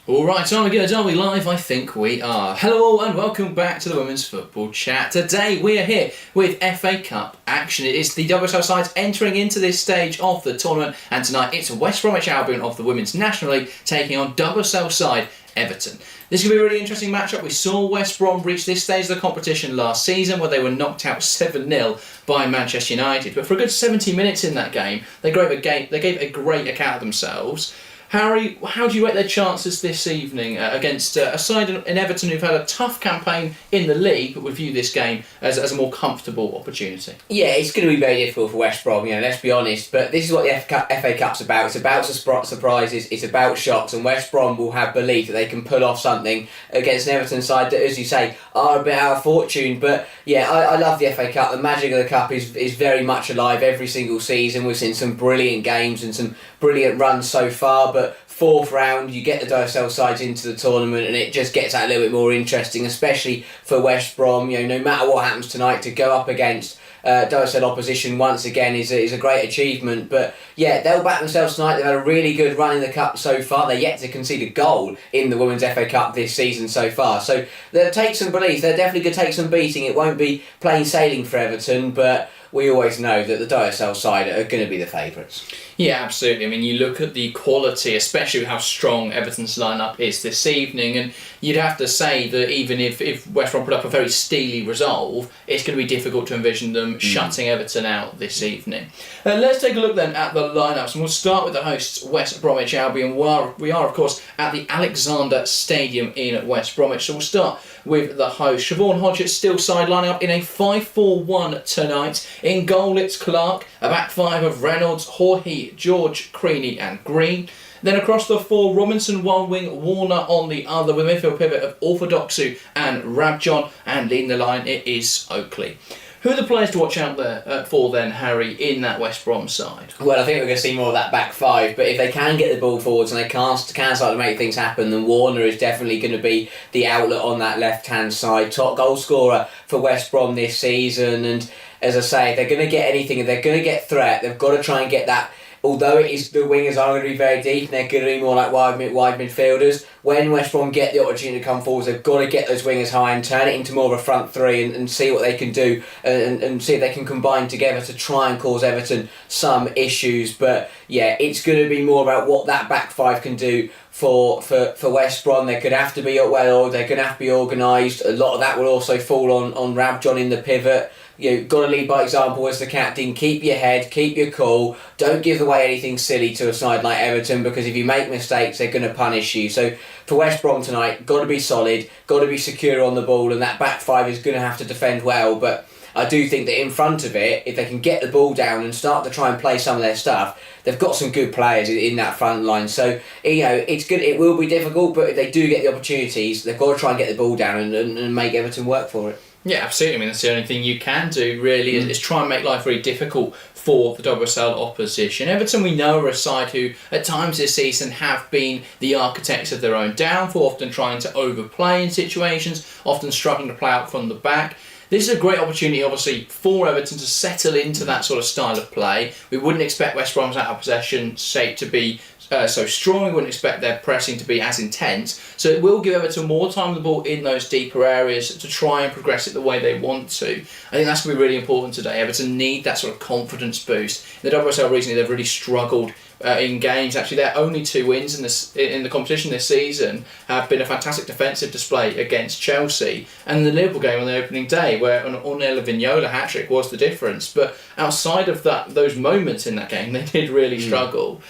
Alright, time to get Adobe live, I think we are. Hello all and welcome back to the Women's Football Chat. Today we are here with FA Cup action. It is the WSL sides entering into this stage of the tournament, and tonight it's West Bromwich Albion of the Women's National League taking on WSL side Everton. This is going to be a really interesting matchup. We saw West Brom reach this stage of the competition last season where they were knocked out 7-0 by Manchester United. But for a good 70 minutes in that game, they gave a great account of themselves. Harry, how do you rate their chances this evening against a side in Everton who've had a tough campaign in the league, but would view this game as a more comfortable opportunity? Yeah, it's going to be very difficult for West Brom, let's be honest, but this is what the FA Cup's about. It's about surprises, it's about shocks, and West Brom will have belief that they can pull off something against an Everton side that, as you say, are a bit out of fortune. But yeah, I love the FA Cup. The magic of the Cup is very much alive every single season. We've seen some brilliant games and some brilliant runs so far, but fourth round, you get the WSL sides into the tournament and it just gets that a little bit more interesting, especially for West Brom. No matter what happens tonight, to go up against WSL opposition once again is a great achievement. But yeah, they'll back themselves tonight. They've had a really good run in the Cup so far. They're yet to concede a goal in the Women's FA Cup this season so far. So they'll take some belief. They're definitely going to take some beating. It won't be plain sailing for Everton, but we always know that the WSL side are going to be the favourites. Yeah, absolutely. I mean, you look at the quality, especially with how strong Everton's lineup is this evening, and you'd have to say that even if West Brom put up a very steely resolve, it's going to be difficult to envision them shutting Everton out this evening. Let's take a look then at the lineups, and we'll start with the hosts, West Bromwich Albion. We are, of course, at the Alexander Stadium in West Bromwich, so we'll start with the host. Siobhan Hodgett's still side lining up in a 5-4-1 tonight. In goal, it's Clark, a back five of Reynolds, Jorge, George, Creaney and Green. Then across the four, Robinson one wing, Warner on the other, with midfield pivot of Orthodoxu and Rabjon, and leading the line it is Oakley. Who are the players to watch out there for then, Harry, in that West Brom side? Well, I think we're going to see more of that back five, but if they can get the ball forwards and they can start to make things happen, then Warner is definitely going to be the outlet on that left-hand side. Top goal scorer for West Brom this season, and as I say, if they're going to get anything, if they're going to get threat, they've got to try and get that. Although it is the wingers are going to be very deep and they're going to be more like wide midfielders, when West Brom get the opportunity to come forwards, they've got to get those wingers high and turn it into more of a front three and see what they can do and see if they can combine together to try and cause Everton some issues. But yeah, it's going to be more about what that back five can do for West Brom. They're going to have to be well-oiled, they're going to have to be organised. A lot of that will also fall on Rabjon in the pivot. Got to lead by example as the captain. Keep your head, keep your cool. Don't give away anything silly to a side like Everton, because if you make mistakes, they're going to punish you. So for West Brom tonight, got to be solid, got to be secure on the ball, and that back five is going to have to defend well. But I do think that in front of it, if they can get the ball down and start to try and play some of their stuff, they've got some good players in that front line. So it's good. It will be difficult, but if they do get the opportunities, they've got to try and get the ball down and make Everton work for it. Yeah, absolutely. I mean, that's the only thing you can do, really, is try and make life very difficult for the WSL opposition. Everton, we know, are a side who, at times this season, have been the architects of their own downfall, often trying to overplay in situations, often struggling to play out from the back. This is a great opportunity, obviously, for Everton to settle into that sort of style of play. We wouldn't expect West Brom's out of possession shape to be so strong. We wouldn't expect their pressing to be as intense. So it will give Everton more time on the ball in those deeper areas to try and progress it the way they want to. I think that's going to be really important today. Everton need that sort of confidence boost. In the WSL recently, they've really struggled in games. Actually, their only 2 wins in the competition this season have been a fantastic defensive display against Chelsea and the Liverpool game on the opening day, where an Ornella Vignola hat-trick was the difference. But outside of those moments in that game, they did really struggle.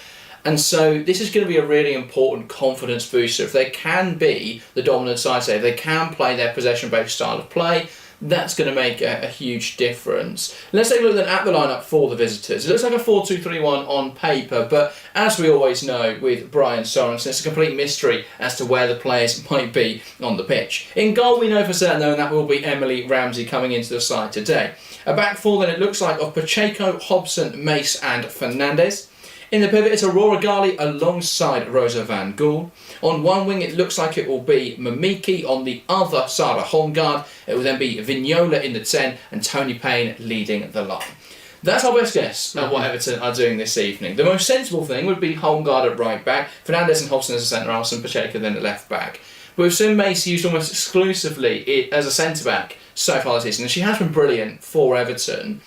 And so this is going to be a really important confidence booster. If they can be the dominant side, if they can play their possession-based style of play, that's going to make a huge difference. Let's take a look then at the lineup for the visitors. It looks like a 4-2-3-1 on paper, but as we always know with Brian Sorensen, it's a complete mystery as to where the players might be on the pitch. In goal, we know for certain, though, and that will be Emily Ramsey coming into the side today. A back four, then, it looks like, of Pacheco, Hobson, Mace and Fernandez. In the pivot, it's Aurora Ghali alongside Rosa Van Gool. On one wing, it looks like it will be Mamiki. On the other, Sarah Holmgaard. It will then be Vignola in the 10 and Tony Payne leading the line. That's our best guess at what Everton are doing this evening. The most sensible thing would be Holmgard at right back, Fernandes and Hobson as a centre half, and Pacheco then at left back. But we've seen Macy used almost exclusively as a centre back so far this season, and she has been brilliant for Everton.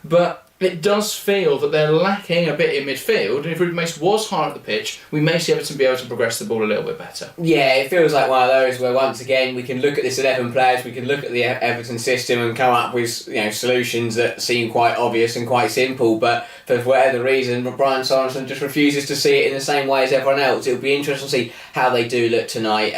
But it does feel that they're lacking a bit in midfield, and if Ruben Mace was higher up the pitch, we may see Everton be able to progress the ball a little bit better. Yeah, it feels like one of those where once again we can look at this 11 players, we can look at the Everton system and come up with solutions that seem quite obvious and quite simple, but for whatever reason Brian Sorensen just refuses to see it in the same way as everyone else. It'll be interesting to see how they do look tonight.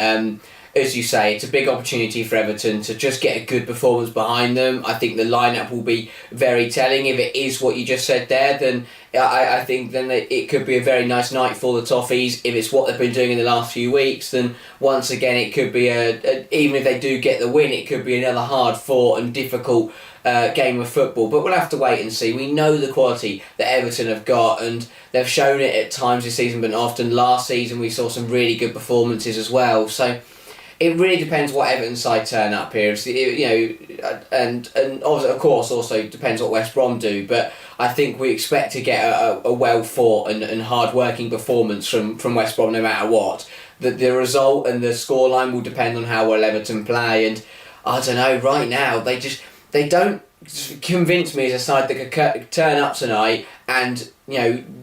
As you say, it's a big opportunity for Everton to just get a good performance behind them. I think the lineup will be very telling. If it is what you just said there, then I think then it could be a very nice night for the Toffees. If it's what they've been doing in the last few weeks, then once again it could be even if they do get the win, it could be another hard-fought and difficult game of football. But we'll have to wait and see. We know the quality that Everton have got, and they've shown it at times this season, but often last season we saw some really good performances as well. So it really depends what Everton side turn up here, and of course also depends what West Brom do. But I think we expect to get a well fought and hard working performance from West Brom no matter what. The result and the scoreline will depend on how well Everton play, and I don't know. Right now they don't convince me as a side that could turn up tonight and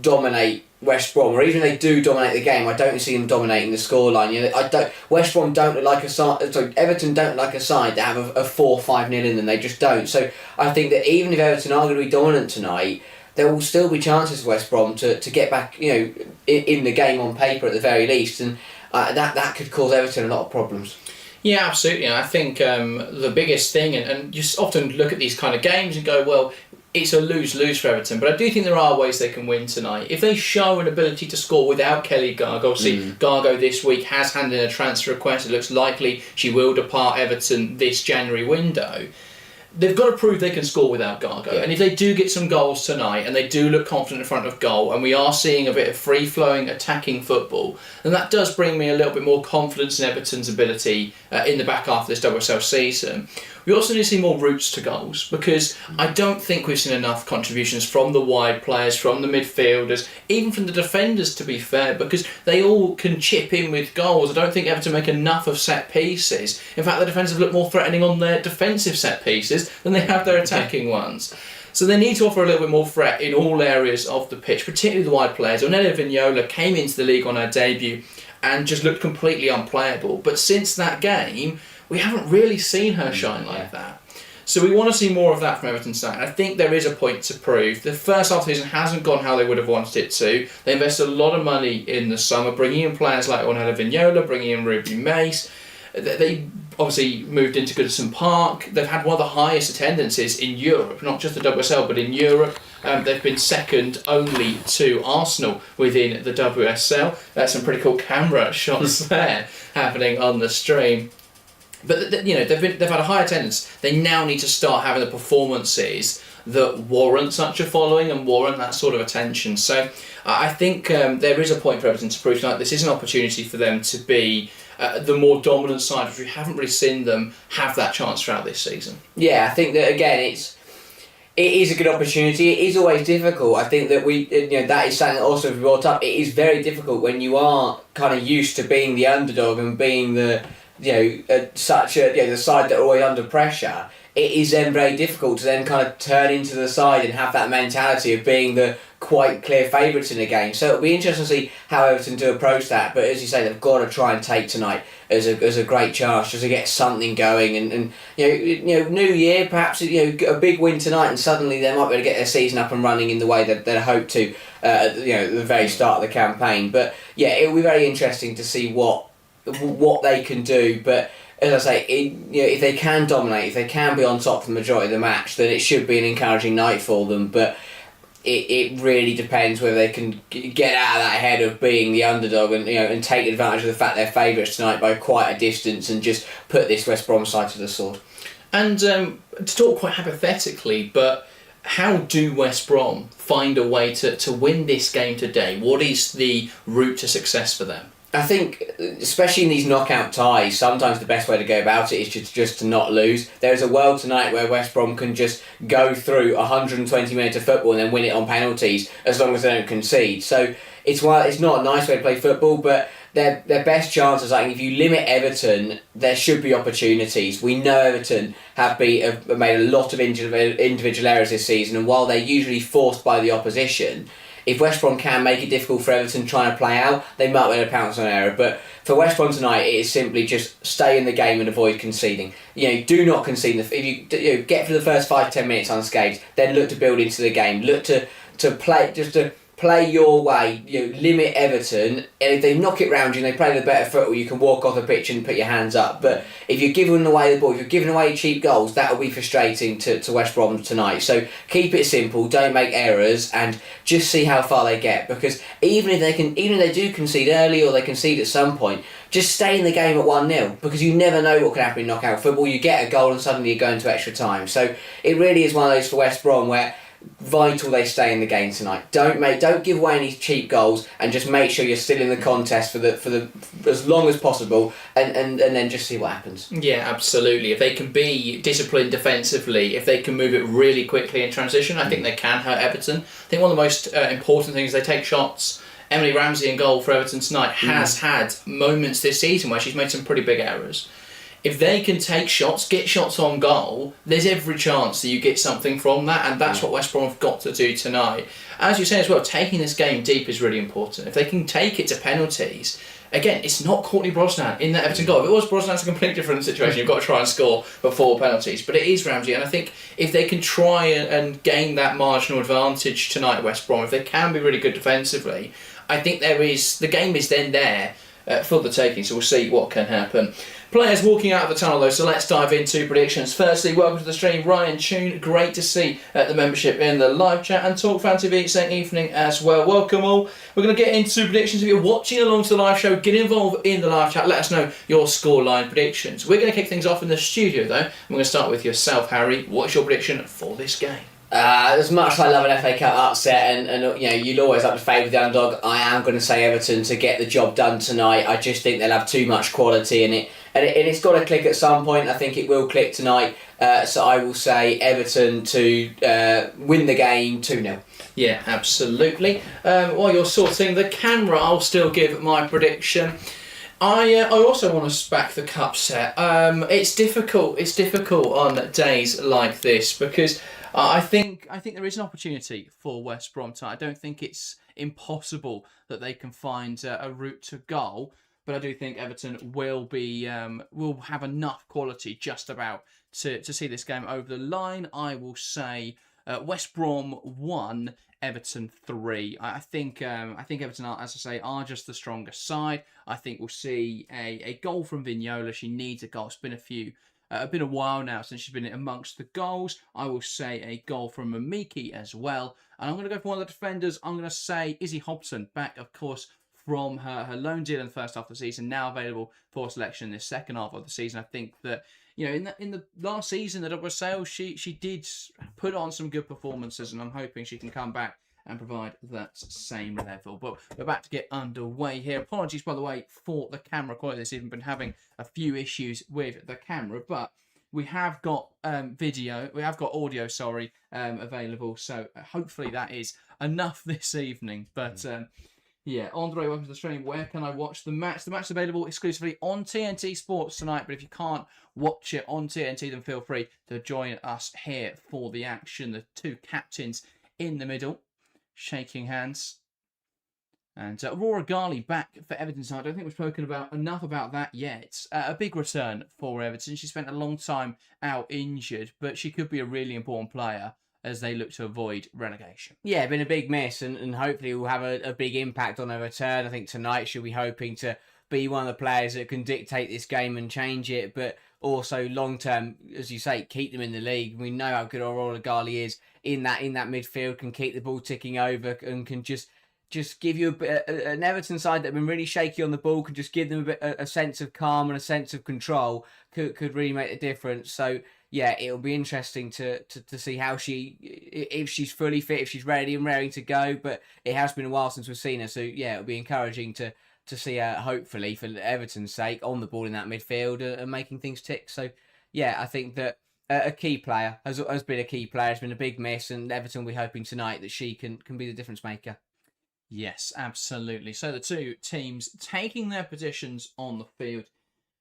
dominate West Brom, or even if they do dominate the game, I don't see them dominating the scoreline. West Brom don't look like a side. Sorry, Everton don't look like a side that have a 4-5-0 in them. They just don't. So I think that even if Everton are going to be dominant tonight, there will still be chances for West Brom to get back, in the game on paper at the very least, and that could cause Everton a lot of problems. Yeah, absolutely. And I think the biggest thing, and you often look at these kind of games and go, well, it's a lose-lose for Everton, but I do think there are ways they can win tonight. If they show an ability to score without Kelly Gargo, obviously Gargo this week has handed in a transfer request. It looks likely she will depart Everton this January window. They've got to prove they can score without Gargo. Yeah. And if they do get some goals tonight and they do look confident in front of goal and we are seeing a bit of free-flowing attacking football, then that does bring me a little bit more confidence in Everton's ability in the back half of this WSL season. We also need to see more routes to goals, because I don't think we've seen enough contributions from the wide players, from the midfielders, even from the defenders, to be fair, because they all can chip in with goals. I don't think Everton make enough of set pieces. In fact, the defenders have looked more threatening on their defensive set pieces than they have their attacking ones. So they need to offer a little bit more threat in all areas of the pitch, particularly the wide players. Ornella Vignola came into the league on her debut and just looked completely unplayable. But since that game, we haven't really seen her shine like that. So we want to see more of that from Everton tonight. I think there is a point to prove. The first half of the season hasn't gone how they would have wanted it to. They invested a lot of money in the summer, bringing in players like Ornella Vignola, bringing in Ruby Mace. They obviously moved into Goodison Park. They've had one of the highest attendances in Europe, not just the WSL, but in Europe. They've been second only to Arsenal within the WSL. That's some pretty cool camera shots there happening on the stream. But they've had a high attendance. They now need to start having the performances that warrant such a following and warrant that sort of attention. So I think there is a point for Everton to prove tonight. This is an opportunity for them to be the more dominant side, which we haven't really seen them have that chance throughout this season. Yeah, I think that again it is a good opportunity. It is always difficult. I think that that is something that also we brought up. It is very difficult when you are kind of used to being the underdog and being the the side that are always under pressure. It is then very difficult to then kind of turn into the side and have that mentality of being the quite clear favourites in a game. So it'll be interesting to see how Everton do approach that. But as you say, they've got to try and take tonight as a great chance just to get something going. And New Year, perhaps a big win tonight, and suddenly they might be able to get their season up and running in the way that they hope to. At the very start of the campaign. But yeah, it'll be very interesting to see what they can do. But as I say, if they can dominate, if they can be on top for the majority of the match, then it should be an encouraging night for them. But it really depends whether they can get out of that head of being the underdog and take advantage of the fact they're favourites tonight by quite a distance and just put this West Brom side to the sword. And to talk quite hypothetically, but how do West Brom find a way to win this game today? What is the route to success for them? I think, especially in these knockout ties, sometimes the best way to go about it is just to not lose. There's a world tonight where West Brom can just go through 120 minutes of football and then win it on penalties as long as they don't concede. So it's not a nice way to play football, but their best chances, I think, if you limit Everton, there should be opportunities. We know Everton have made a lot of individual errors this season, and while they're usually forced by the opposition, if West Brom can make it difficult for Everton trying to play out, they might be able to pounce on error. But for West Brom tonight, it is simply just stay in the game and avoid conceding. Do not concede. If you get through the first 5-10 minutes unscathed, then look to build into the game. Look to play your way. Limit Everton, and if they knock it round you and they play the better football, you can walk off the pitch and put your hands up. But if you're giving away the ball, if you're giving away cheap goals, that will be frustrating to West Brom tonight. So keep it simple, don't make errors, and just see how far they get. Because even if they do concede early or they concede at some point, just stay in the game at 1-0, because you never know what can happen in knockout football. You get a goal and suddenly you go into extra time. So it really is one of those for West Brom where vital they stay in the game tonight. Don't give away any cheap goals, and just make sure you're still in the contest for the as long as possible, and then just see what happens. Yeah, absolutely. If they can be disciplined defensively, if they can move it really quickly in transition, I think they can hurt Everton. I think one of the most important things, they take shots. Emily Ramsey in goal for Everton tonight has had moments this season where she's made some pretty big errors. If they can take shots, get shots on goal, there's every chance that you get something from that, and that's what West Brom have got to do tonight. As you say as well, taking this game deep is really important. If they can take it to penalties, again, it's not Courtney Brosnan in that Everton goal. If it was Brosnan, it's a completely different situation. You've got to try and score before penalties, but it is Ramsey, and I think if they can try and gain that marginal advantage tonight, West Brom, if they can be really good defensively, I think the game is then there for the taking, so we'll see what can happen. Players walking out of the tunnel though, so let's dive into predictions. Firstly, welcome to the stream, Ryan Tune. Great to see the membership in the live chat, and Talk Fan TV saying evening as well. Welcome all. We're going to get into predictions. If you're watching along to the live show, get involved in the live chat. Let us know your scoreline predictions. We're going to kick things off in the studio though. We're going to start with yourself, Harry. What's your prediction for this game? As much as I love an FA Cup upset, and you'll always have to favour the underdog, I am going to say Everton to get the job done tonight. I just think they'll have too much quality in it, and it's got to click at some point. I think it will click tonight, so I will say Everton to win the game 2-0. Yeah, absolutely. While you're sorting the camera, I'll still give my prediction. I also want to back the cup set. It's difficult. It's difficult on days like this because I think there is an opportunity for West Brom tonight. I don't think it's impossible that they can find a route to goal, but I do think Everton will have enough quality just about to see this game over the line. I will say West Brom 1, Everton 3. I think Everton are, as I say, are just the stronger side. I think we'll see a goal from Vignola. She needs a goal. It's been a while now since she's been amongst the goals. I will say a goal from Mamiki as well. And I'm going to go for one of the defenders. I'm going to say Izzy Hobson, back, of course, from her loan deal in the first half of the season, now available for selection in the second half of the season. I think that, in the last season at WSL, she did put on some good performances, and I'm hoping she can come back and provide that same level. But we're about to get underway here. Apologies, by the way, for the camera quality this evening. Been having a few issues with the camera, but we have got audio, available. So hopefully that is enough this evening. But yeah, Andre, welcome to the stream. Where can I watch the match? The match is available exclusively on TNT Sports tonight, but if you can't watch it on TNT, then feel free to join us here for the action. The two captains in the middle, shaking hands. And Aurora Ghali back for Everton side. I don't think we've spoken enough about that yet. A big return for Everton. She spent a long time out injured, but she could be a really important player as they look to avoid relegation. Yeah, been a big miss, and hopefully will have a big impact on her return. I think tonight she'll be hoping to be one of the players that can dictate this game and change it, but also long term, as you say, keep them in the league. We know how good Aurora Ghali is in that midfield, can keep the ball ticking over, and can just give you an Everton side that have been really shaky on the ball, can just give them a sense of calm and a sense of control, could really make a difference. So yeah, it'll be interesting to see how if she's fully fit, if she's ready and raring to go. But it has been a while since we've seen her, so yeah, it'll be encouraging to to see her, hopefully, for Everton's sake, on the ball in that midfield and making things tick. So, yeah, I think that a key player has been a key player. It's been a big miss, and Everton will be hoping tonight that she can be the difference maker. Yes, absolutely. So the two teams taking their positions on the field.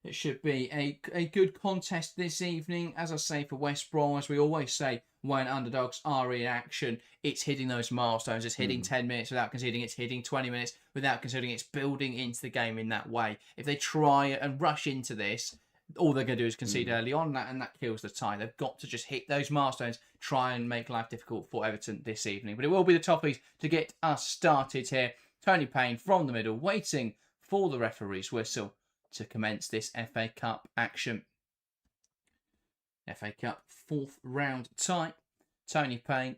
It should be a good contest this evening. As I say, for West Brom, as we always say, when underdogs are in action, it's hitting those milestones. It's hitting 10 minutes without conceding. It's hitting 20 minutes without conceding. It's building into the game in that way. If they try and rush into this, all they're going to do is concede early on, and that kills the tie. They've got to just hit those milestones, try and make life difficult for Everton this evening. But it will be the Toffees to get us started here. Tony Payne from the middle, waiting for the referee's whistle to commence this FA Cup action. FA Cup 4th round tie. Tony Payne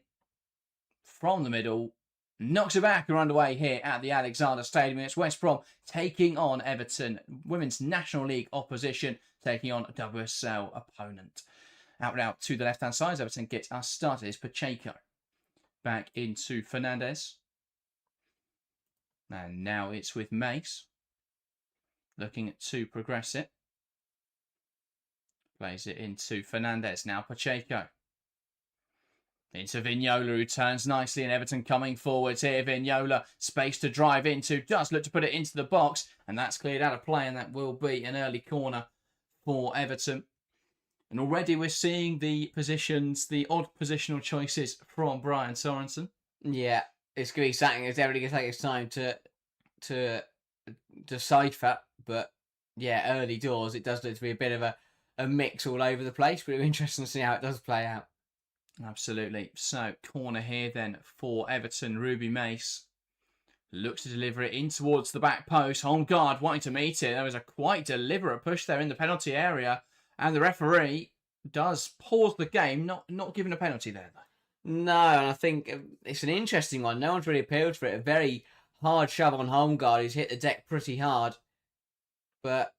from the middle knocks it back. We're underway here at the Alexander Stadium. It's West Brom taking on Everton, Women's National League opposition, taking on a WSL opponent. Out to the left-hand side, Everton gets us started. It's Pacheco. Back into Fernandez. And now it's with Mace. Looking to progress it. Plays it into Fernandez. Now Pacheco. Into Vignola, who turns nicely, and Everton coming forwards here. Vignola, space to drive into. Does look to put it into the box. And that's cleared out of play, and that will be an early corner for Everton. And already we're seeing the positions, the odd positional choices from Brian Sorensen. Yeah, it's going to be something that's definitely going to take its time to decipher, but yeah, early doors it does look to be a bit of a mix all over the place, but it'll be interesting to see how it does play out. Absolutely. So corner here then for Everton. Ruby Mace looks to deliver it in towards the back post. Home guard wanting to meet it. There was a quite deliberate push there in the penalty area, and the referee does pause the game, not giving a penalty there though. No, and I think it's an interesting one. No one's really appealed for it. A very hard shove on home guard. He's hit the deck pretty hard. But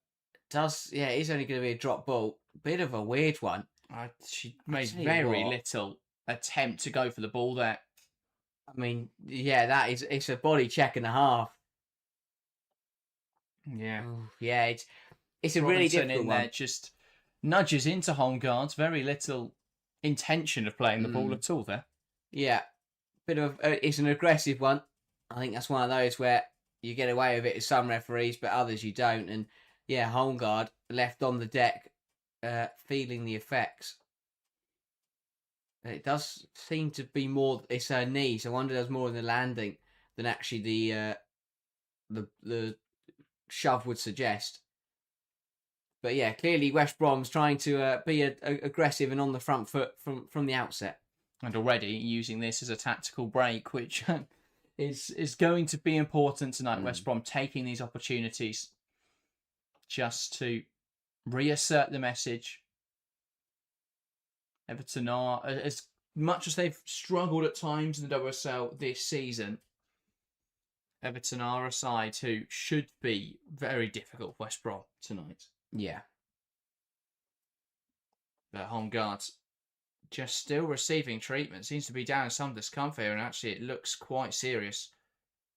it is only going to be a drop ball. Bit of a weird one. She made very little attempt to go for the ball there. I mean, yeah, it's a body check and a half. Yeah. Ooh, yeah, it's a Robinson really difficult in one. there just nudges into home guards. Very little intention of playing the ball at all there. Yeah. It's an aggressive one. I think that's one of those where you get away with it with some referees, but others you don't. And yeah, home guard left on the deck, feeling the effects. It does seem to be more. It's her knee, so I wonder there's more in the landing than actually the shove would suggest. But yeah, clearly West Brom's trying to be aggressive and on the front foot from the outset. And already using this as a tactical break, which is going to be important tonight. West Brom taking these opportunities just to reassert the message. Everton are, as much as they've struggled at times in the WSL this season, Everton are a side who should be very difficult for West Brom tonight. Yeah. The home guards just still receiving treatment. Seems to be down in some discomfort here, and actually it looks quite serious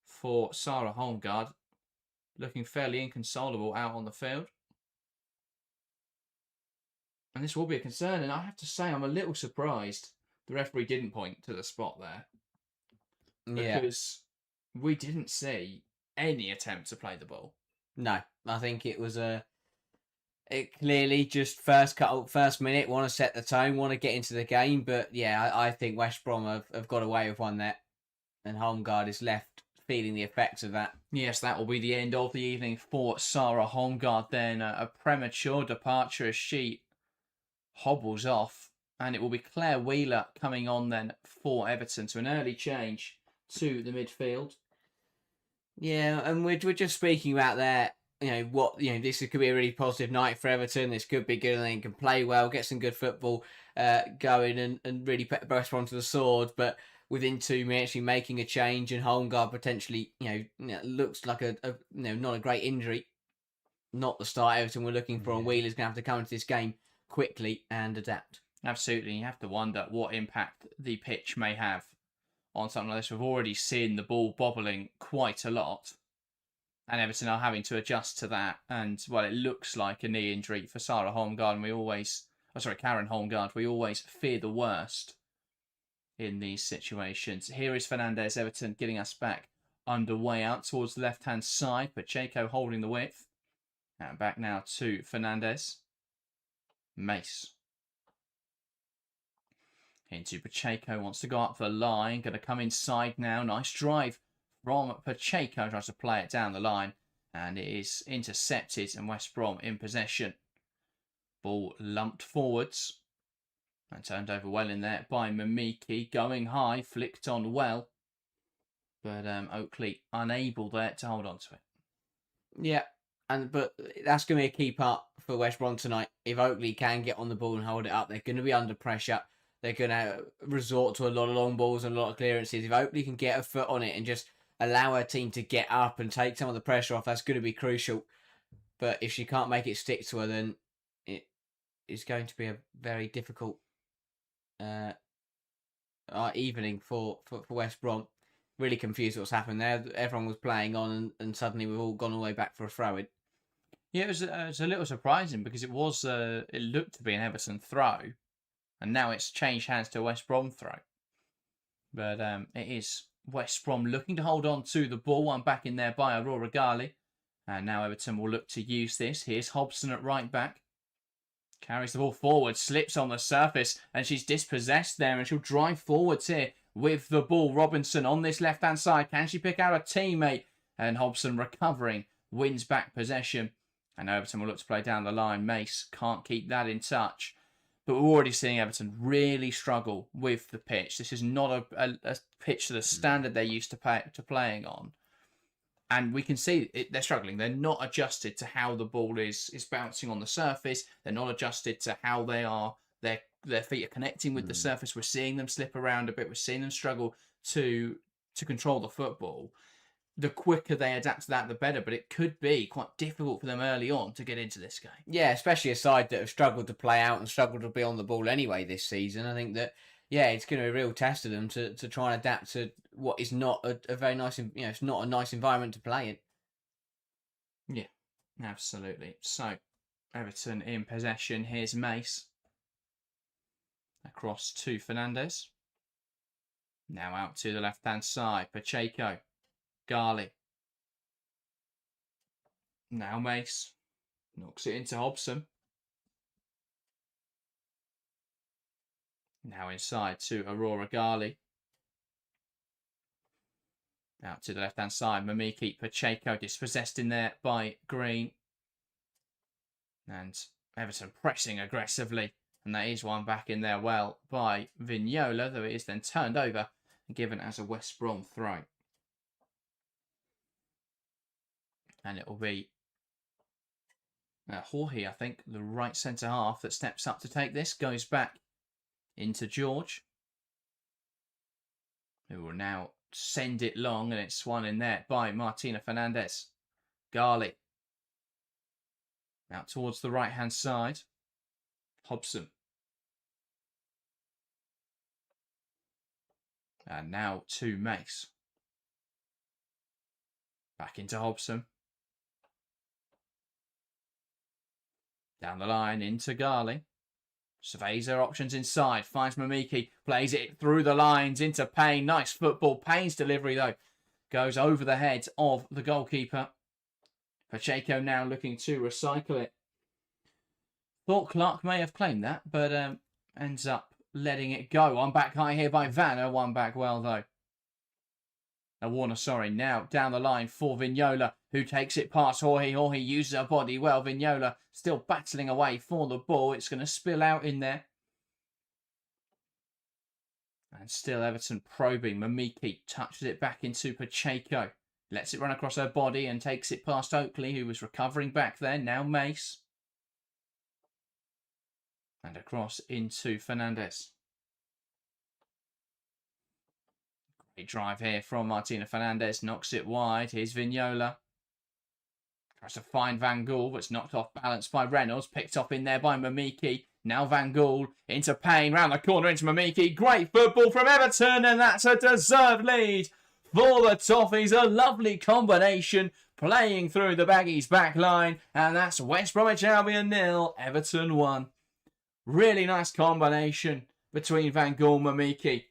for Sarah Holmgard. Looking fairly inconsolable out on the field. And this will be a concern, and I have to say I'm a little surprised the referee didn't point to the spot there. Because we didn't see any attempt to play the ball. No, I think it was it clearly just first minute, want to set the tone, want to get into the game. But yeah, I think West Brom have got away with one there. And Holmgard is left feeling the effects of that. Yes, that will be the end of the evening for Sarah Holmgard then. A premature departure as she hobbles off. And it will be Claire Wheeler coming on then for Everton. So an early change to the midfield. Yeah, and we're just speaking about there. This could be a really positive night for Everton. This could be good, and they can play well, get some good football going, and really put West Brom to the sword. But within 2 minutes, you're making a change, and Holmgard potentially, looks like not a great injury. Not the start Everton were looking for, and Wheeler's going to have to come into this game quickly and adapt. Absolutely, you have to wonder what impact the pitch may have on something like this. We've already seen the ball bobbling quite a lot. And Everton are having to adjust to that. And, well, it looks like a knee injury for Sarah Holmgard. And Karen Holmgard. We always fear the worst in these situations. Here is Fernandez, Everton, getting us back underway out towards the left-hand side. Pacheco holding the width. And back now to Fernandez. Mace. Into Pacheco, wants to go up the line. Going to come inside now. Nice drive from Pacheco. Tries to play it down the line. And it is intercepted and West Brom in possession. Ball lumped forwards. And turned over well in there by Mamiki. Going high, flicked on well. But Oakley unable there to hold on to it. Yeah, but that's going to be a key part for West Brom tonight. If Oakley can get on the ball and hold it up, they're going to be under pressure. They're going to resort to a lot of long balls and a lot of clearances. If Oakley can get a foot on it and just allow her team to get up and take some of the pressure off, that's going to be crucial. But if she can't make it stick to her, then it is going to be a very difficult evening for West Brom. Really confused what's happened there. Everyone was playing on and suddenly we've all gone all the way back for a throw-in. Yeah, it was a little surprising because it looked to be an Everton throw. And now it's changed hands to a West Brom throw. But it is West Brom looking to hold on to the ball. One back in there by Aurora Gali. And now Everton will look to use this. Here's Hobson at right back. Carries the ball forward, slips on the surface. And she's dispossessed there. And she'll drive forwards here with the ball. Robinson on this left-hand side. Can she pick out a teammate? And Hobson recovering. Wins back possession. And Everton will look to play down the line. Mace can't keep that in touch. But we're already seeing Everton really struggle with the pitch. This is not a pitch to the standard they're used to playing on. And we can see they're struggling. They're not adjusted to how the ball is bouncing on the surface. They're not adjusted to how their feet are connecting with the surface. We're seeing them slip around a bit. We're seeing them struggle to control the football. The quicker they adapt to that, the better. But it could be quite difficult for them early on to get into this game. Yeah, especially a side that have struggled to play out and struggled to be on the ball anyway this season. I think that, yeah, it's going to be a real test of them to try and adapt to what is not a very nice, it's not a nice environment to play in. Yeah, absolutely. So, Everton in possession. Here's Mace. Across to Fernandez. Now out to the left-hand side. Pacheco. Gali. Now Mace. Knocks it into Hobson. Now inside to Aurora Gali. Out to the left-hand side. Mamiki. Pacheco dispossessed in there by Green. And Everton pressing aggressively. And that is one back in there well by Vignola, though it is then turned over and given as a West Brom throw. And it will be Jorge, I think, the right centre-half that steps up to take this. Goes back into George, who will now send it long, and it's swung in there by Martina Fernandez. Gali. Out towards the right-hand side. Hobson. And now to Mace. Back into Hobson. Down the line into Gali. Surveys her options inside. Finds Mamiki. Plays it through the lines into Payne. Nice football. Payne's delivery, though, goes over the head of the goalkeeper. Pacheco now looking to recycle it. Thought Clark may have claimed that, but ends up letting it go. One back high here by Vanna. One back well, though. Warner, sorry. Now down the line for Vignola, who takes it past Jorge. Jorge uses her body well. Vignola still battling away for the ball. It's going to spill out in there. And still Everton probing. Mamiki touches it back into Pacheco. Lets it run across her body and takes it past Oakley, who was recovering back there. Now Mace. And across into Fernandez. Great drive here from Martina Fernandez. Knocks it wide. Here's Vignola. Tries to find Van Gaal, but it's knocked off balance by Reynolds. Picked up in there by Mamiki. Now Van Gaal into Payne. Round the corner into Mamiki. Great football from Everton, and that's a deserved lead for the Toffees. A lovely combination playing through the Baggies back line. And that's West Bromwich Albion 0, Everton 1. Really nice combination between Van Gaal, Mamiki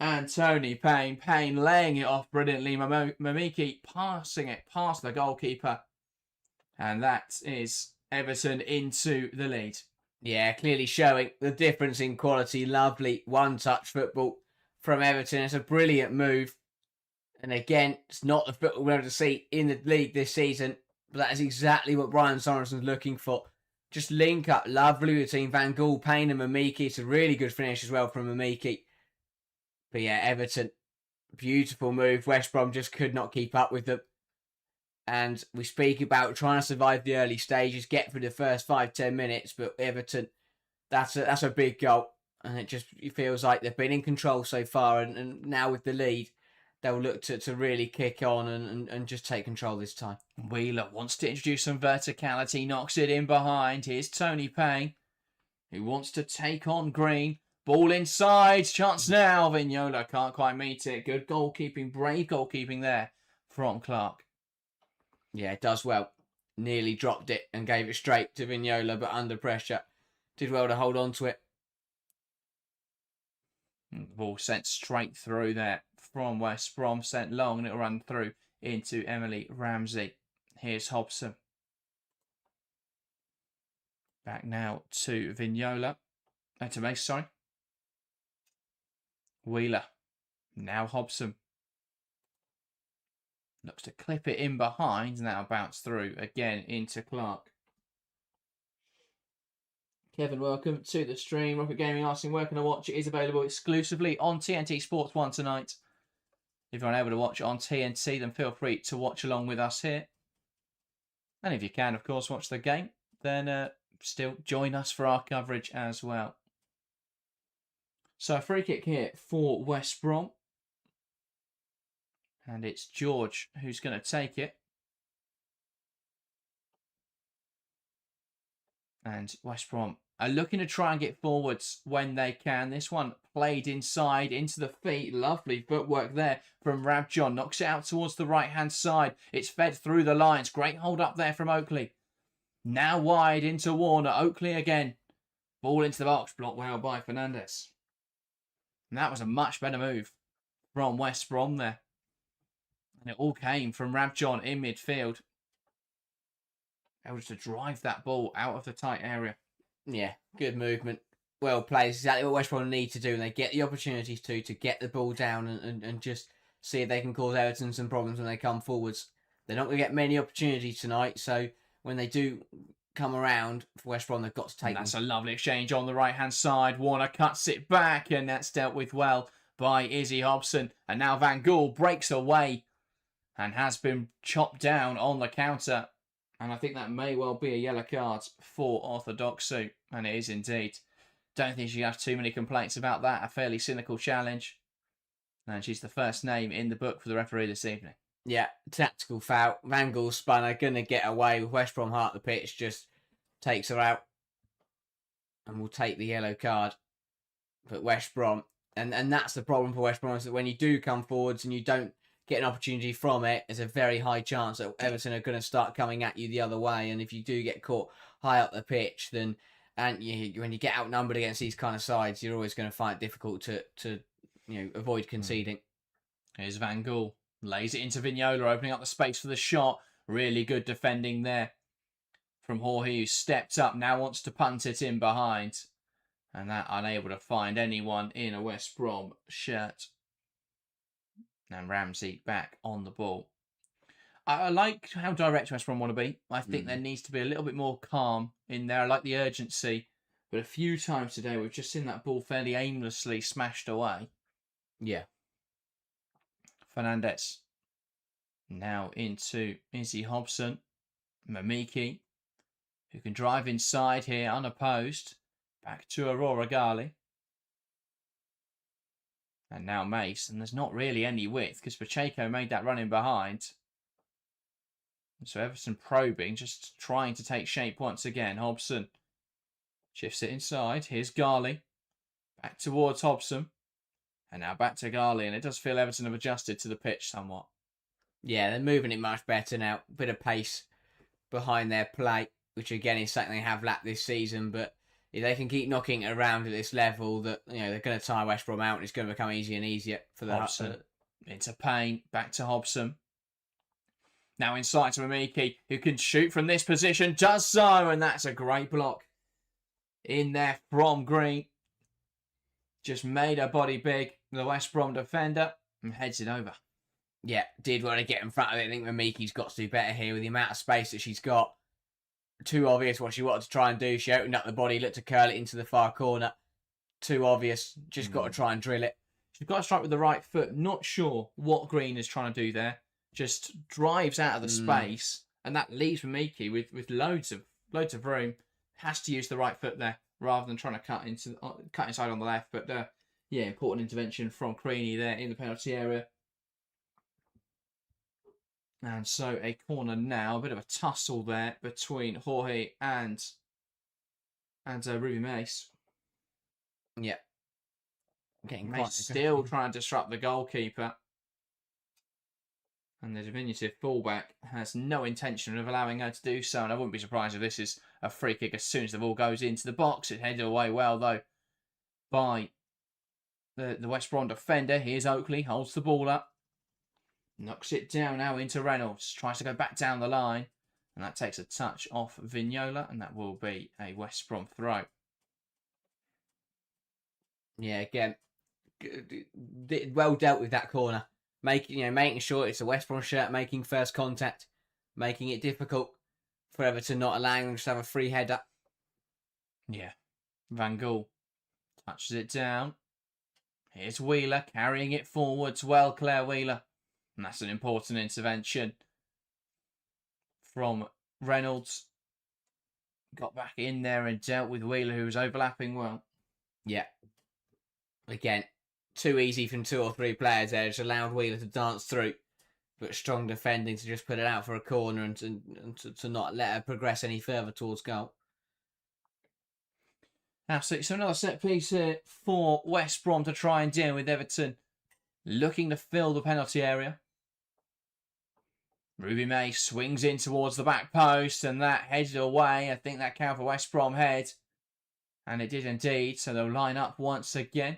and Tony Payne. Payne laying it off brilliantly. Mamiki passing it past the goalkeeper. And that is Everton into the lead. Yeah, clearly showing the difference in quality. Lovely one-touch football from Everton. It's a brilliant move. And again, it's not the football we're able to see in the league this season. But that is exactly what Brian Sorensen's looking for. Just link up lovely between Van Gaal, Payne and Mamiki. It's a really good finish as well from Mamiki. But yeah, Everton, beautiful move. West Brom just could not keep up with them. And we speak about trying to survive the early stages, get through the first 5-10 minutes. But Everton, that's a big goal. And it feels like they've been in control so far. And now with the lead, they'll look to really kick on and just take control this time. Wheeler wants to introduce some verticality, knocks it in behind. Here's Tony Payne, who wants to take on Green. Ball inside, chance now. Vignola can't quite meet it. Good goalkeeping, brave goalkeeping there from Clark. Yeah, it does well. Nearly dropped it and gave it straight to Vignola, but under pressure. Did well to hold on to it. Ball sent straight through there from West Brom, sent long, and it'll run through into Emily Ramsey. Here's Hobson. Back now to Vignola. To Mace, sorry. Wheeler. Now Hobson. Looks to clip it in behind, and that'll bounce through again into Clark. Kevin, welcome to the stream. Rocket Gaming asking, where can I watch it? Is available exclusively on TNT Sports 1 tonight. If you're unable to watch it on TNT, then feel free to watch along with us here. And if you can, of course, watch the game, then still join us for our coverage as well. So a free kick here for West Brom. And it's George who's going to take it. And West Brom are looking to try and get forwards when they can. This one played inside into the feet. Lovely footwork there from Rabjon. Knocks it out towards the right-hand side. It's fed through the lines. Great hold up there from Oakley. Now wide into Warner. Oakley again. Ball into the box. Blocked well by Fernandez. And that was a much better move from West Brom there. And it all came from Rabjon in midfield. Able to drive that ball out of the tight area. Yeah, good movement. Well played. It's exactly what West Brom need to do. And they get the opportunities to get the ball down and just see if they can cause Everton some problems when they come forwards. They're not going to get many opportunities tonight. So when they do come around for West Brom, they've got to take them. That's a lovely exchange on the right-hand side. Warner cuts it back, and that's dealt with well by Izzy Hobson. And now Van Gaal breaks away and has been chopped down on the counter. And I think that may well be a yellow card for Orthodoxu. And it is indeed. Don't think she has too many complaints about that. A fairly cynical challenge. And she's the first name in the book for the referee this evening. Yeah, tactical foul. Van Gaal spun going to get away with West Brom heart the pitch. Just takes her out. And will take the yellow card. But West Brom. And that's the problem for West Brom, is that when you do come forwards and you don't get an opportunity from it, there's a very high chance that Everton are going to start coming at you the other way. And if you do get caught high up the pitch, then when you get outnumbered against these kind of sides, you're always going to find it difficult to avoid conceding. Here's Van Gaal. Lays it into Vignola, opening up the space for the shot. Really good defending there from Jorge, who stepped up, now wants to punt it in behind. And that unable to find anyone in a West Brom shirt. And Ramsey back on the ball. I like how direct West Brom want to be. I think there needs to be a little bit more calm in there. I like the urgency. But a few times today, we've just seen that ball fairly aimlessly smashed away. Yeah. Fernandez. Now into Izzy Hobson. Mamiki, who can drive inside here unopposed. Back to Aurora Ghali. And now Mace, and there's not really any width because Pacheco made that run in behind. So Everton probing, just trying to take shape once again. Hobson shifts it inside. Here's Ghali. Back towards Hobson. And now back to Garley, and it does feel Everton have adjusted to the pitch somewhat. Yeah, they're moving it much better now. Bit of pace behind their play, which again is something they have lacked this season. But if they can keep knocking it around at this level, that they're going to tire West Brom out, and it's going to become easier and easier for the Hobson into Payne, back to Hobson. Now inside to Mamiki, who can shoot from this position, does so, and that's a great block in there from Green. Just made her body big, the West Brom defender, and heads it over. Yeah, did want to get in front of it. I think Mamiki's got to do better here with the amount of space that she's got. Too obvious what she wanted to try and do. She opened up the body, looked to curl it into the far corner. Too obvious. Just got to try and drill it. She's got to strike with the right foot. Not sure what Green is trying to do there. Just drives out of the space, and that leaves Mamiki with loads of room. Has to use the right foot there rather than trying to cut inside on the left. But important intervention from Creaney there in the penalty area. And so a corner now, a bit of a tussle there between Jorge and Ruby Mace. Yeah. Getting Mace still trying to disrupt the goalkeeper. And the diminutive fullback has no intention of allowing her to do so. And I wouldn't be surprised if this is a free kick as soon as the ball goes into the box. It headed away well, though, by the West Brom defender. Here's Oakley, holds the ball up. Knocks it down now into Reynolds. Tries to go back down the line. And that takes a touch off Vignola. And that will be a West Brom throw. Yeah, again, well dealt with that corner. Making sure it's a West Brom shirt, making first contact, making it difficult for Everton, not allowing them to have a free header. Yeah. Van Gaal touches it down. Here's Wheeler carrying it forwards. Well, Claire Wheeler. And that's an important intervention from Reynolds. Got back in there and dealt with Wheeler, who was overlapping well. Yeah. Again, too easy from 2 or 3 players there. Just allowed Wheeler to dance through. But strong defending to just put it out for a corner and to not let her progress any further towards goal. Absolutely. So another set piece here for West Brom to try and deal with Everton. Looking to fill the penalty area. Ruby May swings in towards the back post and that headed away. I think that counted for West Brom head. And it did indeed. So they'll line up once again.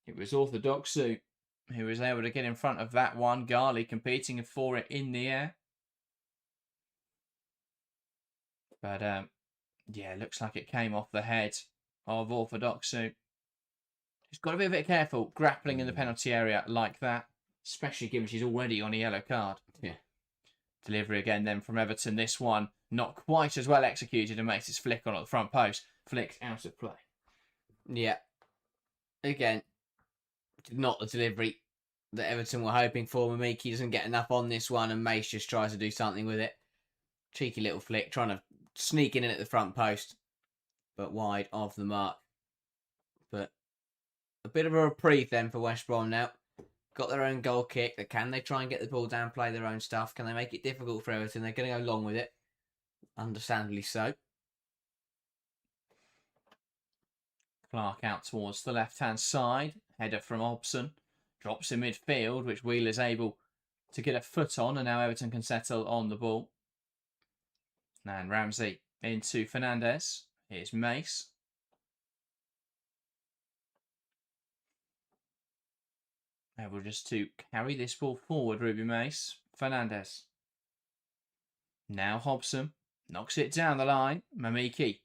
It was Orthodoxu who was able to get in front of that one. Garley competing for it in the air. But looks like it came off the head of Orthodoxu. She's got to be a bit careful grappling in the penalty area like that. Especially given she's already on a yellow card. Yeah. Delivery again then from Everton. This one not quite as well executed and makes its flick on at the front post. Flicked out of play. Yeah. Again, not the delivery that Everton were hoping for. Mamiki doesn't get enough on this one and Mace just tries to do something with it. Cheeky little flick, trying to sneak in at the front post. But wide of the mark. But a bit of a reprieve then for West Brom now. Got their own goal kick. Can they try and get the ball down, play their own stuff? Can they make it difficult for Everton? They're going to go long with it. Understandably so. Clark out towards the left-hand side. Header from Hobson. Drops in midfield, which Wheeler's able to get a foot on. And now Everton can settle on the ball. And Ramsey into Fernandez. Here's Mace. Able just to carry this ball forward, Ruby Mace. Fernandez. Now Hobson. Knocks it down the line. Mamiki.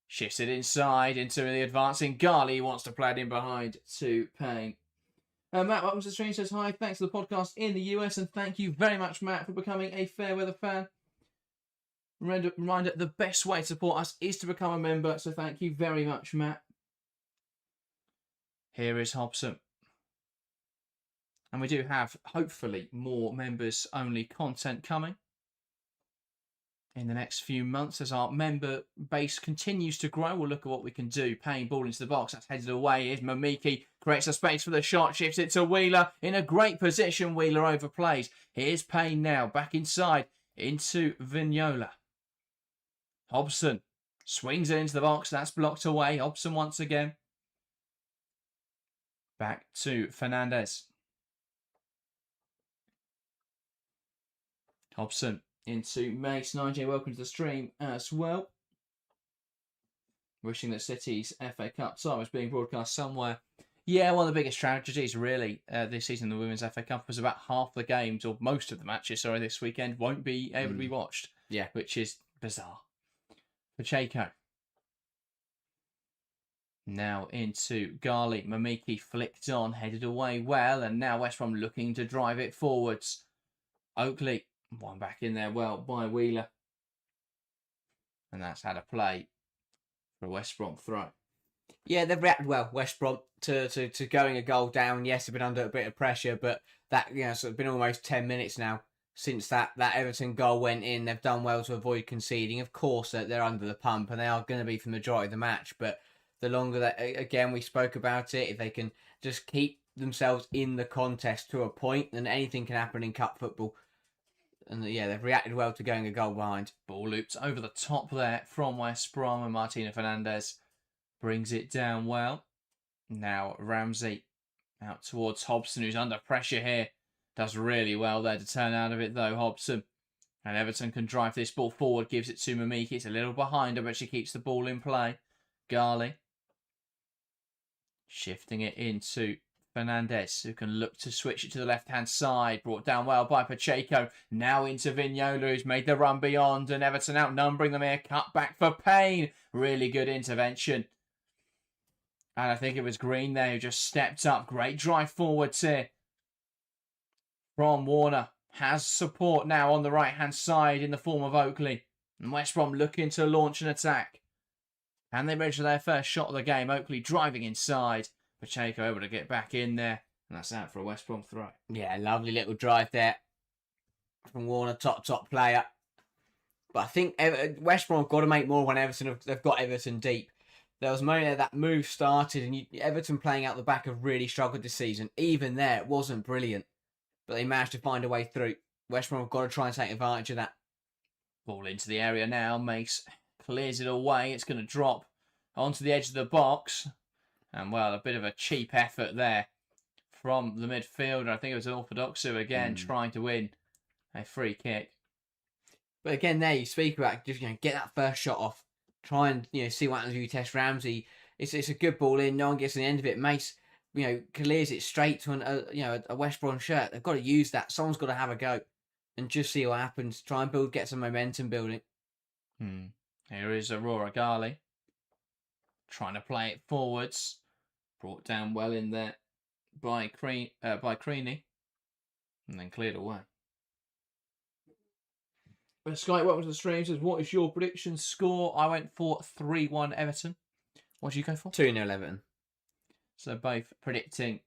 Shifts it inside into the advancing Garley. Wants to play it in behind to Payne. Matt, welcome to the stream. Says hi. Thanks for the podcast in the US. And thank you very much, Matt, for becoming a Fairweather fan. Reminder, the best way to support us is to become a member. So thank you very much, Matt. Here is Hobson. And we do have, hopefully, more members-only content coming in the next few months as our member base continues to grow. We'll look at what we can do. Payne ball into the box. That's headed away. Here's Mamiki. Creates a space for the shot. Shifts it to Wheeler. In a great position. Wheeler overplays. Here's Payne now. Back inside. Into Vignola. Hobson. Swings it into the box. That's blocked away. Hobson once again. Back to Fernandes. Hobson into Mace. Nigel, welcome to the stream as well. Wishing that City's FA Cup tie was being broadcast somewhere. Yeah, one of the biggest tragedies really this season in the Women's FA Cup was about half the games, or most of the matches, this weekend, won't be able to be watched. Yeah. Which is bizarre. Pacheco. Now into Gali. Mamiki flicked on, headed away well, and now West Brom looking to drive it forwards. Oakley, one back in there well by Wheeler. And that's had a play for a West Brom throw. Yeah, they've reacted well, West Brom, to going a goal down. Yes, they've been under a bit of pressure, but that, so it's been almost 10 minutes now since that Everton goal went in. They've done well to avoid conceding. Of course, they're under the pump, and they are going to be for the majority of the match, but the longer that, again, we spoke about it, if they can just keep themselves in the contest to a point, then anything can happen in cup football. And yeah, they've reacted well to going a goal behind. Ball looped over the top there from West Brom, and Martina Fernandes brings it down well. Now Ramsey out towards Hobson, who's under pressure here. Does really well there to turn out of it though, Hobson. And Everton can drive this ball forward, gives it to Mamiki. It's a little behind her, but she keeps the ball in play. Gali shifting it into Fernandes, who can look to switch it to the left-hand side. Brought down well by Pacheco. Now into Vignola, who's made the run beyond. And Everton outnumbering them here. Cut back for Payne. Really good intervention. And I think it was Green there who just stepped up. Great drive forwards here from Warner. Has support now on the right-hand side in the form of Oakley. And West Brom looking to launch an attack. And they register their first shot of the game. Oakley driving inside. Pacheco able to get back in there. And that's out for a West Brom throw. Yeah, lovely little drive there from Warner, top player. But I think West Brom have got to make more when they've got Everton deep. There was a moment there that move started, and Everton playing out the back have really struggled this season. Even there, it wasn't brilliant. But they managed to find a way through. West Brom have got to try and take advantage of that. Ball into the area now. Mace clears it away. It's going to drop onto the edge of the box. And, well, a bit of a cheap effort there from the midfielder. I think it was Orthodoxu again trying to win a free kick. But again, there you speak about just get that first shot off. Try and see what happens if you test Ramsey. It's a good ball in. No one gets to the end of it. Mace clears it straight to a West Brom shirt. They've got to use that. Someone's got to have a go and just see what happens. Try and get some momentum building. Here is Aurora Gali trying to play it forwards. Brought down well in there by Creaney, and then cleared away. Sky, welcome to the stream. Says, what is your prediction score? I went for 3-1 Everton. What did you go for? 2-0 Everton. So both predicting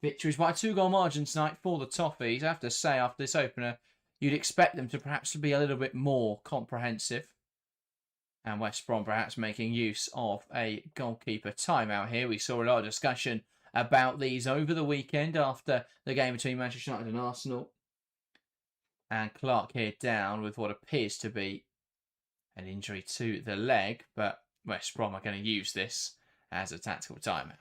victories by a 2-goal margin tonight for the Toffees. I have to say, after this opener, you'd expect them to perhaps be a little bit more comprehensive. And West Brom perhaps making use of a goalkeeper timeout here. We saw a lot of discussion about these over the weekend after the game between Manchester United and Arsenal. And Clark here down with what appears to be an injury to the leg. But West Brom are going to use this as a tactical timeout.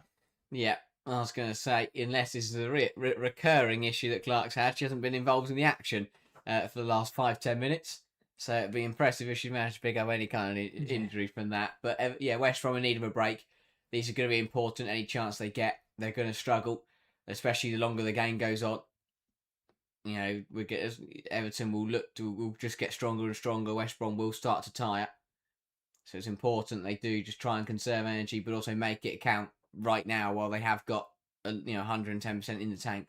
Yeah, I was going to say, unless this is a recurring issue that Clark's had, she hasn't been involved in the action for the last 5-10 minutes. So it'd be impressive if she managed to pick up any kind of injury from that. But yeah, West Brom in need of a break. These are going to be important. Any chance they get, they're going to struggle, especially the longer the game goes on. Everton will just get stronger and stronger. West Brom will start to tire. So it's important they do just try and conserve energy, but also make it count right now while they have got 110% in the tank.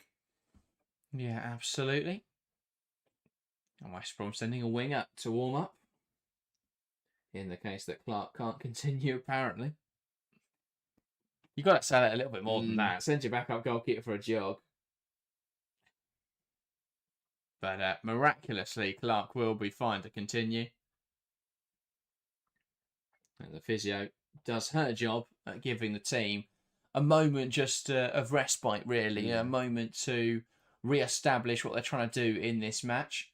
Yeah, absolutely. And West Brom sending a winger to warm up. In the case that Clark can't continue, apparently. You've got to sell it a little bit more than that. Send your backup goalkeeper for a jog. But miraculously, Clark will be fine to continue. And the physio does her job at giving the team a moment just of respite, really. A moment to re-establish what they're trying to do in this match.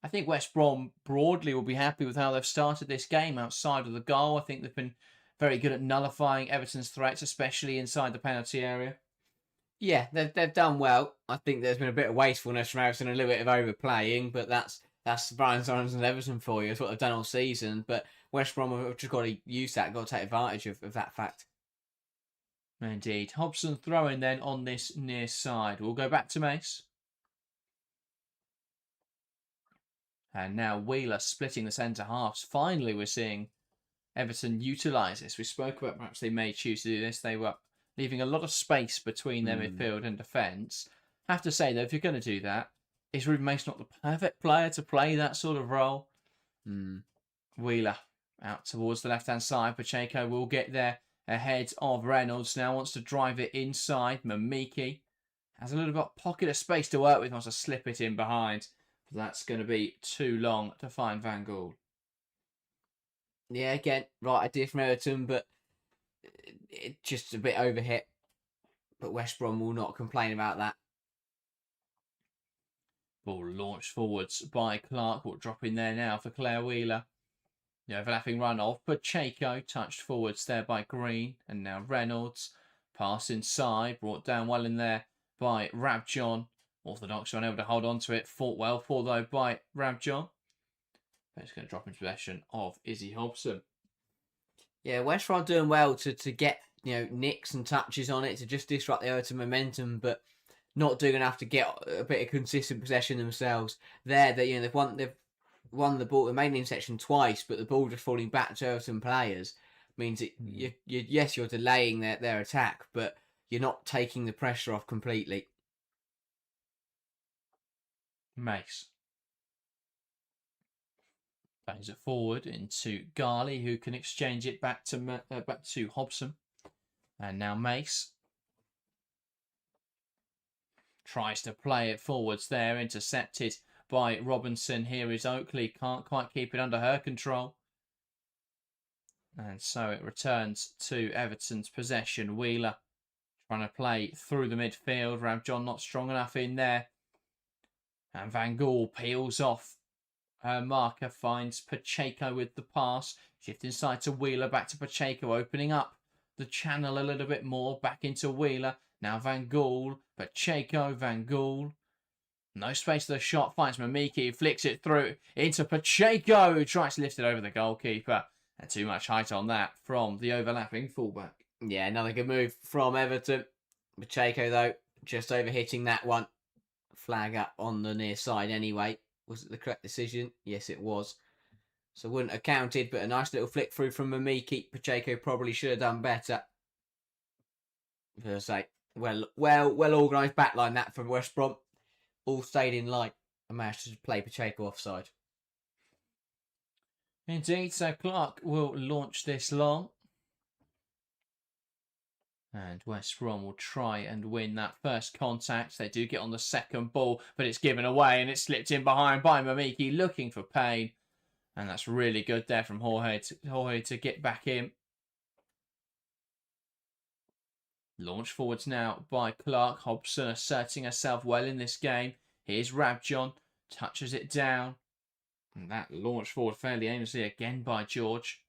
I think West Brom broadly will be happy with how they've started this game outside of the goal. I think they've been very good at nullifying Everton's threats, especially inside the penalty area. Yeah, they've done well. I think there's been a bit of wastefulness from Everton, a little bit of overplaying, but that's Brian Sorensen and Everton for you. It's what they've done all season. But West Brom have just got to use that, got to take advantage of that fact. Indeed. Hobson throwing then on this near side. We'll go back to Mace. And now Wheeler splitting the centre halves. Finally, we're seeing Everton utilise this. We spoke about perhaps they may choose to do this. They were leaving a lot of space between their midfield and defence. Have to say, though, if you're going to do that, is Ruben Mace not the perfect player to play that sort of role? Wheeler out towards the left-hand side. Pacheco will get there ahead of Reynolds. Now wants to drive it inside. Mamiki has a little bit of pocket of space to work with. Wants to slip it in behind. But that's going to be too long to find Van Gaal. Yeah, again, right idea from Everton, but it just a bit overhit. But West Brom will not complain about that. Ball launched forwards by Clark. Will drop in there now for Claire Wheeler. The overlapping run of Pacheco, touched forwards there by Green, and now Reynolds. Pass inside, brought down well in there by Rabjohn. Orthodox were unable to hold on to it. Fought well for though by Rabjohn. But it's going to drop into possession of Izzy Hobson. Yeah, West Brom doing well to get nicks and touches on it to just disrupt the Everton momentum, but not doing enough to get a bit of consistent possession themselves. They've won the ball, the main section twice, but the ball just falling back to Everton players means that you're delaying their attack, but you're not taking the pressure off completely. Mace bangs it forward into Garley, who can exchange it back to Hobson, and now Mace tries to play it forwards there, intercepted by Robinson. Here is Oakley, can't quite keep it under her control. And so it returns to Everton's possession. Wheeler trying to play through the midfield. Rabjohn not strong enough in there. And Van Gaal peels off her marker, finds Pacheco with the pass. Shift inside to Wheeler, back to Pacheco, opening up the channel a little bit more. Back into Wheeler. Now Van Gaal, Pacheco, Van Gaal. No space for the shot, finds Mamiki, flicks it through into Pacheco, who tries to lift it over the goalkeeper. And too much height on that from the overlapping fullback. Yeah, another good move from Everton. Pacheco, though, just overhitting that one. Flag up on the near side anyway. Was it the correct decision? Yes, it was. So wouldn't have counted, but a nice little flick through from Mamiki. Pacheco probably should have done better. As I say, well organised backline that from West Brom. All stayed in line and managed to play Pacheco offside. Indeed, so Clark will launch this long. And West Brom will try and win that first contact. They do get on the second ball, but it's given away and it's slipped in behind by Mamiki, looking for pain. And that's really good there from Jorge to get back in. Launch forwards now by Clark. Hobson asserting herself well in this game. Here's Rabjohn, touches it down. And that launch forward fairly aimlessly again by George.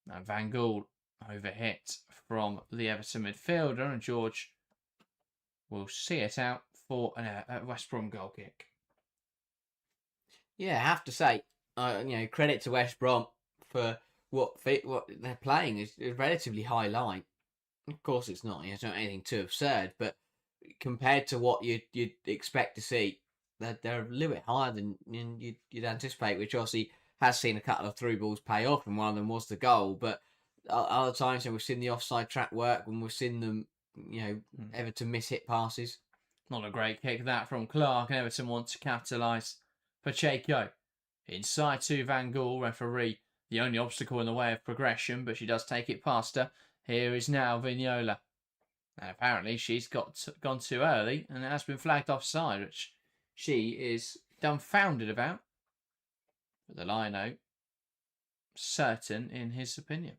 And Van Gaal overhit from the Everton midfielder, and George will see it out for a West Brom goal kick. Yeah, I have to say, credit to West Brom for what they're playing is a relatively high line. Of course, it's not. It's not anything too absurd, but compared to what you'd expect to see, they're a little bit higher than you'd anticipate, which obviously has seen a couple of through balls pay off, and one of them was the goal. But other times when we've seen the offside track work, when we've seen them, Everton miss hit passes. Not a great kick that from Clark, and Everton want to capitalise. Pacheco inside to Van Gaal, referee. The only obstacle in the way of progression, but she does take it past her. Here is now Vignola. And apparently she's gone too early, and it has been flagged offside, which she is dumbfounded about. But the lino certain in his opinion.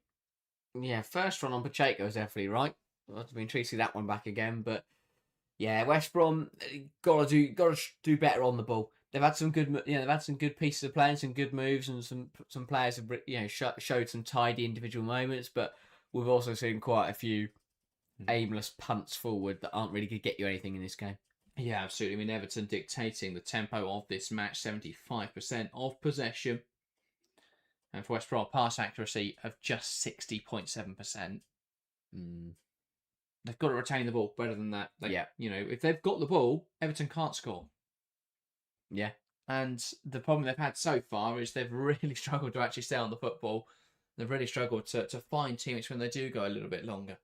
Yeah, first run on Pacheco is definitely right. I've been intrigued to see that one back again, but yeah, West Brom got to do better on the ball. they've had some good, they've had some good pieces of play and some good moves, and some players have, showed some tidy individual moments. But we've also seen quite a few aimless punts forward that aren't really going to get you anything in this game. Yeah, absolutely. I mean, Everton dictating the tempo of this match, 75% of possession. And for West Brom, pass accuracy of just 60.7%. They've got to retain the ball better than that. If they've got the ball, Everton can't score. Yeah. And the problem they've had so far is they've really struggled to actually stay on the football. They've really struggled to find teammates when they do go a little bit longer.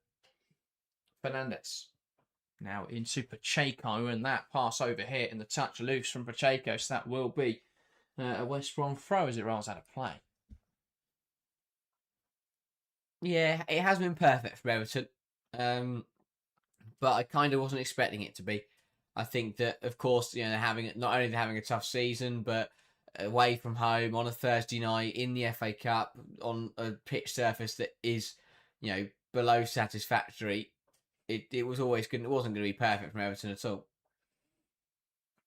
Fernandes. Now into Pacheco, and that pass over here and the touch loose from Pacheco, so that will be a West Brom throw as it rolls out of play. Yeah, it has been perfect for Everton, but I kind of wasn't expecting it to be. I think that, of course, they're not only having a tough season, but away from home on a Thursday night in the FA Cup on a pitch surface that is, below satisfactory. It was always good. It wasn't going to be perfect from Everton at all.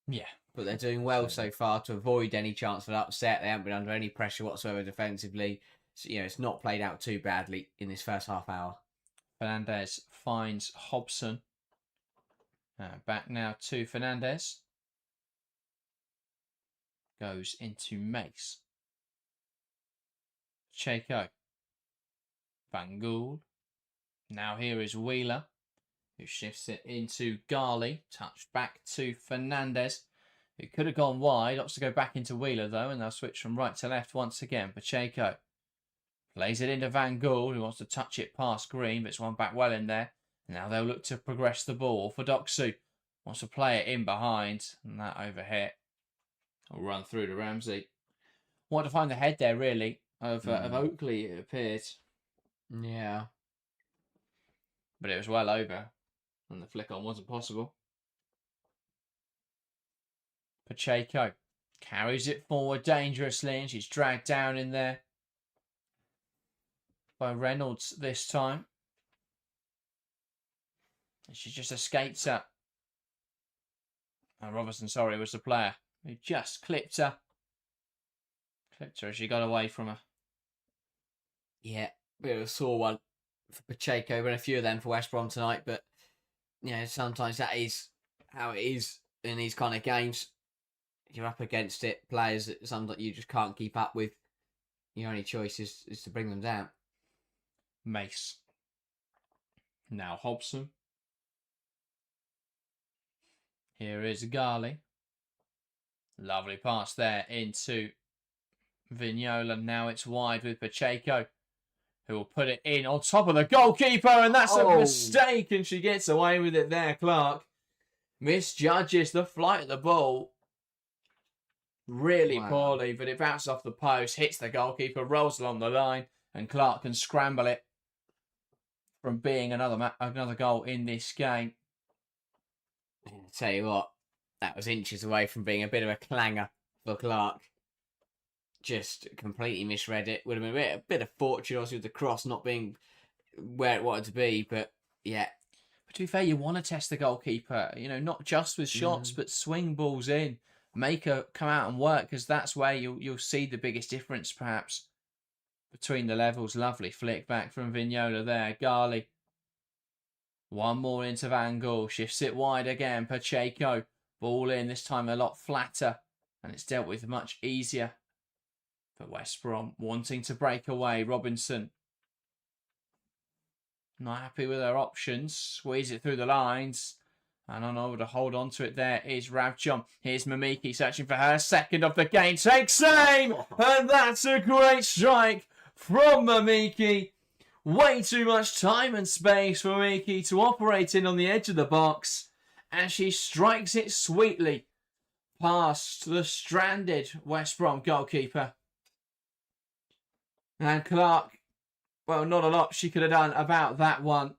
Yeah, but they're doing well so far to avoid any chance of an upset. They haven't been under any pressure whatsoever defensively. So, it's not played out too badly in this first half hour. Fernandes finds Hobson. Back now to Fernandes. Goes into Mace. Pacheco. Van Gool. Now here is Wheeler, who shifts it into Garley. Touched back to Fernandes, who could have gone wide. Opts to go back into Wheeler, though, and they'll switch from right to left once again. Pacheco plays it into Van Gool, who wants to touch it past Green, but it's one back well in there. Now they'll look to progress the ball. Orthodoxu wants to play it in behind, and that over here will run through to Ramsey. Want to find the head there, really, of Oakley, it appeared. Yeah. But it was well over, and the flick on wasn't possible. Pacheco carries it forward dangerously, and she's dragged down in there by Reynolds this time. And she just escapes her. And Robertson, was the player who just clipped her. Clipped her as she got away from her. Yeah, bit of a sore one for Pacheco, but a few of them for West Brom tonight. But, sometimes that is how it is in these kind of games. You're up against it, players that sometimes you just can't keep up with. Your only choice is to bring them down. Mace. Now Hobson. Here is Garley. Lovely pass there into Vignola. Now it's wide with Pacheco, who will put it in on top of the goalkeeper, and that's a mistake, and she gets away with it there, Clark. Misjudges the flight of the ball really poorly, but it bounced off the post, hits the goalkeeper, rolls along the line, and Clark can scramble it from being another goal in this game. I'll tell you what, that was inches away from being a bit of a clanger for Clark. Just completely misread it. Would have been a bit of fortune, obviously, with the cross not being where it wanted to be, but yeah. But to be fair, you want to test the goalkeeper, not just with shots, but swing balls in. Make her come out and work, because that's where you'll see the biggest difference, perhaps, between the levels. Lovely flick back from Vignola there. Garley. One more into Van Gool. Shifts it wide again. Pacheco. Ball in, this time a lot flatter. And it's dealt with much easier. But West Brom wanting to break away. Robinson. Not happy with her options. Squeeze it through the lines. And on over to hold on to it there is Ravchon. Here's Mamiki searching for her second of the game. Takes aim! And that's a great strike from Mamiki. Way too much time and space for Mamiki to operate in on the edge of the box. And she strikes it sweetly past the stranded West Brom goalkeeper. And Clark, well, not a lot she could have done about that one.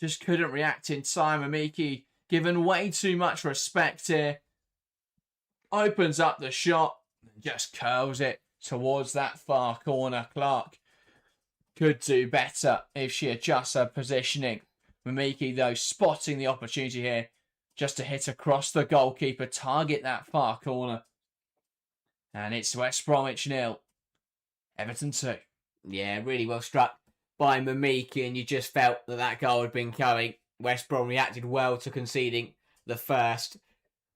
Just couldn't react in time. Mamiki given way too much respect here. Opens up the shot and just curls it towards that far corner. Clark could do better if she adjusts her positioning. Mamiki, though, spotting the opportunity here just to hit across the goalkeeper, target that far corner. And it's West Bromwich 0, Everton 2. Yeah, really well struck by Mamiki, and you just felt that goal had been coming. West Brom reacted well to conceding the first,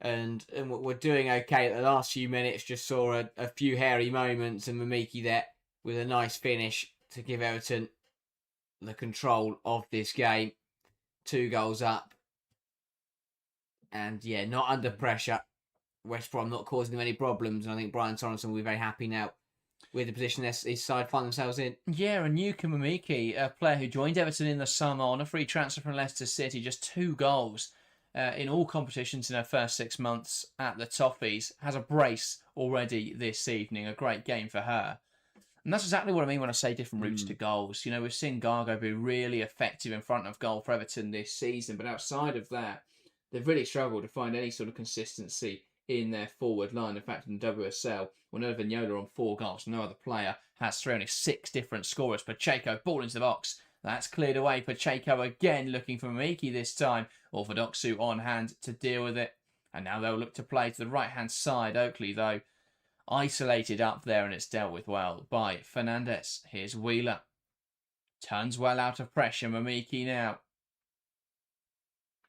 and we're doing okay at the last few minutes. Just saw a few hairy moments, and Mamiki there with a nice finish to give Everton the control of this game. 2 goals up, and yeah, not under pressure. West Brom not causing them any problems, and I think Brian Sorensen will be very happy now with the position his side find themselves in. Yeah, and Yuka Mamiki, a player who joined Everton in the summer on a free transfer from Leicester City, just 2 goals in all competitions in her first 6 months at the Toffees, has a brace already this evening. A great game for her. And that's exactly what I mean when I say different routes to goals. You know, we've seen Gargo be really effective in front of goal for Everton this season, but outside of that, they've really struggled to find any sort of consistency in their forward line. In fact, in WSL, whenever Vignola on 4 goals, no other player has 3, only 6 different scorers. Pacheco, ball into the box. That's cleared away. Pacheco again looking for Mamiki this time. Orthodoxu on hand to deal with it. And now they'll look to play to the right-hand side. Oakley, though, isolated up there, and it's dealt with well by Fernandez. Here's Wheeler. Turns well out of pressure. Mamiki now.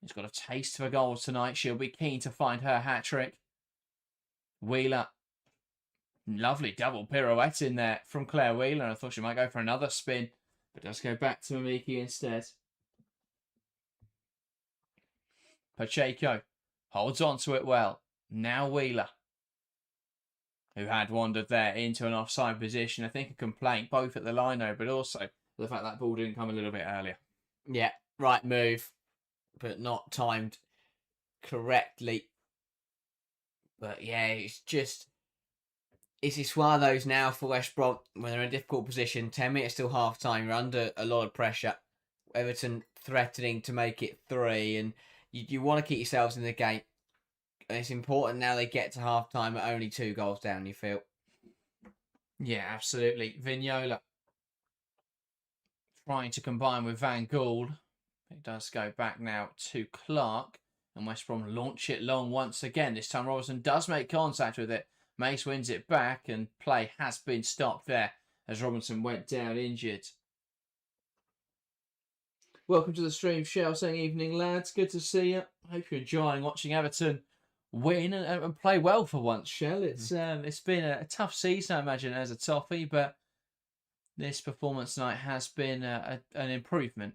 He's got a taste for goals tonight. She'll be keen to find her hat-trick. Wheeler. Lovely double pirouette in there from Claire Wheeler. I thought she might go for another spin, but does go back to Mamiki instead. Pacheco holds on to it well. Now Wheeler, who had wandered there into an offside position. I think a complaint both at the lino, but also the fact that ball didn't come a little bit earlier. Yeah, right move, but not timed correctly. But yeah, it's just one of those now for West Brom when they're in a difficult position. 10 minutes till half time, you're under a lot of pressure. Everton threatening to make it 3, and you want to keep yourselves in the game. And it's important now they get to half time at only 2 goals down, you feel. Yeah, absolutely. Vignola trying to combine with Van Gould. It does go back now to Clark, and West Brom launch it long once again. This time Robertson does make contact with it. Mace wins it back, and play has been stopped there as Robinson went down injured. Welcome to the stream, Shell, saying evening, lads. Good to see you. Hope you're enjoying watching Everton win and play well for once, Shell. It's been a tough season, I imagine, as a Toffee, but this performance tonight has been an improvement,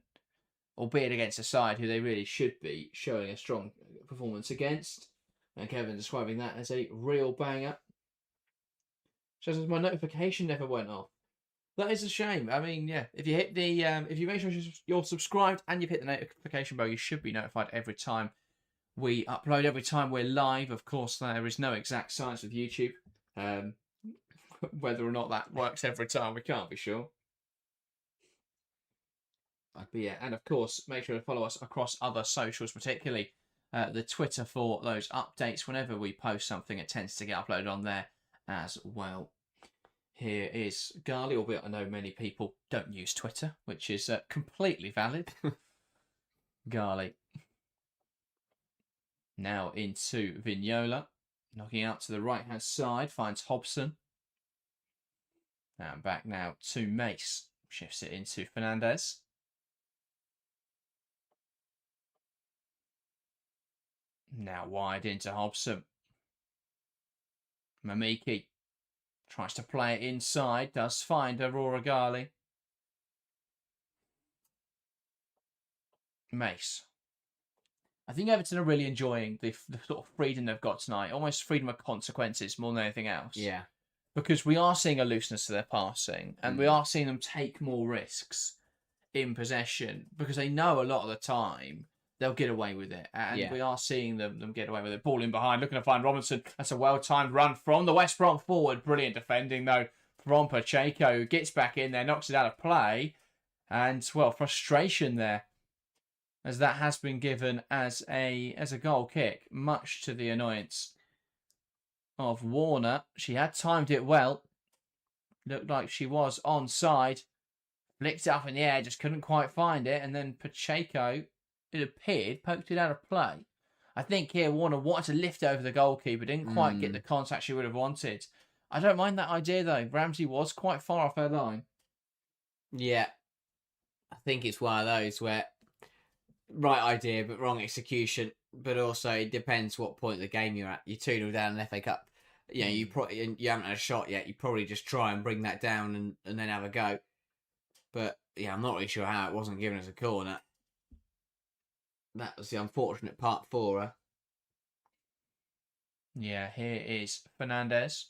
albeit against a side who they really should be showing a strong performance against. And Kevin describing that as a real banger. Shows my notification never went off. That is a shame. I mean, yeah, if you hit the, if you make sure you're subscribed and you've hit the notification bell, you should be notified every time we upload, every time we're live. Of course, there is no exact science with YouTube. Whether or not that works every time, we can't be sure. But yeah, and of course, make sure to follow us across other socials, particularly the Twitter for those updates. Whenever we post something, it tends to get uploaded on there as well. Here is Garley, albeit I know many people don't use Twitter, which is completely valid. Garley. Now into Vignola. Knocking out to the right-hand side, finds Hobson. And back now to Mace. Shifts it into Fernandez. Now wide into Hobson. Mamiki tries to play it inside, does find Aurora Ghali. Mace. I think Everton are really enjoying the sort of freedom they've got tonight, almost freedom of consequences more than anything else. Yeah. Because we are seeing a looseness to their passing, and we are seeing them take more risks in possession, because they know a lot of the time they'll get away with it. And we are seeing them get away with it. Ball in behind, looking to find Robinson. That's a well-timed run from the West Brom forward. Brilliant defending, though, from Pacheco, who gets back in there, knocks it out of play. And, well, frustration there, as that has been given as a goal kick, much to the annoyance of Warner. She had timed it well. Looked like she was onside. Flicked it up in the air, just couldn't quite find it. And then Pacheco, it appeared, poked it out of play. I think here Warner wanted to lift over the goalkeeper, didn't quite get the contact she would have wanted I don't mind that idea, though. Ramsey was quite far off her line. Yeah. I think it's one of those where right idea but wrong execution. But also it depends what point of the game you're at. You're 2-0 down in the FA Cup. You know, you haven't had a shot yet. You probably just try and bring that down and then have a go. But yeah, I'm not really sure how it wasn't given as a corner. That was the unfortunate part for her. Yeah, here is Fernandez.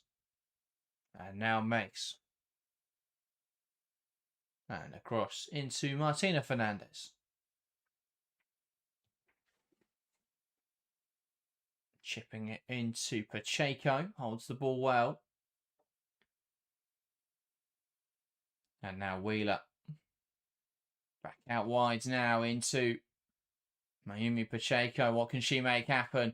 And now Mace. And across into Martina Fernandez. Chipping it into Pacheco. Holds the ball well. And now Wheeler. Back out wide now into Mayumi Pacheco. What can she make happen?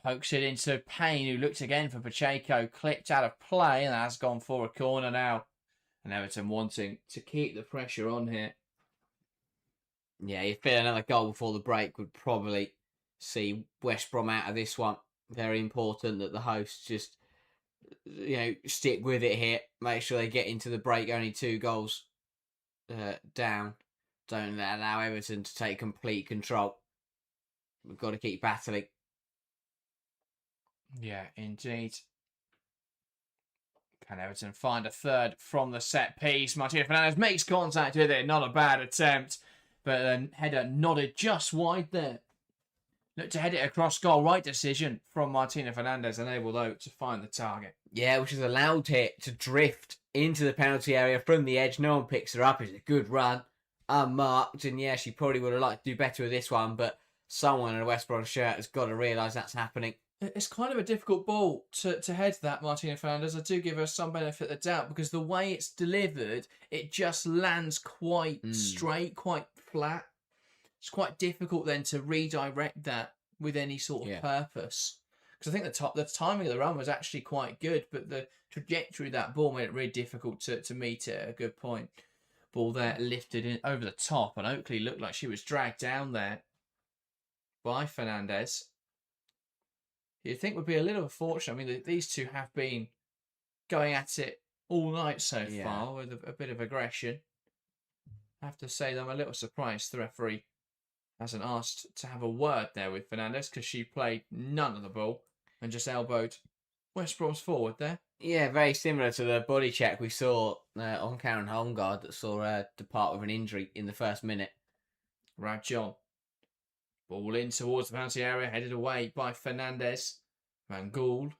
Pokes it into Payne, who looks again for Pacheco. Clipped out of play and has gone for a corner now. And Everton wanting to keep the pressure on here. Yeah, you feel another goal before the break would probably see West Brom out of this one. Very important that the hosts just, stick with it here. Make sure they get into the break. Only 2 goals down. Don't allow Everton to take complete control. We've got to keep battling. Yeah, indeed. Can Everton find a third from the set piece? Martina Fernandez makes contact with it. Not a bad attempt. But then header nodded just wide there. Looked to head it across goal. Right decision from Martina Fernandez. Unable, though, to find the target. Yeah, which has allowed it to drift into the penalty area from the edge. No one picks her up. It's a good run. Unmarked. And yeah, she probably would have liked to do better with this one. But someone in a West Brom shirt has got to realise that's happening. It's kind of a difficult ball to head that, Martina Fernandez. I do give her some benefit of the doubt because the way it's delivered, it just lands quite straight, quite flat. It's quite difficult then to redirect that with any sort of purpose. Because I think the timing of the run was actually quite good, but the trajectory of that ball made it really difficult to meet it at a good point. Ball there lifted in over the top, and Oakley looked like she was dragged down there by Fernandez. You'd think would be a little unfortunate. I mean, these two have been going at it all night so far with a bit of aggression. I have to say that I'm a little surprised the referee hasn't asked to have a word there with Fernandez because she played none of the ball and just elbowed West Brom's forward there. Yeah, very similar to the body check we saw on Karen Holmgard that saw her depart with an injury in the first minute. Radjon. Ball in towards the penalty area, headed away by Fernandez. Van Gool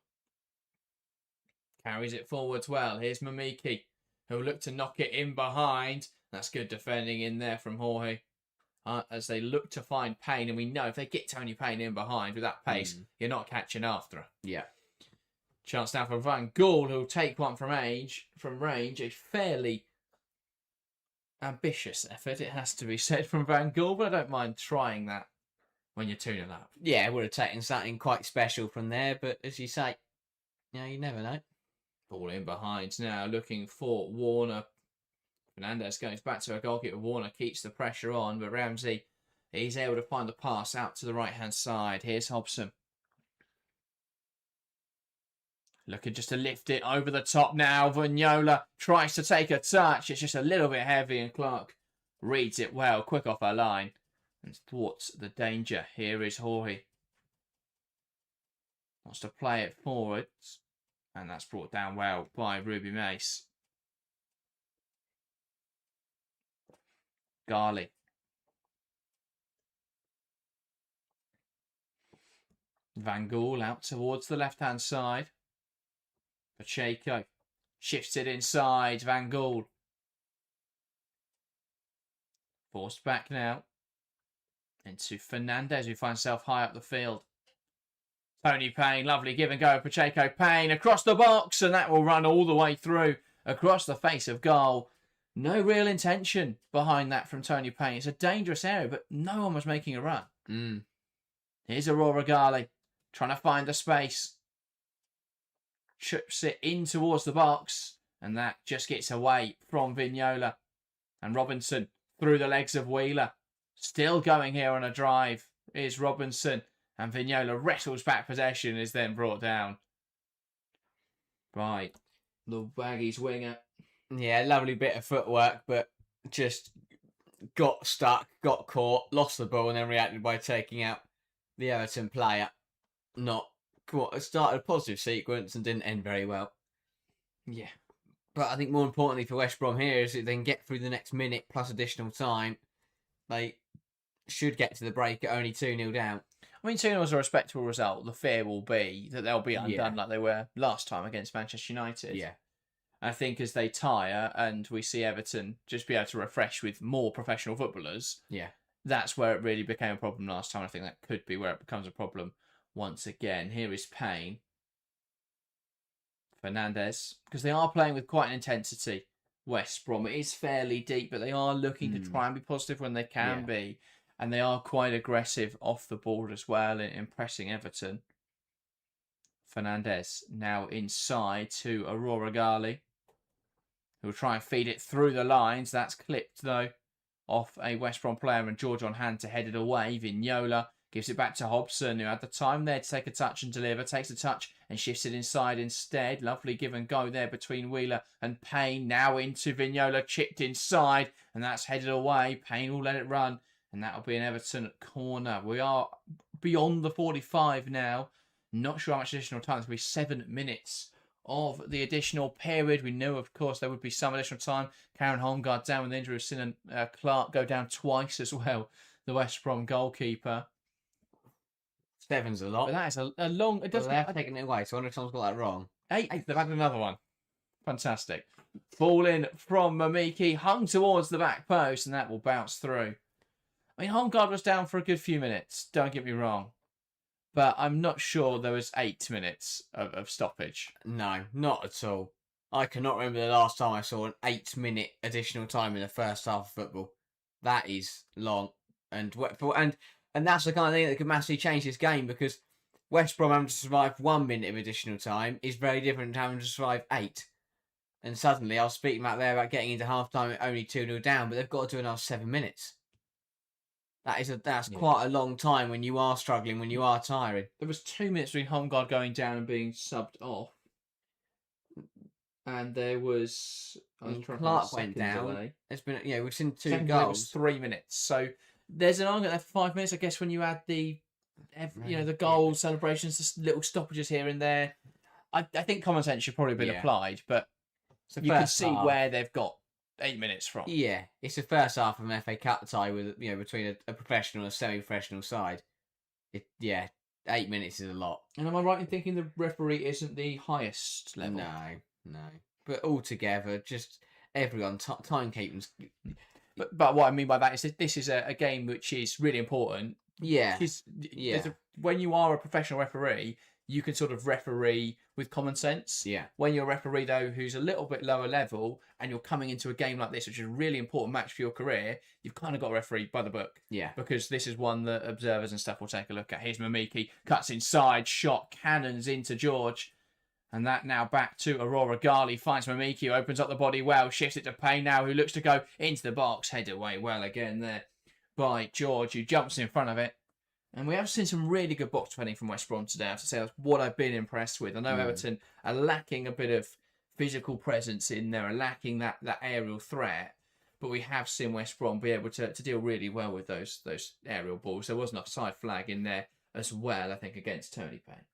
carries it forwards well. Here's Mamiki, who'll look to knock it in behind. That's good defending in there from Jorge. As they look to find Payne, and we know if they get Tony Payne in behind with that pace, you're not catching after her. Yeah. Chance now for Van Gool, who'll take one from range. A fairly ambitious effort, it has to be said, from Van Gool, but I don't mind trying that when you're 2-0 up. Yeah, it would have taken something quite special from there, but as you say, you never know. Ball in behind now, looking for Warner. Fernandez goes back to her goalkeeper. Warner keeps the pressure on, but Ramsey, he's able to find the pass out to the right-hand side. Here's Hobson. Looking just to lift it over the top now. Vignola tries to take a touch. It's just a little bit heavy, and Clark reads it well, quick off her line, and thwarts the danger. Here is Jorge. Wants to play it forwards, and that's brought down well by Ruby Mace. Garley. Van Gool out towards the left-hand side. Pacheco shifts it inside. Van Gool. Forced back now into Fernandez, who finds himself high up the field. Tony Payne, lovely give and go. Pacheco, Payne across the box, and that will run all the way through across the face of goal. No real intention behind that from Tony Payne. It's a dangerous area, but no one was making a run. Here's Aurora Garley trying to find the space. Chips it in towards the box, and that just gets away from Vignola. And Robinson through the legs of Wheeler. Still going here on a drive is Robinson, and Vignola wrestles back possession, is then brought down by The Baggies winger. Yeah, lovely bit of footwork, but just got stuck, got caught, lost the ball, and then reacted by taking out the Everton player. It started a positive sequence and didn't end very well. Yeah. But I think more importantly for West Brom here is that they can get through the next minute plus additional time. They should get to the break at only 2-0 down. I mean, 2-0 is a respectable result. The fear will be that they'll be undone like they were last time against Manchester United. Yeah. I think as they tire and we see Everton just be able to refresh with more professional footballers, that's where it really became a problem last time. I think that could be where it becomes a problem once again. Here is Payne. Fernandez, because they are playing with quite an intensity. West Brom, it is fairly deep, but they are looking to try and be positive when they can be, and they are quite aggressive off the board as well in pressing Everton. Fernandez now inside to Aurora Ghali, who will try and feed it through the lines. That's clipped though off a West Brom player, and George on hand to head it away. Vignola gives it back to Hobson, who had the time there to take a touch and deliver. Takes a touch and shifts it inside instead. Lovely give and go there between Wheeler and Payne. Now into Vignola, chipped inside, and that's headed away. Payne will let it run, and that'll be an Everton corner. We are beyond the 45 now. Not sure how much additional time. There's going to be 7 minutes of the additional period. We knew, of course, there would be some additional time. Karen Holmgard down with the injury of Sinan Clark go down twice as well. The West Brom goalkeeper. 7's a lot. But that is a long... It doesn't, they have taken it away, so I wonder if someone's got that wrong. 8. They've had another one. Fantastic. Ball in from Mamiki, hung towards the back post, and that will bounce through. I mean, Holmgard was down for a good few minutes, don't get me wrong. But I'm not sure there was 8 minutes of stoppage. No, not at all. I cannot remember the last time I saw an 8-minute additional time in the first half of football. That is long. And that's the kind of thing that could massively change this game, because West Brom having to survive 1 minute of additional time is very different to having to survive 8. And suddenly, I was speaking back there about getting into half-time at only 2-0 down, but they've got to do another 7 minutes. That's quite a long time when you are struggling, when you are tiring. There was 2 minutes between Holmgard going down and being subbed off. And there was... Clark went down. Delay. It's been, we've seen 2 goals. It was 3 minutes. So there's an argument there for 5 minutes, I guess, when you add the goal celebrations, just little stoppages here and there. I think common sense should probably have been applied, but you can see where they've got 8 minutes from. Yeah, it's the first half of an FA Cup tie with between a professional and a semi-professional side. 8 minutes is a lot. And am I right in thinking the referee isn't the highest level? No. But altogether, just everyone timekeeping. But what I mean by that is that this is a game which is really important. Yeah. When you are a professional referee, you can sort of referee with common sense. Yeah. When you're a referee, though, who's a little bit lower level and you're coming into a game like this, which is a really important match for your career, you've kind of got to referee by the book. Yeah. Because this is one that observers and stuff will take a look at. Here's Mamiki, cuts inside, shot, cannons into George. And that now back to Aurora Ghali, finds Mamiki, who opens up the body well, shifts it to Payne now, who looks to go into the box, head away well again there by George, who jumps in front of it. And we have seen some really good box defending from West Brom today. I have to say, that's what I've been impressed with. I know Everton are lacking a bit of physical presence in there, are lacking that aerial threat. But we have seen West Brom be able to deal really well with those aerial balls. There was an offside flag in there as well, I think, against Tony Payne.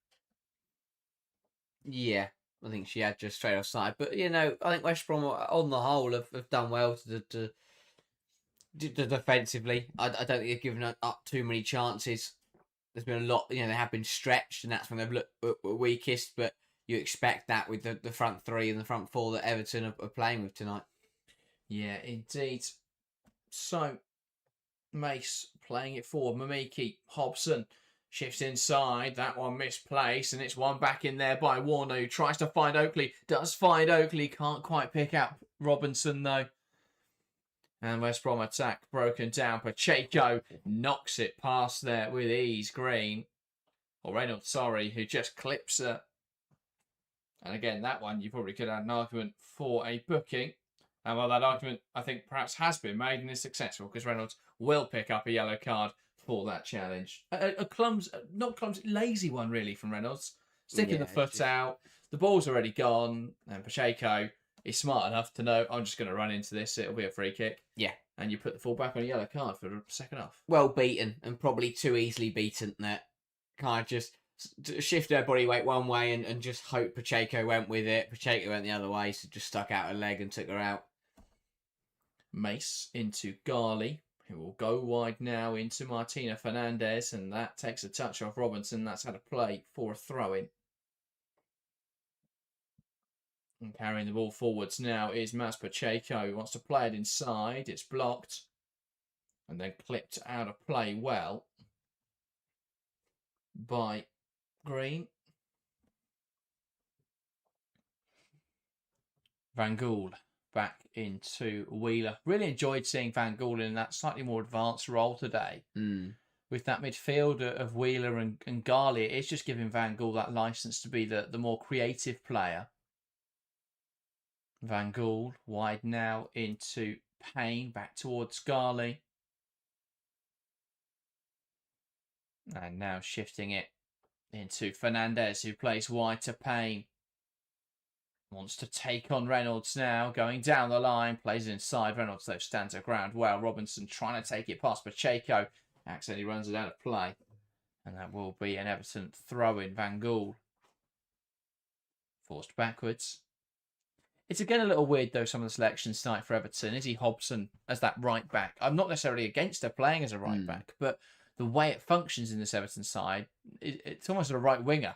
Yeah, I think she had just straight offside. But, I think West Brom, on the whole, have done well to defensively. I don't think they've given up too many chances. There's been a lot, they have been stretched, and that's when they've looked weakest. But you expect that with the front three and the front four that Everton are playing with tonight. Yeah, indeed. So, Mace playing it forward. Mamiki, Hobson shifts inside. That one misplaced, and it's one back in there by Warner, who tries to find Oakley. Does find Oakley. Can't quite pick up Robinson, though. And West Brom attack broken down. Pacheco knocks it past there with ease. Green, or Reynolds, sorry, who just clips it. And again, that one you probably could have an argument for a booking. And while that argument, I think, perhaps has been made and is successful, because Reynolds will pick up a yellow card for that challenge. A clumsy, lazy one, really, from Reynolds. sticking the foot out. The ball's already gone, and Pacheco is smart enough to know, I'm just going to run into this, it'll be a free kick. Yeah. And you put the full-back on a yellow card for the second half. Well beaten, and probably too easily beaten that kind of just shift her body weight one way and just hope Pacheco went with it. Pacheco went the other way, so just stuck out a leg and took her out. Mace into Garley, who will go wide now into Martina Fernandez, and that takes a touch off Robinson. That's had a play for a throw-in. And carrying the ball forwards now is Mas Pacheco, who wants to play it inside. It's blocked. And then clipped out of play well by Green. Van Gool back into Wheeler. Really enjoyed seeing Van Gool in that slightly more advanced role today. With that midfield of Wheeler and Garley, it's just giving Van Gool that licence to be the more creative player. Van Gool wide now into Payne, back towards Garley. And now shifting it into Fernandez, who plays wide to Payne. Wants to take on Reynolds now, going down the line, plays inside. Reynolds, though, stands her ground well. Robinson trying to take it past Pacheco. Accidentally runs it out of play. And that will be an Everton throw-in. Van Gool forced backwards. It's again a little weird, though, some of the selections tonight for Everton. Izzy Hobson as that right back. I'm not necessarily against her playing as a right back, but the way it functions in this Everton side, it's almost a right winger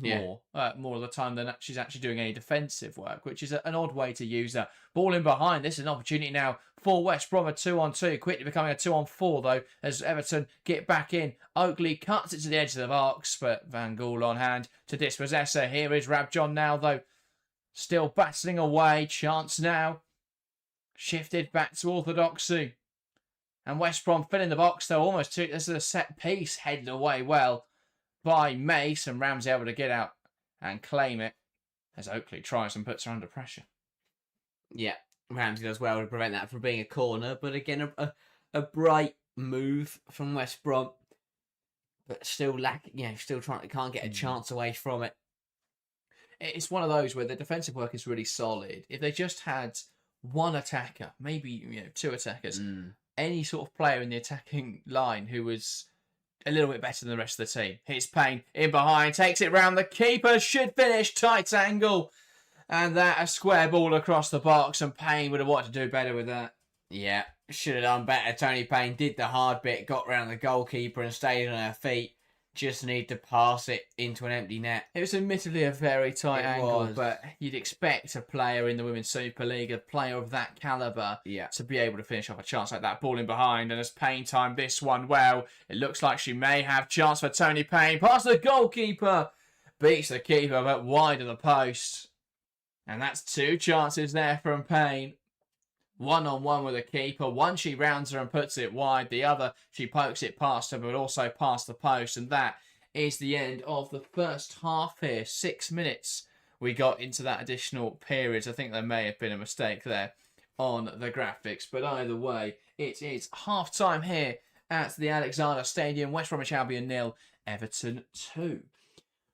more of the time than she's actually doing any defensive work, which is an odd way to use her. Ball in behind. This is an opportunity now for West Brom, a 2-on-2. Quickly becoming a 2-on-4, though, as Everton get back in. Oakley cuts it to the edge of the box, but Van Gool on hand to dispossess her. Here is Rabjohn now, though. Still battling away. Chance now. Shifted back to orthodoxy. And West Brom filling the box, though, almost took this is a set piece, headed away well by Mace, and Ramsey able to get out and claim it as Oakley tries and puts her under pressure. Yeah, Ramsey does well to prevent that from being a corner, but again, a bright move from West Brom, but still lacking, still can't get a chance away from it. It's one of those where the defensive work is really solid. If they just had one attacker, maybe two attackers, any sort of player in the attacking line who was a little bit better than the rest of the team. Here's Payne in behind, takes it round the keeper, should finish, tight angle, and that a square ball across the box, and Payne would have wanted to do better with that. Yeah, should have done better. Tony Payne did the hard bit, got round the goalkeeper and stayed on her feet. Just need to pass it into an empty net. It was admittedly a very tight angle, but you'd expect a player in the Women's Super League, a player of that calibre, to be able to finish off a chance like that. Ball in behind, and as Payne timed this one well, it looks like she may have chance for Tony Payne. Past the goalkeeper, beats the keeper, but wide of the post. And that's two chances there from Payne. 1-on-1 with the keeper. One, she rounds her and puts it wide. The other, she pokes it past her, but also past the post. And that is the end of the first half here. 6 minutes we got into that additional period. I think there may have been a mistake there on the graphics. But either way, it is half-time here at the Alexander Stadium. West Bromwich Albion 0, Everton 2.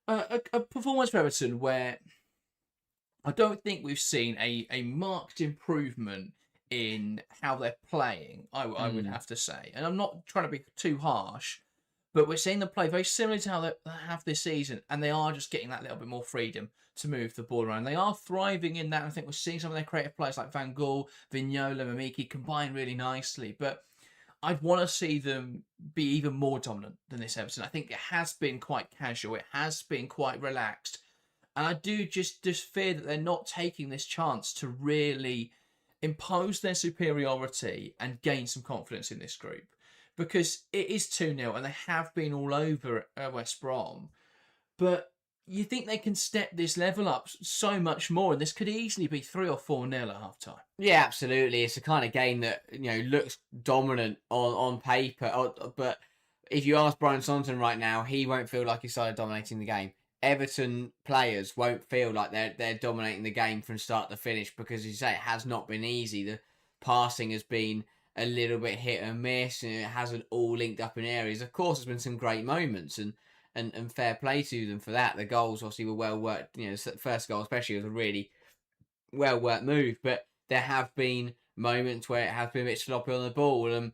A performance for Everton where I don't think we've seen a marked improvement in how they're playing, I would have to say. And I'm not trying to be too harsh, but we're seeing them play very similar to how they have this season, and they are just getting that little bit more freedom to move the ball around. They are thriving in that. I think we're seeing some of their creative players like Van Gool, Vignola, Mimiki combine really nicely, but I'd want to see them be even more dominant than this Everton. I think it has been quite casual. It has been quite relaxed. And I do just fear that they're not taking this chance to really impose their superiority and gain some confidence in this group. Because it is 2-0 and they have been all over West Brom. But you think they can step this level up so much more, and this could easily be 3 or 4-0 at half-time. Yeah, absolutely. It's the kind of game that looks dominant on paper. But if you ask Brian Sorensen right now, he won't feel like he started dominating the game. Everton players won't feel like they're dominating the game from start to finish because, as you say, it has not been easy. The passing has been a little bit hit and miss, and it hasn't all linked up in areas. Of course, there's been some great moments, and and fair play to them for that. The goals obviously were well worked. The first goal especially was a really well worked move, but there have been moments where it has been a bit sloppy on the ball, and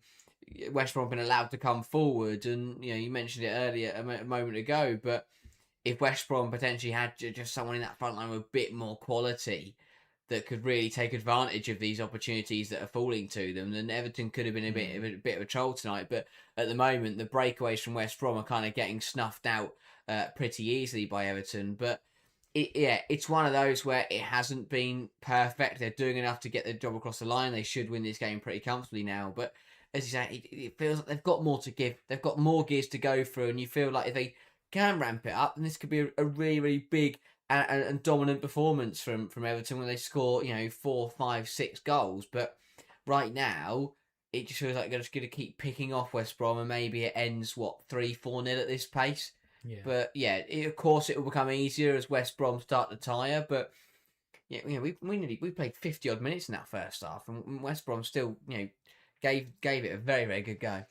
West Brom have been allowed to come forward. And you mentioned it earlier a moment ago, but if West Brom potentially had just someone in that front line with a bit more quality that could really take advantage of these opportunities that are falling to them, then Everton could have been a bit of a troll tonight. But at the moment, the breakaways from West Brom are kind of getting snuffed out pretty easily by Everton. But it's one of those where it hasn't been perfect. They're doing enough to get the job across the line. They should win this game pretty comfortably now. But as you say, it feels like they've got more to give. They've got more gears to go through, and you feel like if they can ramp it up, then this could be a really, really big and dominant performance from Everton when they score 4, 5, 6 goals. But right now it just feels like they're just going to keep picking off West Brom, and maybe it ends 3-4-0 at this pace. Yeah. But of course it will become easier as West Brom start to tire. But we played 50 odd minutes in that first half, and West Brom still gave it a very, very good go.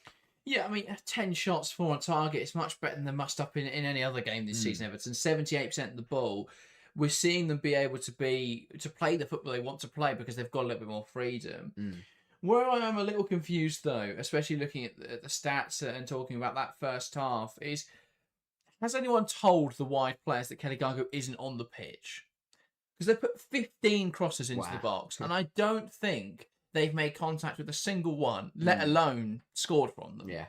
Yeah, I mean, 10 shots, 4 on target is much better than they must up in any other game this season, Everton. 78% of the ball. We're seeing them be able to play the football they want to play because they've got a little bit more freedom. Where I am a little confused, though, especially looking at the stats and talking about that first half, is has anyone told the wide players that Kelly Gargo isn't on the pitch? Because they put 15 crosses into the box, and I don't think they've made contact with a single one, let alone scored from them. Yeah.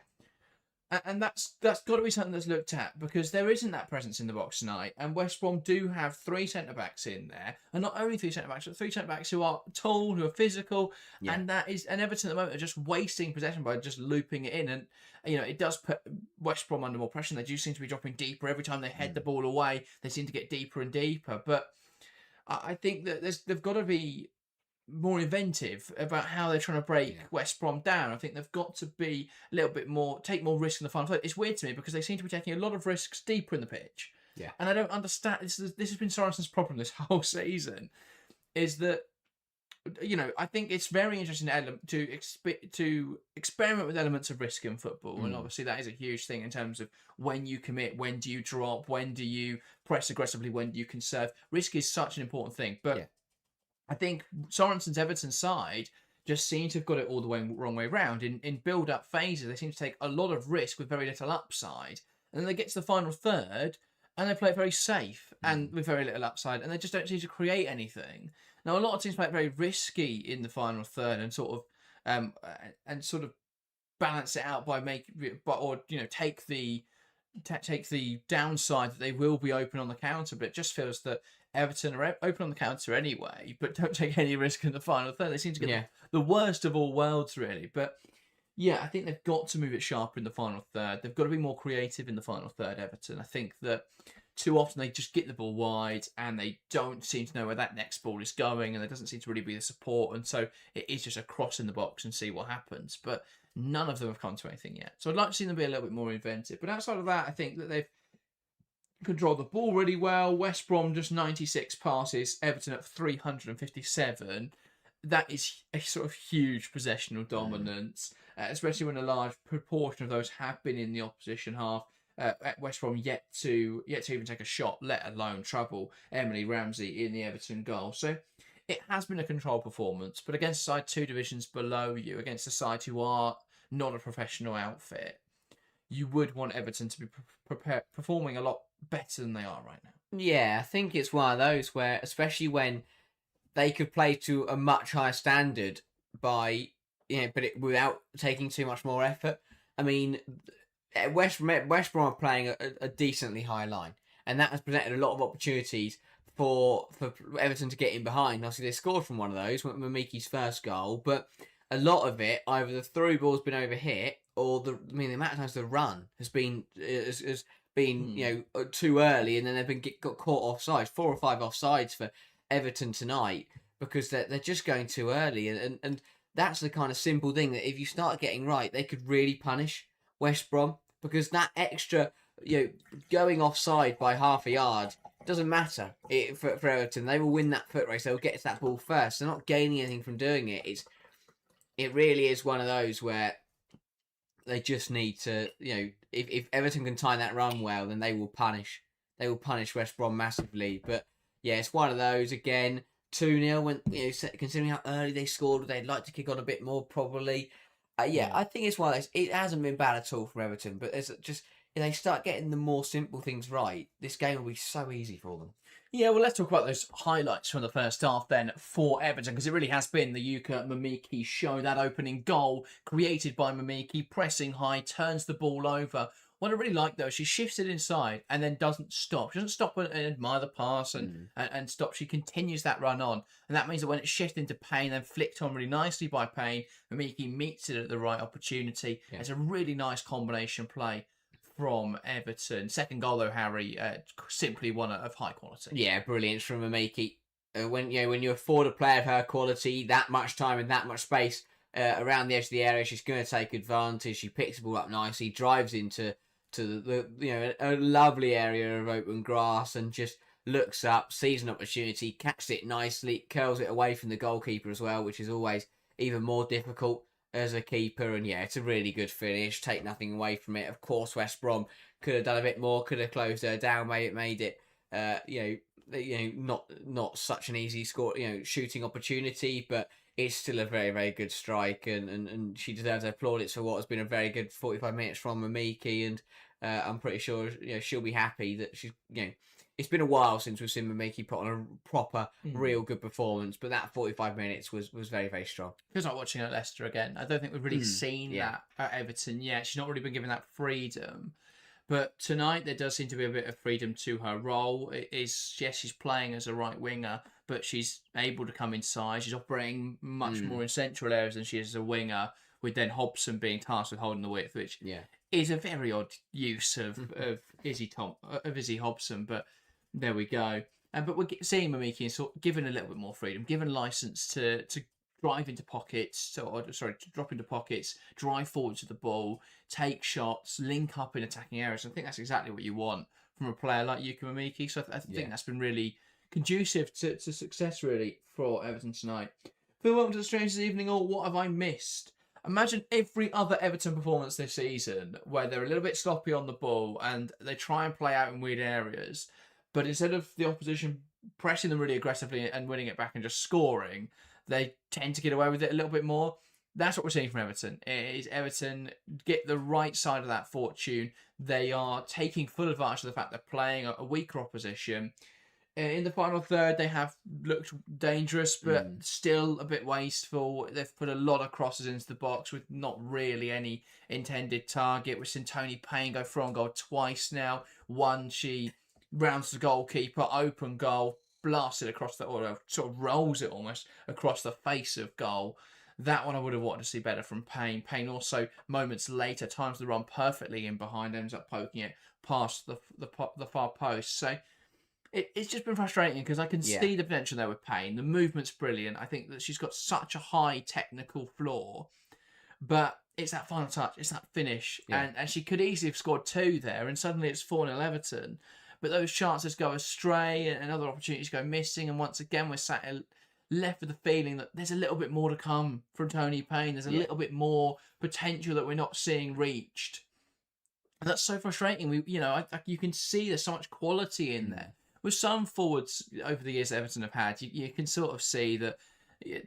And that's got to be something that's looked at, because there isn't that presence in the box tonight. And West Brom do have 3 centre-backs in there. And not only 3 centre-backs, but 3 centre-backs who are tall, who are physical. Yeah. And Everton at the moment are just wasting possession by just looping it in. And, it does put West Brom under more pressure. They do seem to be dropping deeper. Every time they head the ball away, they seem to get deeper and deeper. But I think that they've got to be more inventive about how they're trying to break West Brom down. I think they've got to be a little bit more, take more risk in the final third. It's weird to me because they seem to be taking a lot of risks deeper in the pitch. Yeah. And I don't understand. This has been Sorensen's problem this whole season, is that, I think it's very interesting to experiment with elements of risk in football. And obviously that is a huge thing in terms of when you commit, when do you drop, when do you press aggressively, when do you conserve. Risk is such an important thing. But I think Sorensen's Everton side just seem to have got it all the wrong way round. In build-up phases, they seem to take a lot of risk with very little upside. And then they get to the final third, and they play it very safe and with very little upside, and they just don't seem to create anything. Now, a lot of teams play it very risky in the final third and sort of balance it out by take the downside that they will be open on the counter. But it just feels that Everton are open on the counter anyway, but don't take any risk in the final third. They seem to get the worst of all worlds, really. But I think they've got to move it sharper in the final third. They've got to be more creative in the final third, Everton. I think that too often they just get the ball wide and they don't seem to know where that next ball is going, and there doesn't seem to really be the support. And so it is just a cross in the box and see what happens. But none of them have come to anything yet. So I'd like to see them be a little bit more inventive. But outside of that, I think that they've controlled the ball really well. West Brom just 96 passes, Everton at 357. That is a sort of huge possessional dominance, especially when a large proportion of those have been in the opposition half. At West Brom yet to even take a shot, let alone trouble Emily Ramsey in the Everton goal. So it has been a controlled performance, but against a side 2 divisions below you, against a side who are not a professional outfit, you would want Everton to be performing a lot better than they are right now. Yeah, I think it's one of those where, especially when they could play to a much higher standard without taking too much more effort. I mean, West Brom are playing a decently high line, and that has presented a lot of opportunities for Everton to get in behind. Obviously, they scored from one of those, Mamiki's first goal, but a lot of it, either the through ball's been overhit, or the amount of times the run has been too early, and then they've been got caught offside. 4 or 5 offsides for Everton tonight because they're just going too early, and that's the kind of simple thing that if you start getting right, they could really punish West Brom, because that extra going offside by half a yard doesn't matter for Everton. They will win that foot race. They'll get to that ball first. They're not gaining anything from doing it. It really is one of those where they just need to, if Everton can time that run well, then they will punish West Brom massively. But yeah, it's one of those again. 2-0 when considering how early they scored, they'd like to kick on a bit more probably. I think it's one of those. It hasn't been bad at all for Everton, but there's just if they start getting the more simple things right, this game will be so easy for them. Yeah, well, let's talk about those highlights from the first half then for Everton, because it really has been the Yuka Mimiki show. That opening goal created by Mimiki, pressing high, turns the ball over. What I really like, though, she shifts it inside and then doesn't stop. She doesn't stop and admire the pass and stop. She continues that run on. And that means that when it's shifted into Payne and flicked on really nicely by Payne, Mimiki meets it at the right opportunity. Yeah. It's a really nice combination play from Everton. Second goal, though, Harry, simply one of high quality. Yeah, brilliant from Mimiki. When you afford a player of her quality, that much time and that much space around the edge of the area, she's going to take advantage. She picks the ball up nicely, drives into a lovely area of open grass, and just looks up, sees an opportunity, catches it nicely, curls it away from the goalkeeper as well, which is always even more difficult as a keeper. And yeah, it's a really good finish. Take nothing away from it. Of course, West Brom could have done a bit more, could have closed her down, made it not such an easy score, shooting opportunity, but it's still a very, very good strike, and she deserves her plaudits for what has been a very good 45 minutes from Mimiki, and I'm pretty sure she'll be happy that she's it's been a while since we've seen Mimiki put on a proper, real good performance, but that 45 minutes was very, very strong. Feels like watching at Leicester again. I don't think we've really seen that at Everton yet. She's not really been given that freedom. But tonight there does seem to be a bit of freedom to her role. She's playing as a right winger, but she's able to come inside. She's operating much more in central areas than she is as a winger, with then Hobson being tasked with holding the width, which is a very odd use of Izzy Hobson. But there we go. But we're seeing Mimiki sort of given a little bit more freedom, given license to drive into pockets, to drop into pockets, drive forward to the ball, take shots, link up in attacking areas. I think that's exactly what you want from a player like Yuka Mimiki. So I think that's been really conducive to success, really, for Everton tonight. Phil, welcome to the Strange this evening, or what have I missed? Imagine every other Everton performance this season where they're a little bit sloppy on the ball and they try and play out in weird areas, but instead of the opposition pressing them really aggressively and winning it back and just scoring, they tend to get away with it a little bit more. That's what we're seeing from Everton. Everton get the right side of that fortune. They are taking full advantage of the fact they're playing a weaker opposition. In the final third, they have looked dangerous, but still a bit wasteful. They've put a lot of crosses into the box with not really any intended target. We've seen Tony Payne go for on goal twice now. One, she rounds the goalkeeper, open goal, blasts it across or sort of rolls it almost across the face of goal. That one I would have wanted to see better from Payne. Payne also, moments later, times the run perfectly in behind, ends up poking it past the far post. So it's just been frustrating because I can see the potential there with Payne. The movement's brilliant. I think that she's got such a high technical floor, but it's that final touch, it's that finish. And she could easily have scored 2 there, and suddenly it's 4-0 Everton. But those chances go astray and other opportunities go missing. And once again, we're left with the feeling that there's a little bit more to come from Tony Payne. There's a little bit more potential that we're not seeing reached. And that's so frustrating. You can see there's so much quality in there. With some forwards over the years Everton have had, you can sort of see that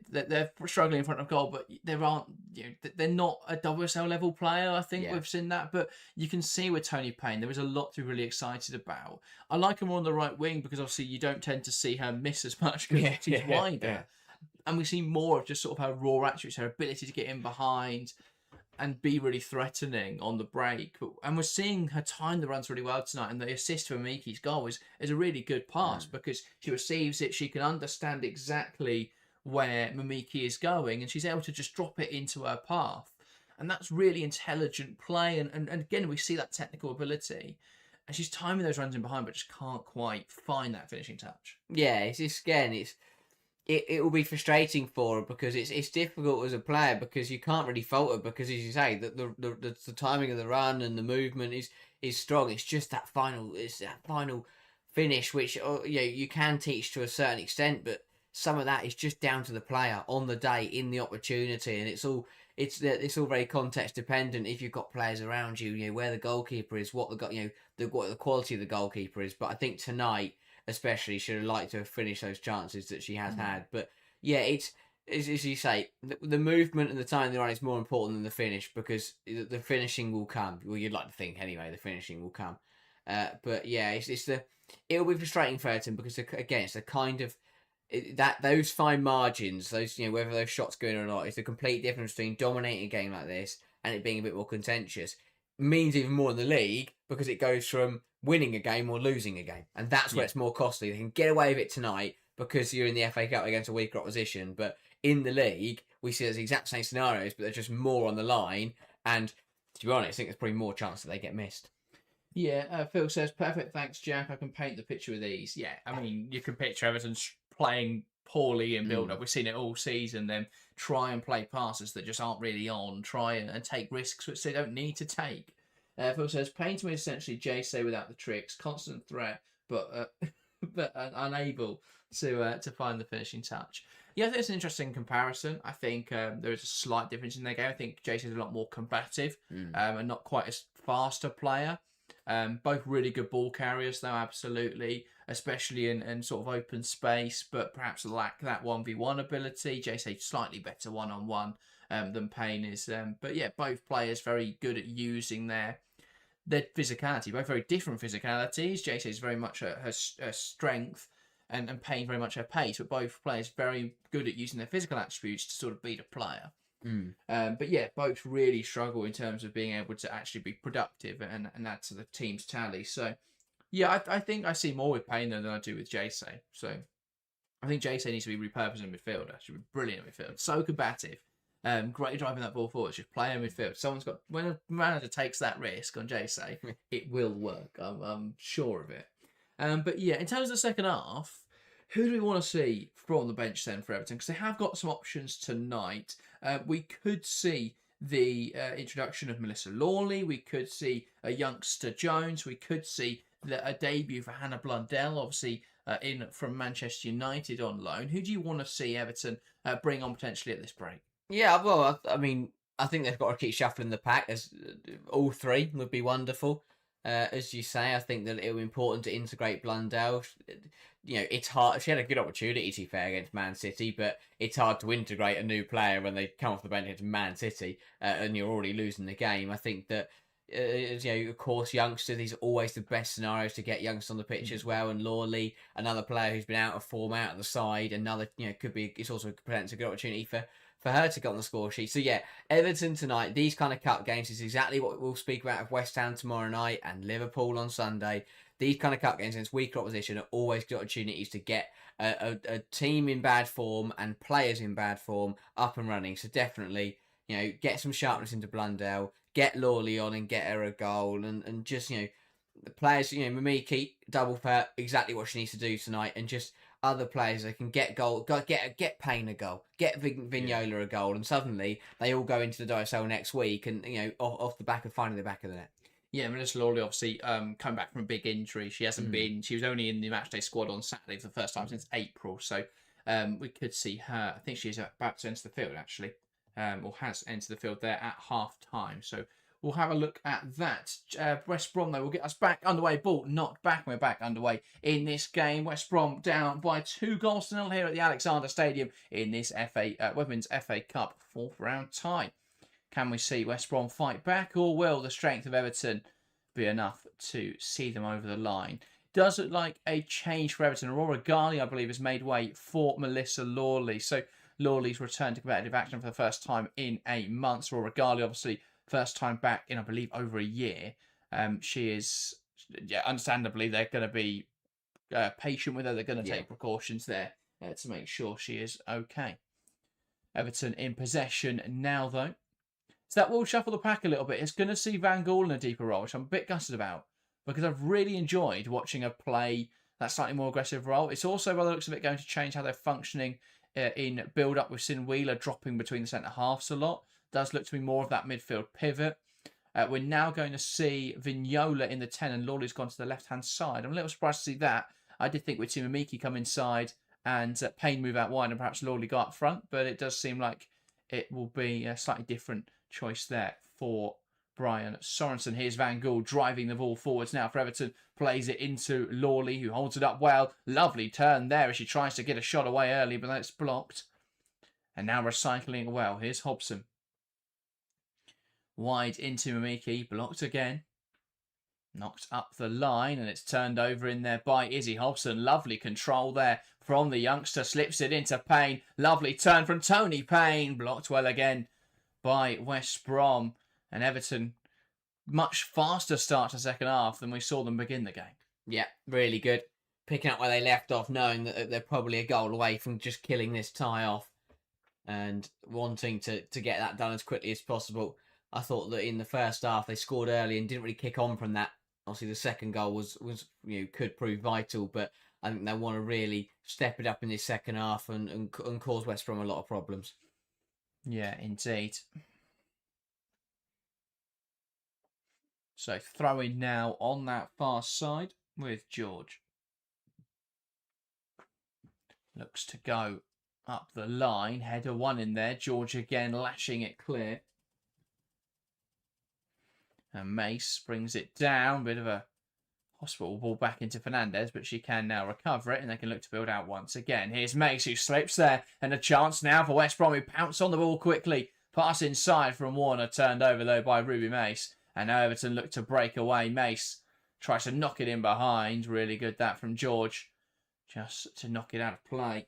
they're struggling in front of goal, but they're not a WSL level player. I think we've seen that, but you can see with Tony Payne there is a lot to be really excited about. I like her more on the right wing because obviously you don't tend to see her miss as much because she's wider, and we see more of just sort of her raw attributes, her ability to get in behind and be really threatening on the break. And we're seeing her time the runs really well tonight, and the assist for Miki's goal is a really good pass because she receives it, she can understand exactly where Mimiki is going, and she's able to just drop it into her path. And that's really intelligent play, and again we see that technical ability, and she's timing those runs in behind but just can't quite find that finishing touch. It will be frustrating for her because it's difficult as a player because you can't really fault her because, as you say, the timing of the run and the movement is strong. It's just that final finish which you can teach to a certain extent, but some of that is just down to the player on the day in the opportunity, and it's all it's all very context dependent. If you've got players around you, where the goalkeeper is, what what the quality of the goalkeeper is. But I think tonight, especially, should have liked to have finished those chances that she has had. But yeah, it's as you say, the movement and the time they're on is more important than the finish, because the finishing will come. Well, you'd like to think anyway, the finishing will come. But yeah, it'll be frustrating for Everton, because again, it's the kind of that those fine margins, those whether those shots go in or not, is the complete difference between dominating a game like this and it being a bit more contentious. Means even more in the league, because it goes from winning a game or losing a game, and that's where it's more costly. They can get away with it tonight because you're in the FA Cup against a weaker opposition, but in the league we see those exact same scenarios, but they're just more on the line. And to be honest, I think there's probably more chance that they get missed. Yeah, Phil says, perfect, thanks, Jack. I can paint the picture with ease. Yeah, I mean, you can picture Everton playing poorly in build-up. We've seen it all season. Them try and play passes that just aren't really on, try and take risks which they don't need to take. Phil says, painting is essentially Jay without the tricks, constant threat, but but unable to find the finishing touch. Yeah, I think it's an interesting comparison. I think there is a slight difference in their game. I think Jay is a lot more combative and not quite as fast a player. Both really good ball carriers, though, absolutely, especially in sort of open space, but perhaps lack that 1v1 ability. JC slightly better one-on-one than Payne is. But yeah, both players very good at using their physicality, both very different physicalities. JC is very much her strength, and Payne very much her pace, but both players very good at using their physical attributes to sort of beat a player. But yeah, both really struggle in terms of being able to actually be productive and add to the team's tally. So yeah, I think I see more with Payne than I do with JC. So I think JC needs to be repurposed in midfield. Actually, be brilliant in midfield. So combative. Great driving that ball forward. Just play in midfield. When a manager takes that risk on JC, it will work. I'm sure of it. But yeah, in terms of the second half, who do we want to see from the bench then for Everton? Because they have got some options tonight. We could see the introduction of Melissa Lawley. We could see a youngster Jones. We could see a debut for Hannah Blundell, obviously in from Manchester United on loan. Who do you want to see Everton bring on potentially at this break? Yeah, well, I mean, I think they've got to keep shuffling the pack. As all three would be wonderful. As you say, I think that it will be important to integrate Blundell. It's hard. She had a good opportunity, to be fair, against Man City, but it's hard to integrate a new player when they come off the bench against Man City and you're already losing the game. I think that, of course, youngsters, these are always the best scenarios to get youngsters on the pitch as well. And Lawley, another player who's been out of form, out of the side, it's also a good opportunity for her to get on the score sheet. So yeah, Everton tonight, these kind of cup games is exactly what we'll speak about of West Ham tomorrow night and Liverpool on Sunday. These kind of cup games against weaker opposition are always good opportunities to get a team in bad form and players in bad form up and running. So definitely, get some sharpness into Blundell, get Lawley on and get her a goal, and just, the players, Mimiki, double for her, exactly what she needs to do tonight, and just other players that can get goal, get Payne a goal, get Vignola a goal, and suddenly they all go into the WSL next week, and off the back of finding the back of the net. Yeah, Melissa Lawley obviously come back from a big injury. She hasn't been. She was only in the matchday squad on Saturday for the first time since April. So we could see her. I think she's about to enter the field actually, or has entered the field there at half time. So we'll have a look at that. West Brom, though, will get us back underway. Ball knocked back. We're back underway in this game. West Brom down by 2-0 here at the Alexander Stadium in this Women's FA Cup 4th round tie. Can we see West Brom fight back, or will the strength of Everton be enough to see them over the line? Does look like a change for Everton. Aurora Ghali, I believe, has made way for Melissa Lawley. So Lawley's returned to competitive action for the first time in a month. Aurora Ghali, obviously, first time back in, I believe, over a year. She is, understandably, they're going to be patient with her. They're going to take precautions there to make sure she is okay. Everton in possession now, though. So that will shuffle the pack a little bit. It's going to see Van Gaal in a deeper role, which I'm a bit gutted about, because I've really enjoyed watching her play that slightly more aggressive role. It's also, by the looks of it, going to change how they're functioning in build-up, with Sin Wheeler dropping between the centre-halves a lot. Does look to be more of that midfield pivot. We're now going to see Vignola in the 10 and Lawley's gone to the left-hand side. I'm a little surprised to see that. I did think we'd see Mimiki come inside and Payne move out wide and perhaps Lawley go up front, but it does seem like it will be a slightly different choice there for Brian Sorensen. Here's Van Gaal driving the ball forwards now for Everton. Plays it into Lawley, who holds it up well. Lovely turn there as she tries to get a shot away early, but that's blocked. And now recycling well. Here's Hobson. Wide into Mamiki. Blocked again. Knocked up the line, and it's turned over in there by Izzy Hobson. Lovely control there from the youngster. Slips it into Payne. Lovely turn from Tony Payne. Blocked well again by West Brom. And Everton, much faster start to second half than we saw them begin the game. Yeah, really good. Picking up where they left off, knowing that they're probably a goal away from just killing this tie off and wanting to get that done as quickly as possible. I thought that in the first half they scored early and didn't really kick on from that. Obviously, the second goal was could prove vital, but I think they want to really step it up in this second half and cause West Brom a lot of problems. Yeah, indeed. So throwing now on that far side with George. Looks to go up the line. Header one in there. George again lashing it clear. And Mace brings it down. Bit of a hospital ball back into Fernandez, but she can now recover it and they can look to build out once again. Here's Mace who slips there, and a chance now for West Brom who pounce on the ball quickly. Pass inside from Warner, turned over though by Ruby Mace. And now Everton look to break away. Mace tries to knock it in behind. Really good that from George. Just to knock it out of play.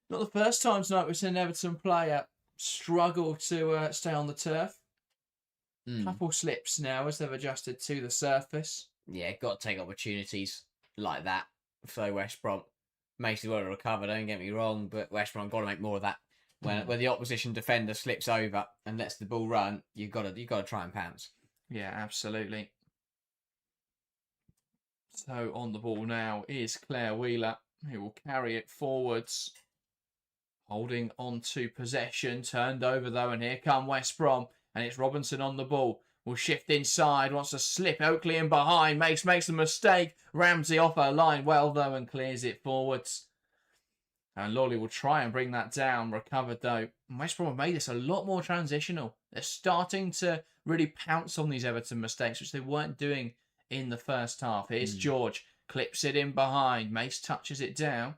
Not the first time tonight we've seen an Everton player struggle to stay on the turf. Couple slips now as they've adjusted to the surface. Yeah, got to take opportunities like that. So West Brom, Mace well to recover, don't get me wrong, but West Brom got to make more of that. When the opposition defender slips over and lets the ball run, you've got to try and pounce. Yeah, absolutely. So on the ball now is Claire Wheeler, who will carry it forwards. Holding on to possession. Turned over though, and here come West Brom. And it's Robinson on the ball. Will shift inside. Wants to slip Oakley in behind. Makes the mistake. Ramsey off her line well though and clears it forwards. And Lawley will try and bring that down. Recovered though. West Brom have made this a lot more transitional. They're starting to really pounce on these Everton mistakes, which they weren't doing in the first half. Here's George. Clips it in behind. Mace touches it down.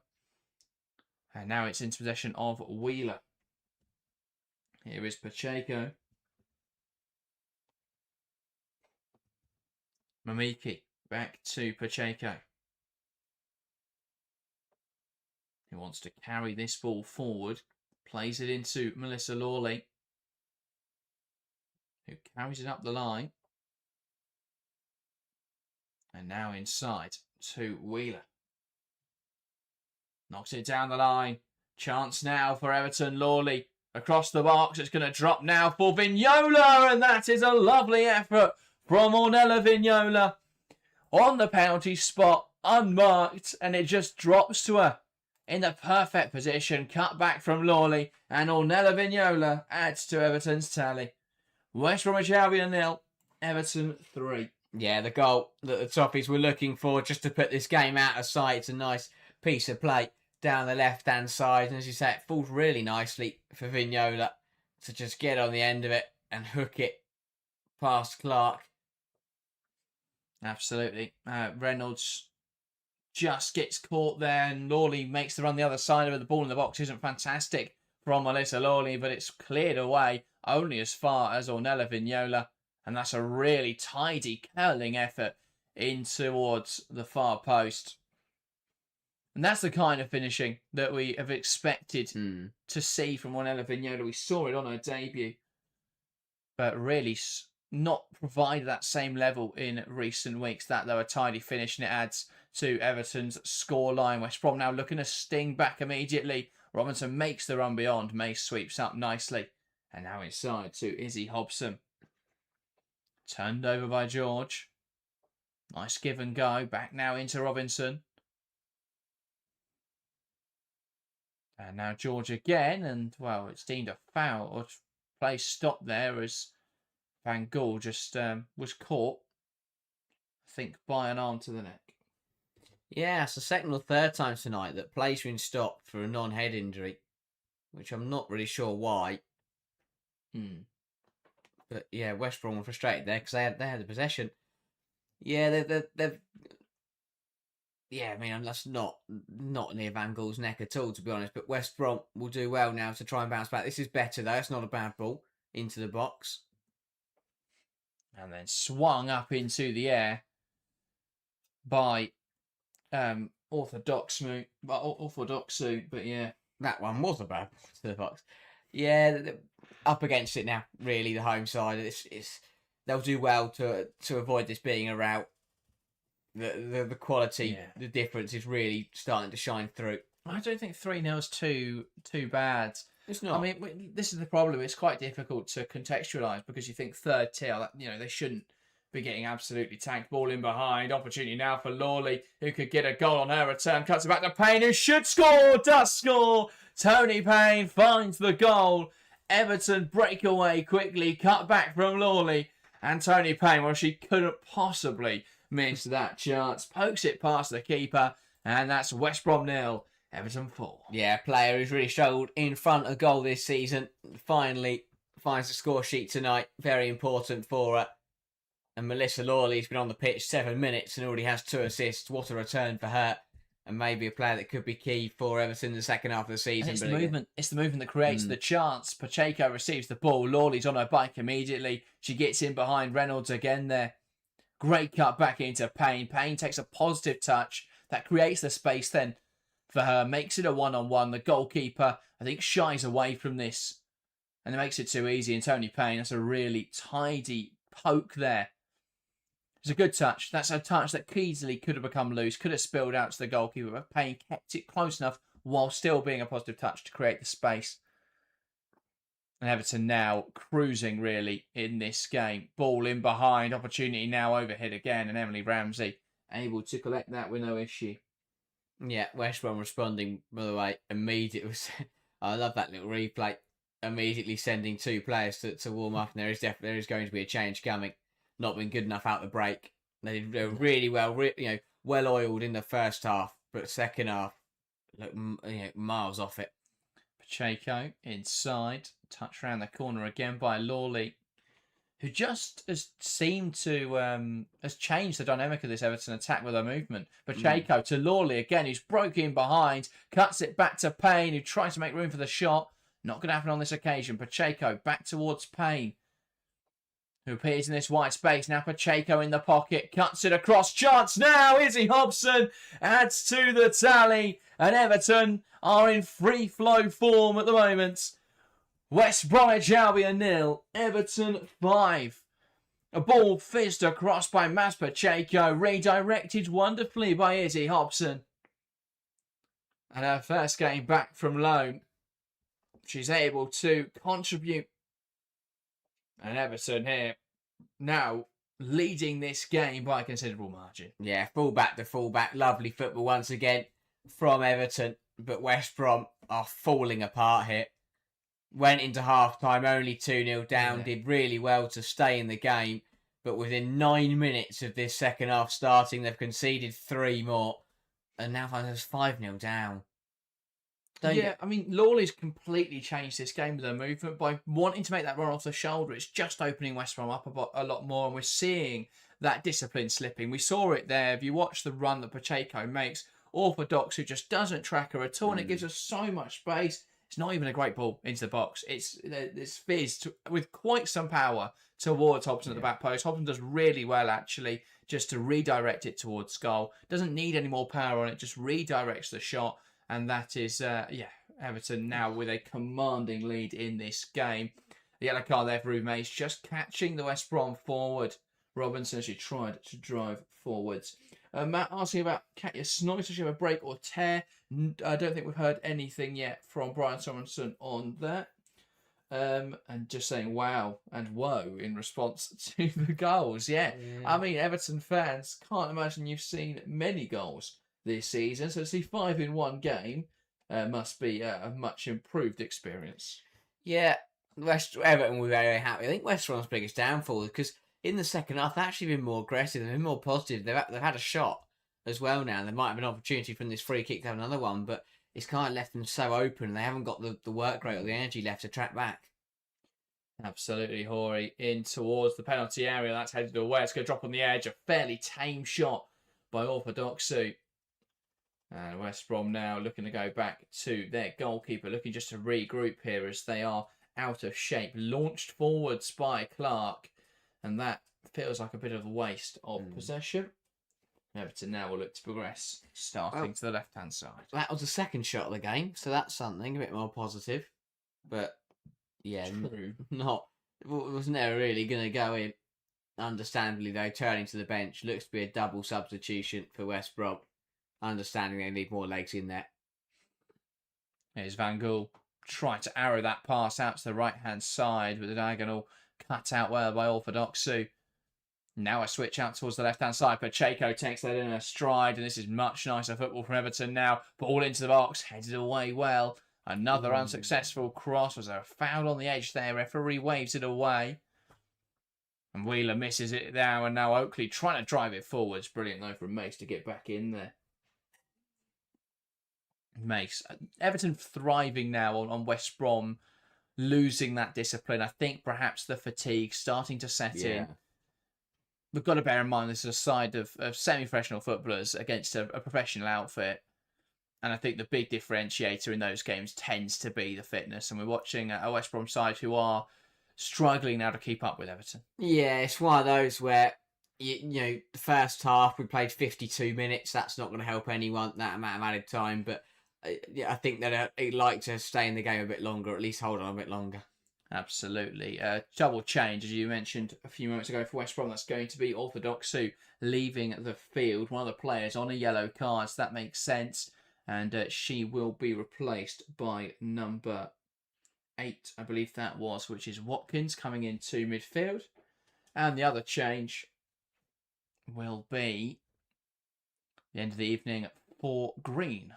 And now it's into possession of Wheeler. Here is Pacheco. Mamiki back to Pacheco. He wants to carry this ball forward. Plays it into Melissa Lawley, who carries it up the line. And now inside to Wheeler. Knocks it down the line. Chance now for Everton. Lawley across the box. It's going to drop now for Vignola. And that is a lovely effort from Ornella Vignola. On the penalty spot. Unmarked. And it just drops to her. In the perfect position. Cut back from Lawley. And Ornella Vignola adds to Everton's tally. West Bromwich Albion 0. Everton 3. Yeah, the goal that the Toffees were looking for just to put this game out of sight. It's a nice piece of play down the left-hand side. And as you say, it falls really nicely for Vignola to just get on the end of it and hook it past Clark. Absolutely. Reynolds just gets caught there and Lawley makes the run the other side of it. The ball in the box isn't fantastic from Melissa Lawley, but it's cleared away only as far as Ornella Vignola. And that's a really tidy curling effort in towards the far post. And that's the kind of finishing that we have expected to see from Ornella Vignola. We saw it on her debut, but really not provided that same level in recent weeks. That, though, a tidy finish, and it adds to Everton's scoreline. West Brom now looking to sting back immediately. Robinson makes the run beyond. Mace sweeps up nicely. And now inside to Izzy Hobson. Turned over by George. Nice give and go. Back now into Robinson. And now George again. And, well, it's deemed a foul. Or play stopped there as Van Gaal just was caught, I think, by an arm to the neck. Yeah, it's the second or third time tonight that play's been stopped for a non-head injury, which I'm not really sure why. But yeah, West Brom were frustrated there because they had the possession. Yeah, they've yeah, I mean, that's not near Van Gaal's neck at all, to be honest. But West Brom will do well now to try and bounce back. This is better, though. It's not a bad ball into the box. And then swung up into the air by Orthodoxu. But yeah. That one was a bad ball to the box. Yeah, up against it now, really, the home side. They'll do well to avoid this being a rout. The quality, the difference is really starting to shine through. I don't think 3-0 is too bad. It's not. I mean, this is the problem. It's quite difficult to contextualise because you think third tier, they shouldn't be getting absolutely tanked. Ball in behind. Opportunity now for Lawley, who could get a goal on her return. Cuts it back to Payne, who should score. Does score. Tony Payne finds the goal. Everton break away quickly. Cut back from Lawley. And Tony Payne, well, she couldn't possibly miss that chance. Pokes it past the keeper. And that's West Brom 0. Everton 4. Yeah, a player who's really struggled in front of goal this season finally finds the score sheet tonight. Very important for her. And Melissa Lawley's been on the pitch 7 minutes and already has 2 assists. What a return for her. And maybe a player that could be key for Everton in the second half of the season. It's the movement that creates the chance. Pacheco receives the ball. Lawley's on her bike immediately. She gets in behind Reynolds again there. Great cut back into Payne. Payne takes a positive touch. That creates the space then for her. Makes it a one-on-one. The goalkeeper, I think, shies away from this. And it makes it too easy. And Tony Payne, that's a really tidy poke there. It's a good touch. That's a touch that easily could have become loose. Could have spilled out to the goalkeeper. But Payne kept it close enough while still being a positive touch to create the space. And Everton now cruising, really, in this game. Ball in behind. Opportunity now overhead again. And Emily Ramsey able to collect that with no issue. Yeah, West Brom responding, by the way, immediately. I love that little replay. Immediately sending 2 players to warm up. And there is going to be a change coming. Not been good enough out the break. They did really well, well oiled in the first half. But second half, look, miles off it. Pacheco inside, touch around the corner again by Lawley, who just has seemed to has changed the dynamic of this Everton attack with her movement. Pacheco to Lawley again, who's broken behind, cuts it back to Payne, who tries to make room for the shot. Not going to happen on this occasion. Pacheco back towards Payne, who appears in this wide space. Now Pacheco in the pocket, cuts it across. Chance now. Izzy Hobson adds to the tally. And Everton are in free flow form at the moment. West Bromwich Albion 0, Everton 5. A ball fizzed across by Maz Pacheco, redirected wonderfully by Izzy Hobson. And her first game back from loan, she's able to contribute. And Everton here now leading this game by a considerable margin. Yeah, fullback to fullback. Lovely football once again from Everton. But West Brom are falling apart here. Went into half-time only 2-0 down. Did really well to stay in the game. But within 9 minutes of this second half starting, they've conceded 3 more. And now there's 5-0 down. I mean, Lawley's completely changed this game with her movement by wanting to make that run off the shoulder. It's just opening West Brom up a lot more, and we're seeing that discipline slipping. We saw it there. If you watch the run that Pacheco makes, Orthodox, who just doesn't track her at all, and it gives us so much space. It's not even a great ball into the box. It's fizzed with quite some power towards Hobson at the back post. Hobson does really well, actually, just to redirect it towards goal. Doesn't need any more power on it, just redirects the shot. And that is, Everton now with a commanding lead in this game. The yellow card there for Ruth Mays, just catching the West Brom forward. Robinson, she tried to drive forwards. Matt asking about Katja Snoy, does she have a break or tear? I don't think we've heard anything yet from Brian Sorensen on that. And just saying wow and whoa in response to the goals. Yeah. I mean, Everton fans, can't imagine you've seen many goals this season, so to see 5 in one game must be a much improved experience. Yeah, Everton were very happy. I think West Brom's biggest downfall because in the second half they've actually been more aggressive, they've been more positive. They've had a shot as well now. There might have an opportunity from this free kick to have another one, but it's kind of left them so open. They haven't got the work rate or the energy left to track back. Absolutely, Horry in towards the penalty area. That's headed away. It's going to drop on the edge. A fairly tame shot by Orthodoxu. And West Brom now looking to go back to their goalkeeper, looking just to regroup here as they are out of shape. Launched forwards by Clark, and that feels like a bit of a waste of possession. Everton now will look to progress, starting to the left-hand side. That was the second shot of the game, so that's something a bit more positive. But yeah, True. Wasn't there really going to go in. Understandably, though, turning to the bench, looks to be a double substitution for West Brom. Understanding they need more legs in there. Here's Van Gaal trying to arrow that pass out to the right-hand side with the diagonal cut out well by Orthodoxu. Now a switch out towards the left-hand side. Pacheco takes that in a stride, and this is much nicer football from Everton now. Ball into the box, headed away well. Another unsuccessful cross. Was there a foul on the edge there? Referee waves it away. And Wheeler misses it now, and now Oakley trying to drive it forwards. Brilliant though from Mace to get back in there. Mace. Everton thriving now on West Brom, losing that discipline. I think perhaps the fatigue starting to set in. We've got to bear in mind this is a side of semi-professional footballers against a professional outfit. And I think the big differentiator in those games tends to be the fitness. And we're watching a West Brom side who are struggling now to keep up with Everton. Yeah, it's one of those where, you know, the first half we played 52 minutes. That's not going to help anyone, that amount of added time. But I think that they'd like to stay in the game a bit longer, or at least hold on a bit longer. Absolutely. Double change, as you mentioned a few moments ago for West Brom. That's going to be Orthodoxu leaving the field. One of the players on a yellow card, so that makes sense. And she will be replaced by number 8, I believe that was, which is Watkins coming into midfield. And the other change will be the end of the evening for Green.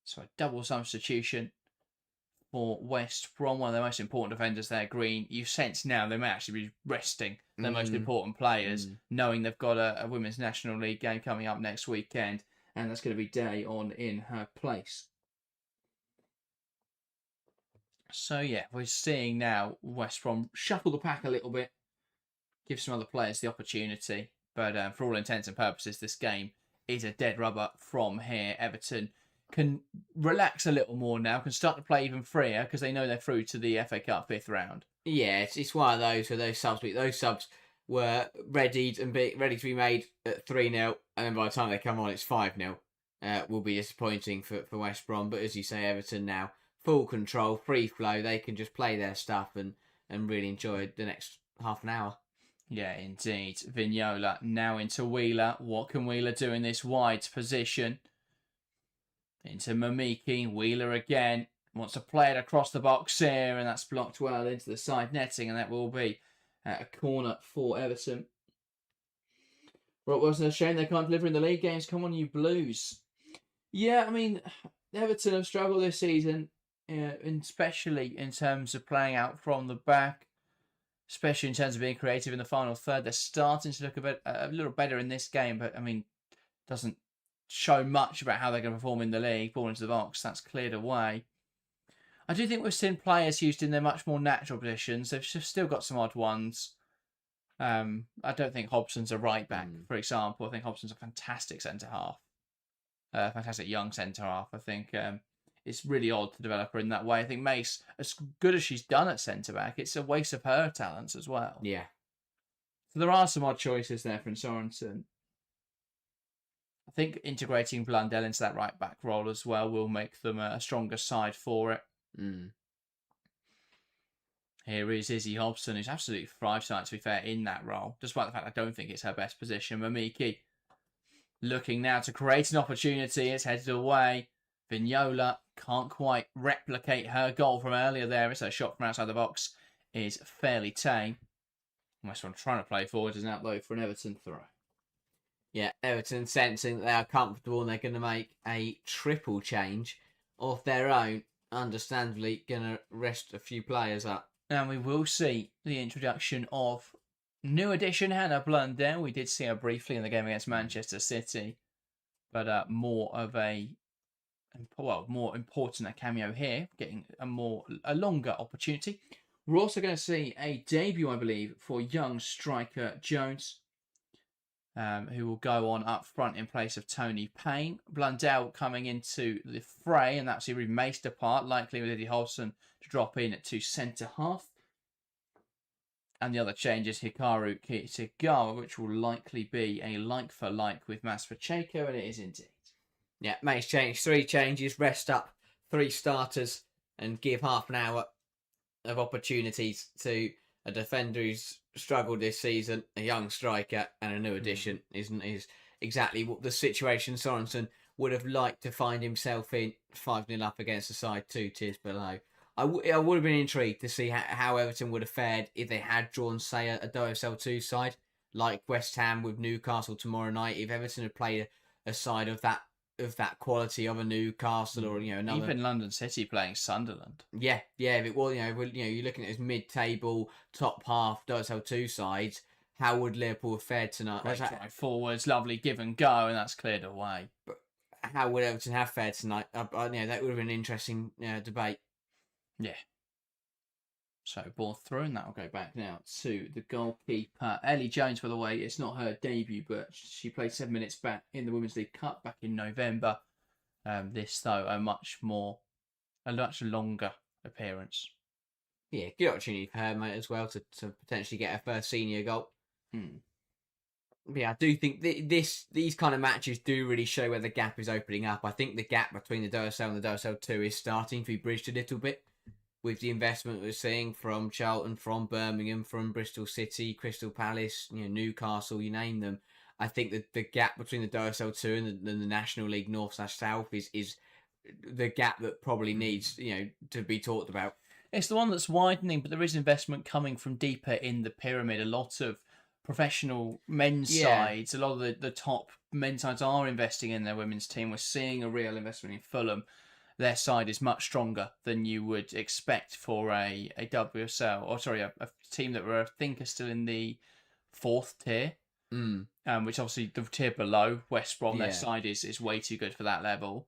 So a double substitution for West Brom, one of the most important defenders there, Green. You sense now they may actually be resting their most important players, knowing they've got a Women's National League game coming up next weekend, and that's going to be Day on in her place. So yeah, we're seeing now West Brom shuffle the pack a little bit, give some other players the opportunity, but for all intents and purposes, this game is a dead rubber from here. Everton can relax a little more now, can start to play even freer because they know they're through to the FA Cup 5th round. Yeah, it's one of those where those subs were ready to be made at 3-0, and then by the time they come on, it's 5-0. Will be disappointing for West Brom, but as you say, Everton now full control, free flow. They can just play their stuff and really enjoy the next half an hour. Yeah, indeed. Vignola now into Wheeler. What can Wheeler do in this wide position? Into Mamiki. Wheeler again. Wants to play it across the box here, and that's blocked well into the side netting, and that will be a corner for Everton. Well, it wasn't a shame they can't deliver in the league games. Come on, you Blues. Yeah, I mean, Everton have struggled this season, especially in terms of playing out from the back, especially in terms of being creative in the final third. They're starting to look a little better in this game, but I mean, doesn't show much about how they're going to perform in the league. Ball into the box, that's cleared away. I do think we've seen players used in their much more natural positions. They've still got some odd ones. I don't think Hobson's a right back, for example. I think Hobson's a fantastic centre half. Fantastic young centre half. I think it's really odd to develop her in that way. I think Mace, as good as she's done at centre back, it's a waste of her talents as well. Yeah. So there are some odd choices there from Sorensen. I think integrating Blundell into that right back role as well will make them a stronger side for it. Here is Izzy Hobson, who's absolutely thrived tonight, to be fair, in that role, despite the fact I don't think it's her best position. Mamiki looking now to create an opportunity. It's headed away. Vignola can't quite replicate her goal from earlier there. It's a shot from outside the box. Is fairly tame. West Brom trying to play forward, isn't that, though, for an Everton throw. Yeah, Everton sensing that they are comfortable and they're going to make a triple change of their own. Understandably, going to rest a few players up. And we will see the introduction of new addition Hannah Blundell. We did see her briefly in the game against Manchester City, but more important a cameo here, getting a longer opportunity. We're also going to see a debut, I believe, for young striker Jones, who will go on up front in place of Tony Payne. Blundell coming into the fray, and that's Yuri Mace apart, likely with Eddie Holson to drop in to centre half. And the other change is Hikaru Kitagawa, which will likely be a like-for-like with Mas Pacheco, and it is indeed. Yeah, Mace changed 3 changes, rest up 3 starters, and give half an hour of opportunities to a defender who's struggled this season, a young striker, and a new addition is exactly what the situation Sorensen would have liked to find himself in, 5-0 up against the side 2 tiers below. I would have been intrigued to see how Everton would have fared if they had drawn, say, a WSL 2 side, like West Ham with Newcastle tomorrow night. If Everton had played a side of that quality of a Newcastle or another, even London City playing Sunderland. Yeah. If it was you're looking at his mid-table top half WSL 2 sides. How would Liverpool have fared tonight? Great drive forwards, lovely give and go, and that's cleared away. But how would Everton have fared tonight? That would have been an interesting debate. Yeah. So ball through, and that will go back now to the goalkeeper. Ellie Jones, by the way, it's not her debut, but she played 7 minutes back in the Women's League Cup back in November. This, though, a much longer appearance. Yeah, good opportunity for her, mate, as well, to potentially get her first senior goal. But yeah, I do think these kind of matches do really show where the gap is opening up. I think the gap between the WSL and the WSL 2 is starting to be bridged a little bit with the investment we're seeing from Charlton, from Birmingham, from Bristol City, Crystal Palace, Newcastle, you name them. I think that the gap between the WSL 2 and the National League North/South is the gap that probably needs to be talked about. It's the one that's widening, but there is investment coming from deeper in the pyramid. A lot of professional men's sides, a lot of the top men's sides are investing in their women's team. We're seeing a real investment in Fulham. Their side is much stronger than you would expect for a WSL, a team that I think are still in the 4th tier, which obviously the tier below, West Brom, their side is way too good for that level.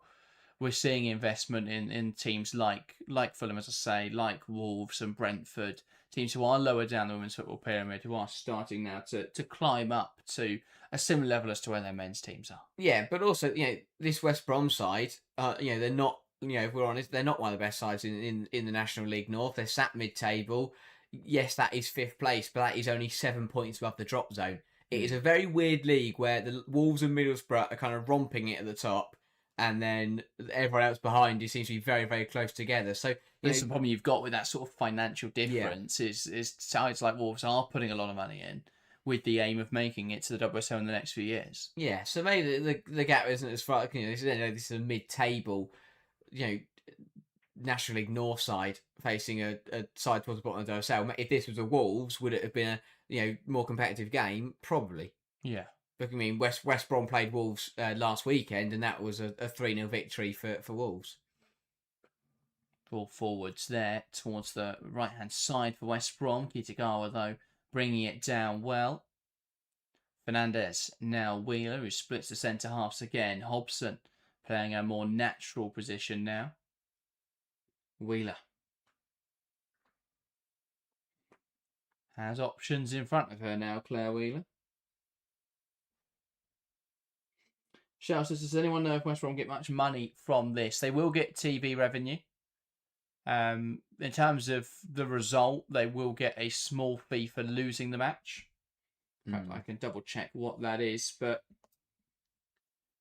We're seeing investment in teams like Fulham, as I say, like Wolves and Brentford, teams who are lower down the women's football pyramid, who are starting now to climb up to a similar level as to where their men's teams are. Yeah, but also, this West Brom side, they're not, if we're honest, they're not one of the best sides in the National League North. They're sat mid-table. Yes, that is 5th place, but that is only 7 points above the drop zone. It is a very weird league where the Wolves and Middlesbrough are kind of romping it at the top, and then everyone else behind you seems to be very, very close together. So that's the problem you've got with that sort of financial difference. Is sides like Wolves are putting a lot of money in with the aim of making it to the WSL in the next few years. Yeah, so maybe the gap isn't as far. This is a mid-table, National League North side facing a side towards the bottom of the WSL. If this was a Wolves, would it have been a more competitive game? Probably. Yeah. But I mean, West Brom played Wolves last weekend, and that was a 3-0 victory for Wolves. Ball forwards there towards the right-hand side for West Brom. Kitagawa, though, bringing it down well. Fernandez, now Wheeler, who splits the centre-halves again. Hobson playing a more natural position now. Wheeler has options in front of her now, Claire Wheeler. Shell says, does anyone know if West Brom get much money from this? They will get TV revenue. In terms of the result, they will get a small fee for losing the match. In fact, I can double check what that is, but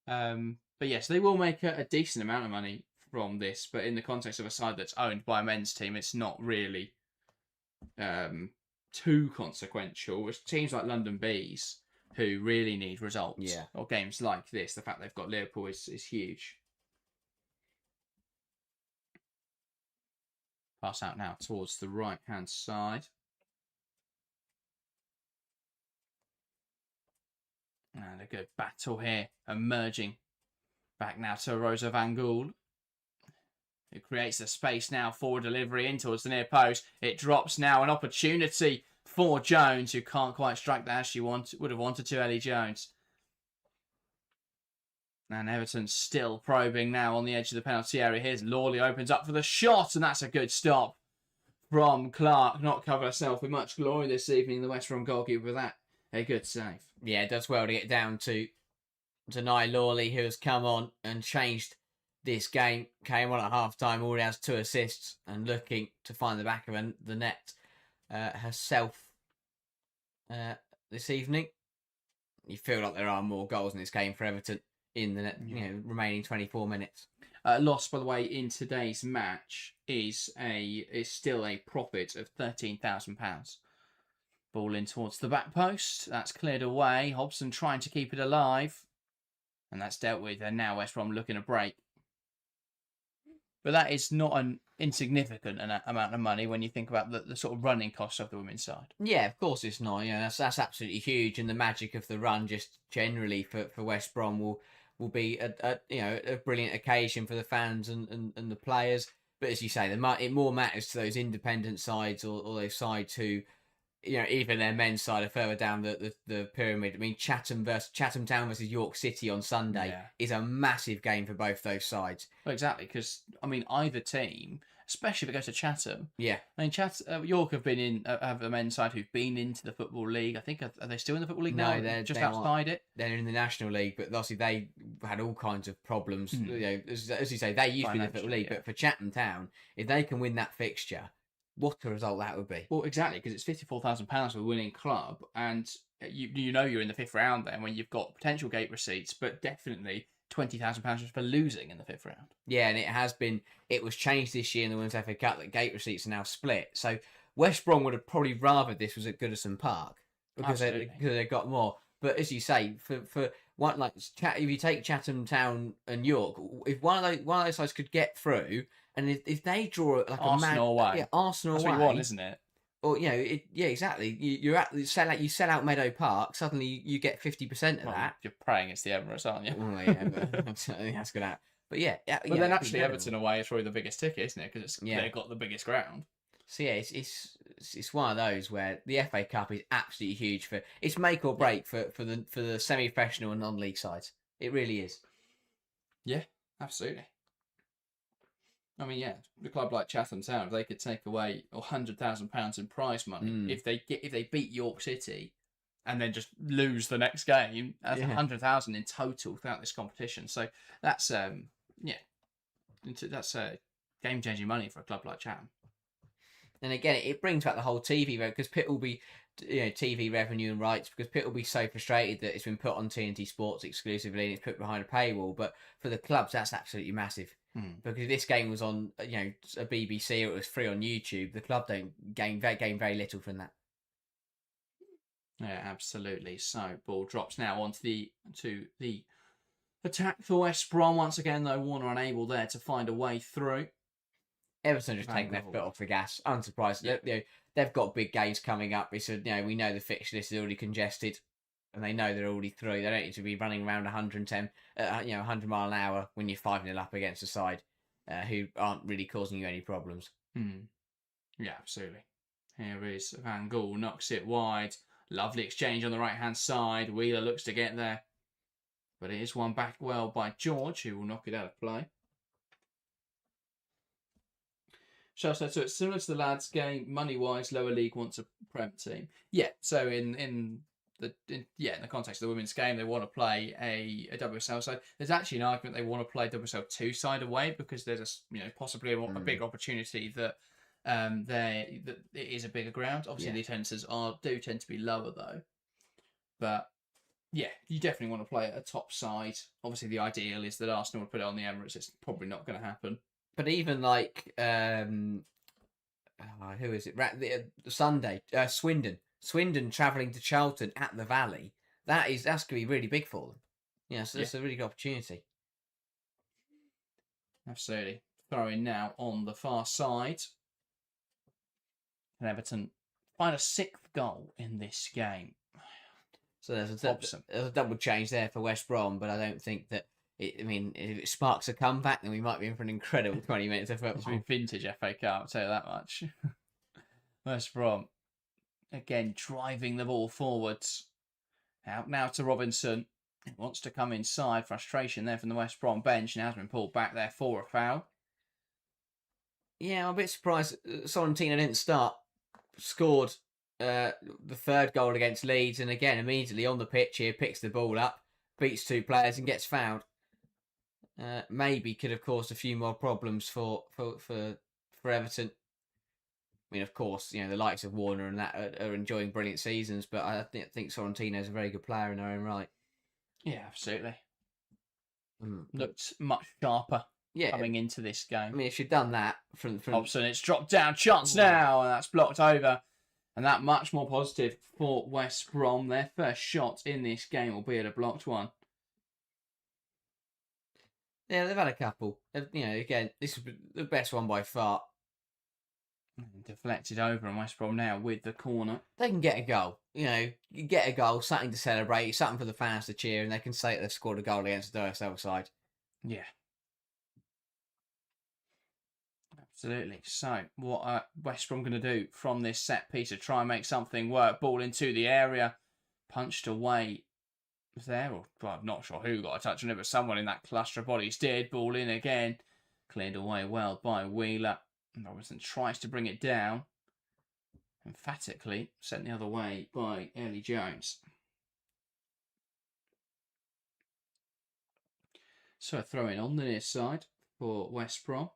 yes, they will make a decent amount of money from this. But in the context of a side that's owned by a men's team, it's not really too consequential. With teams like London Bees, who really need results, or games like this, the fact they've got Liverpool is huge. Pass out now towards the right-hand side. And a good battle here, emerging. Back now to Rosa Van Gool. It creates the space now for delivery in towards the near post. It drops now, an opportunity for Jones, who can't quite strike that as she would have wanted to, Ellie Jones. And Everton still probing now on the edge of the penalty area. Here's Lawley, opens up for the shot, and that's a good stop from Clark, not cover herself with much glory this evening. The West Brom goalkeeper with that. A good save. Yeah, it does well to get down to Nye Lawley, who has come on and changed this game. Came on at half-time, already has 2 assists and looking to find the back of the net herself this evening. You feel like there are more goals in this game for Everton in the remaining 24 minutes. Loss, by the way, in today's match is still a profit of £13,000. Ball in towards the back post. That's cleared away. Hobson trying to keep it alive. And that's dealt with. And now West Brom looking to break. But that is not an insignificant amount of money when you think about the sort of running costs of the women's side. Yeah, of course it's not. That's absolutely huge. And the magic of the run just generally for West Brom will be a brilliant occasion for the fans and the players. But as you say, it more matters to those independent sides or those sides who, even their men's side are further down the pyramid. I mean, Chatham Town versus York City on Sunday is a massive game for both those sides. Well, exactly, because either team, especially if it goes to Chatham. Yeah, York have a men's side who've been into the Football League. I think are they still in the Football League now? They're just outside it. They're in the National League, but obviously they had all kinds of problems. As you say, they used to be in the Football League, but for Chatham Town, if they can win that fixture, what a result that would be. Well, exactly, because it's £54,000 for a winning club, and you're in the 5th round then when you've got potential gate receipts, but definitely £20,000 just for losing in the 5th round. Yeah, and it was changed this year in the Women's FA Cup that gate receipts are now split. So West Brom would have probably rather this was at Goodison Park because they got more. But as you say, for one if you take Chatham Town and York, if one of those sides could get through, and if they draw like Arsenal away, Arsenal that's away, what you want, isn't it? Or exactly. You sell out Meadow Park. Suddenly you get 50% of that. You're praying it's the Emirates, aren't you? Well, yeah, but that's going to. But then actually Everton away is probably the biggest ticket, isn't it? Because they've got the biggest ground. So yeah, it's one of those where the FA Cup is absolutely huge it's make or break for the semi-professional and non-league sides. It really is. Yeah, absolutely. The club like Chatham Town, if they could take away £100,000 in prize money, if they beat York City and then just lose the next game, that's £100,000 in total throughout this competition. So that's game-changing money for a club like Chatham. And again, it brings back the whole TV revenue because Pitt will be, TV revenue and rights because Pitt will be so frustrated that it's been put on TNT Sports exclusively and it's put behind a paywall. But for the clubs, that's absolutely massive because if this game was on, a BBC or it was free on YouTube, the club don't gain very little from that. Yeah, absolutely. So ball drops now onto the attack for West Brom once again. Though Warner unable there to find a way through. Everton just taking their foot off the gas. Unsurprised. Yeah. They've got big games coming up. We know the fixture list is already congested, and they know they're already through. They don't need to be running around 110, 100 mile an hour when you're 5-0 up against a side who aren't really causing you any problems. Yeah, absolutely. Here is Van Gaal, knocks it wide. Lovely exchange on the right hand side. Wheeler looks to get there, but it is won back well by George, who will knock it out of play. So it's similar to the lads' game, money-wise, lower league wants a Prem team. Yeah, so in the context of the women's game, they want to play a WSL side. There's actually an argument they want to play WSL 2 side away because there's possibly a big opportunity that it is a bigger ground. Obviously, the attendances do tend to be lower though, but yeah, you definitely want to play a top side. Obviously, the ideal is that Arsenal would put it on the Emirates. It's probably not going to happen. But even like, who is it? Sunday, Swindon travelling to Charlton at the Valley. That's going to be really big for them. So it's a really good opportunity. Absolutely. Throwing now on the far side. And Everton find a 6th goal in this game. So there's a double change there for West Brom, but I don't think that if it sparks a comeback, then we might be in for an incredible 20 minutes of football. It's been vintage FA Cup, I'll tell you that much. West Brom, again, driving the ball forwards. Out now to Robinson. He wants to come inside. Frustration there from the West Brom bench and has been pulled back there for a foul. Yeah, I'm a bit surprised Sorrentino didn't start. Scored the third goal against Leeds, and again, immediately on the pitch here, picks the ball up, beats 2 players, and gets fouled. Maybe could have caused a few more problems for Everton. I mean, of course, the likes of Warner and that are enjoying brilliant seasons, but I think Sorrentino is a very good player in their own right. Yeah, absolutely. Looked much sharper coming into this game. I mean, if she'd done that from Hobson, it's dropped down, chance now, and that's blocked over. And that much more positive for West Brom. Their first shot in this game, albeit a blocked one. Yeah, they've had a couple. Again, this is the best one by far. Deflected over, and West Brom now with the corner. They can get a goal. You get a goal, something to celebrate, something for the fans to cheer, and they can say that they've scored a goal against the WSL side. Yeah. Absolutely. So, what are West Brom going to do from this set piece to try and make something work? Ball into the area, punched away there. Well, I'm not sure who got a touch on it, but someone in that cluster of bodies did. Ball in again, cleared away well by Wheeler. Robinson tries to bring it down. Emphatically sent the other way by Ellie Jones. So a throw in on the near side for West Brom.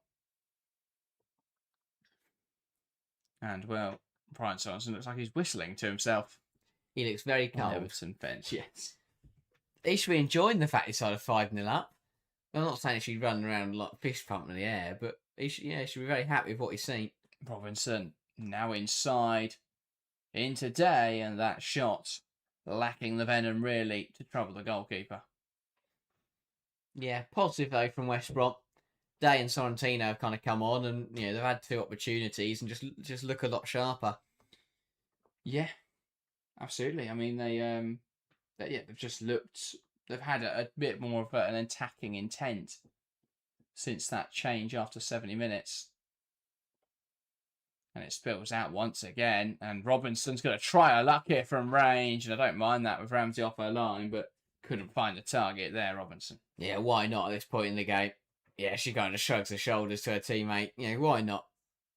And, well, Brian Sorensen looks like he's whistling to himself. He looks very cold. Everton bench, yes. He should be enjoying the fact he's sort of 5-0 up. I'm not saying he should run around like a fish pump in the air, but he should be very happy with what he's seen. Robinson now inside into Day, and that shot lacking the venom really to trouble the goalkeeper. Yeah, positive though from West Brom. Day and Sorrentino have kind of come on, and they've had 2 opportunities and just look a lot sharper. Yeah, absolutely. I mean, they've just looked. They've had a bit more of an attacking intent since that change after 70 minutes. And it spills out once again. And Robinson's going to try her luck here from range. And I don't mind that with Ramsey off her line, but couldn't find the target there, Robinson. Yeah, why not at this point in the game? Yeah, she kind of shrugs her shoulders to her teammate. Why not?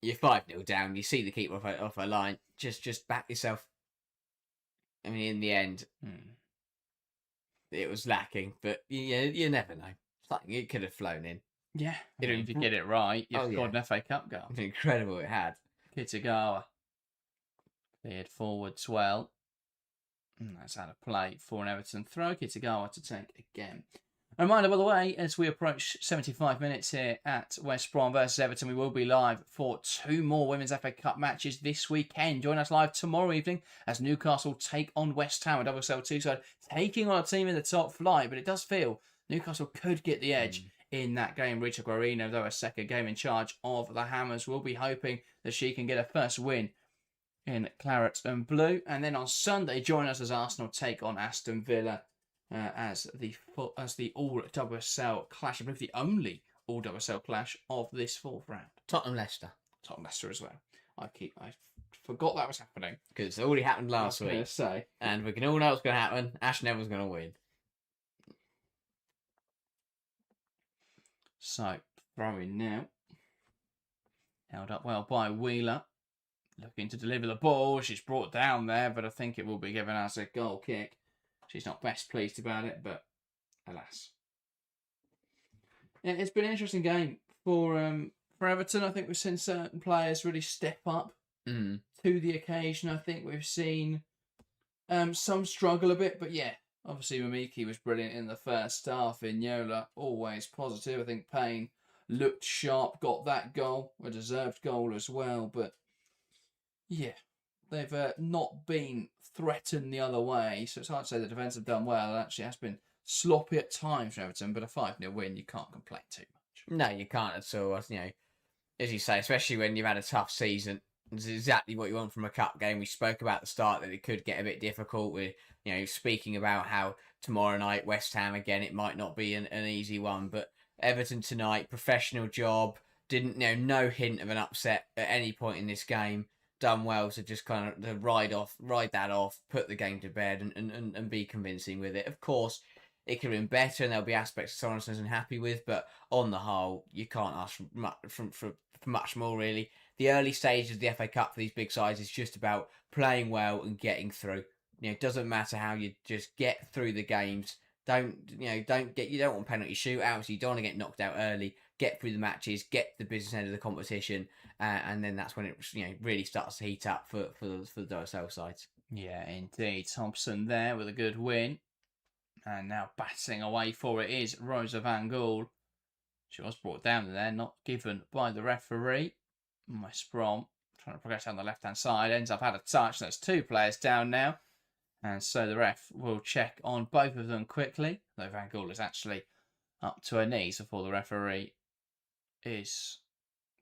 You're 5-0 down. You see the keeper off her line. Just back yourself. I mean, in the end, it was lacking, but you never know. It could have flown in. Yeah, if you get it right, you've got an FA Cup goal. It's incredible it had. Kitagawa cleared forwards well. And that's out of play for an Everton throw. Kitagawa to take again. A reminder, by the way, as we approach 75 minutes here at West Brom versus Everton, we will be live for 2 more Women's FA Cup matches this weekend. Join us live tomorrow evening as Newcastle take on West Ham, a WSL2 side, taking on a team in the top flight. But it does feel Newcastle could get the edge in that game. Rita Guarino, though a second game in charge of the Hammers, will be hoping that she can get her first win in claret and blue. And then on Sunday, join us as Arsenal take on Aston Villa. As the all WSL clash, I believe the only all WSL clash of this 4th round. Tottenham Leicester as well. I forgot that was happening because it already happened last week. And we can all know what's going to happen. Ash Neville's going to win. So throwing now, held up well by Wheeler, looking to deliver the ball. She's brought down there, but I think it will be given as a goal kick. She's not best pleased about it, but alas. Yeah, it's been an interesting game for Everton. I think we've seen certain players really step up to the occasion. I think we've seen some struggle a bit, but yeah, obviously Mamiki was brilliant in the first half. Vignola, always positive. I think Payne looked sharp, got that goal, a deserved goal as well, but yeah. They've not been threatened the other way, so it's hard to say the defence have done well. It actually has been sloppy at times for Everton, but a 5-0 win, you can't complain too much. No, you can't at all. As you say, especially when you've had a tough season, it's exactly what you want from a cup game. We spoke about at the start that it could get a bit difficult. We're speaking about how tomorrow night, West Ham, again, it might not be an easy one, but Everton tonight, professional job, didn't no hint of an upset at any point in this game. Done well to just kind of ride that off, put the game to bed and be convincing with it. Of course, it could have been better, and there'll be aspects Sorensen isn't happy with. But on the whole, you can't ask for much more, really. The early stages of the FA Cup for these big sides is just about playing well and getting through. It doesn't matter how, you just get through the games. You don't want penalty shootouts. You don't want to get knocked out early. Get through the matches, get the business end of the competition, and then that's when it really starts to heat up for the WSL sides. Yeah, indeed. Thompson there with a good win. And now batting away for it is Rosa Van Gaal. She was brought down there, not given by the referee. West Brom trying to progress down the left-hand side. Ends up had a touch. There's 2 players down now. And so the ref will check on both of them quickly. Though Van Gaal is actually up to her knees before the referee is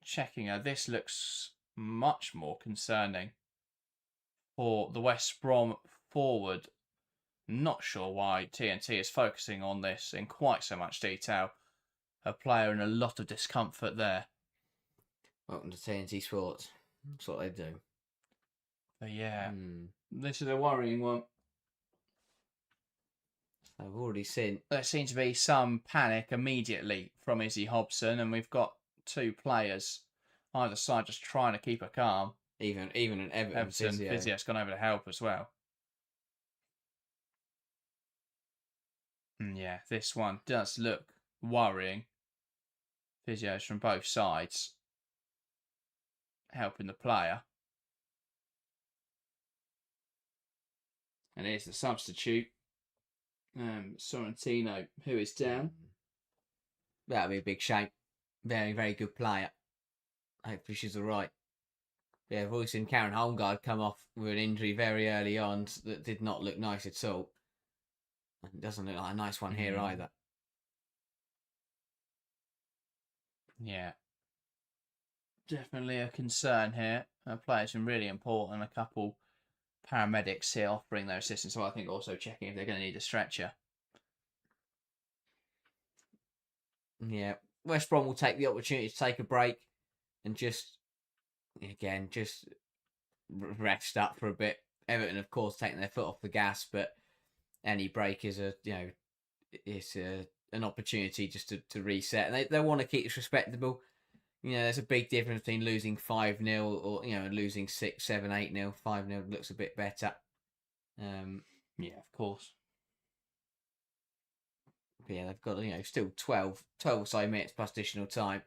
checking her. This looks much more concerning for the West Brom forward. Not sure why TNT is focusing on this in quite so much detail. A player in a lot of discomfort there. Welcome to TNT Sports. That's what they do. But yeah, This is a worrying one. I've already seen. There seems to be some panic immediately from Izzy Hobson, and we've got 2 players either side just trying to keep her calm. Even an Everton physio's gone over to help as well. Yeah, this one does look worrying. Physios from both sides helping the player. And here's the substitute, Sorrentino, who is down. That'll be a big shame. Very, very good player. Hopefully she's all right. Yeah, I've always seen Karen Holmgaard come off with an injury very early on that did not look nice at all. It doesn't look like a nice one here either. Yeah. Definitely a concern here. Our players been really important. A couple paramedics here offering their assistance. So I think also checking if they're going to need a stretcher. Yeah. West Brom will take the opportunity to take a break and just rest up for a bit. Everton, of course, taking their foot off the gas, but any break is an opportunity just to reset. And they want to keep this respectable. There's a big difference between losing 5-0 or losing 6-7, 8-0. 5-0 looks a bit better. Yeah, of course. But yeah, they've got still 12 or so minutes plus additional time.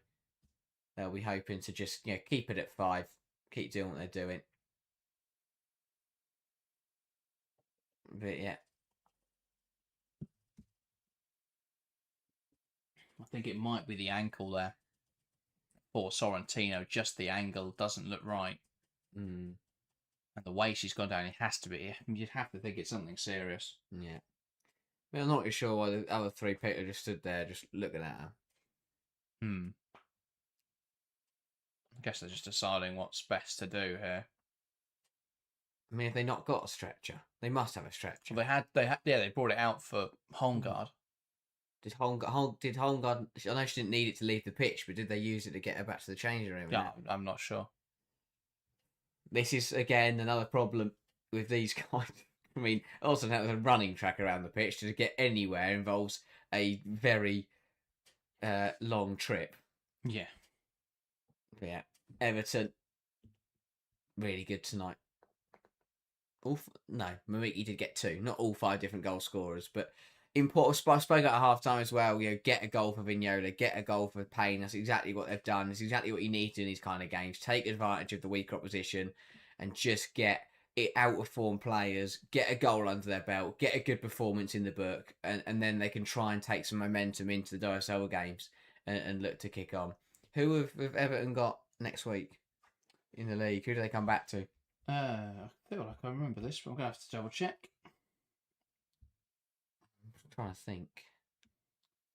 They'll be hoping to just keep it at 5, keep doing what they're doing. But yeah. I think it might be the ankle there. For Sorrentino, just the angle doesn't look right. And the way she's gone down, it has to be. You'd have to think it's something serious. Yeah. But I'm not really sure why the other 3 people just stood there just looking at her. I guess they're just deciding what's best to do here. I mean, if they not got a stretcher, they must have a stretcher. Well, they brought it out for Holmgaard. Did Holmgaard? I know she didn't need it to leave the pitch, but did they use it to get her back to the changing room? Yeah, I'm not sure. This is again another problem with these guys. I mean, also there's a running track around the pitch to get anywhere involves a very long trip. Yeah. Yeah. Everton, really good tonight. Mamiki did get 2. Not all 5 different goal scorers, but important. I spoke at half time as well. Get a goal for Vignola, get a goal for Payne. That's exactly what they've done. It's exactly what you need to do in these kind of games. Take advantage of the weaker opposition and just get it out of form players, get a goal under their belt, get a good performance in the book, and then they can try and take some momentum into the WSL games and look to kick on. Who have Everton got next week in the league? Who do they come back to? I feel like I remember this, but I'm going to have to double check. I'm trying to think.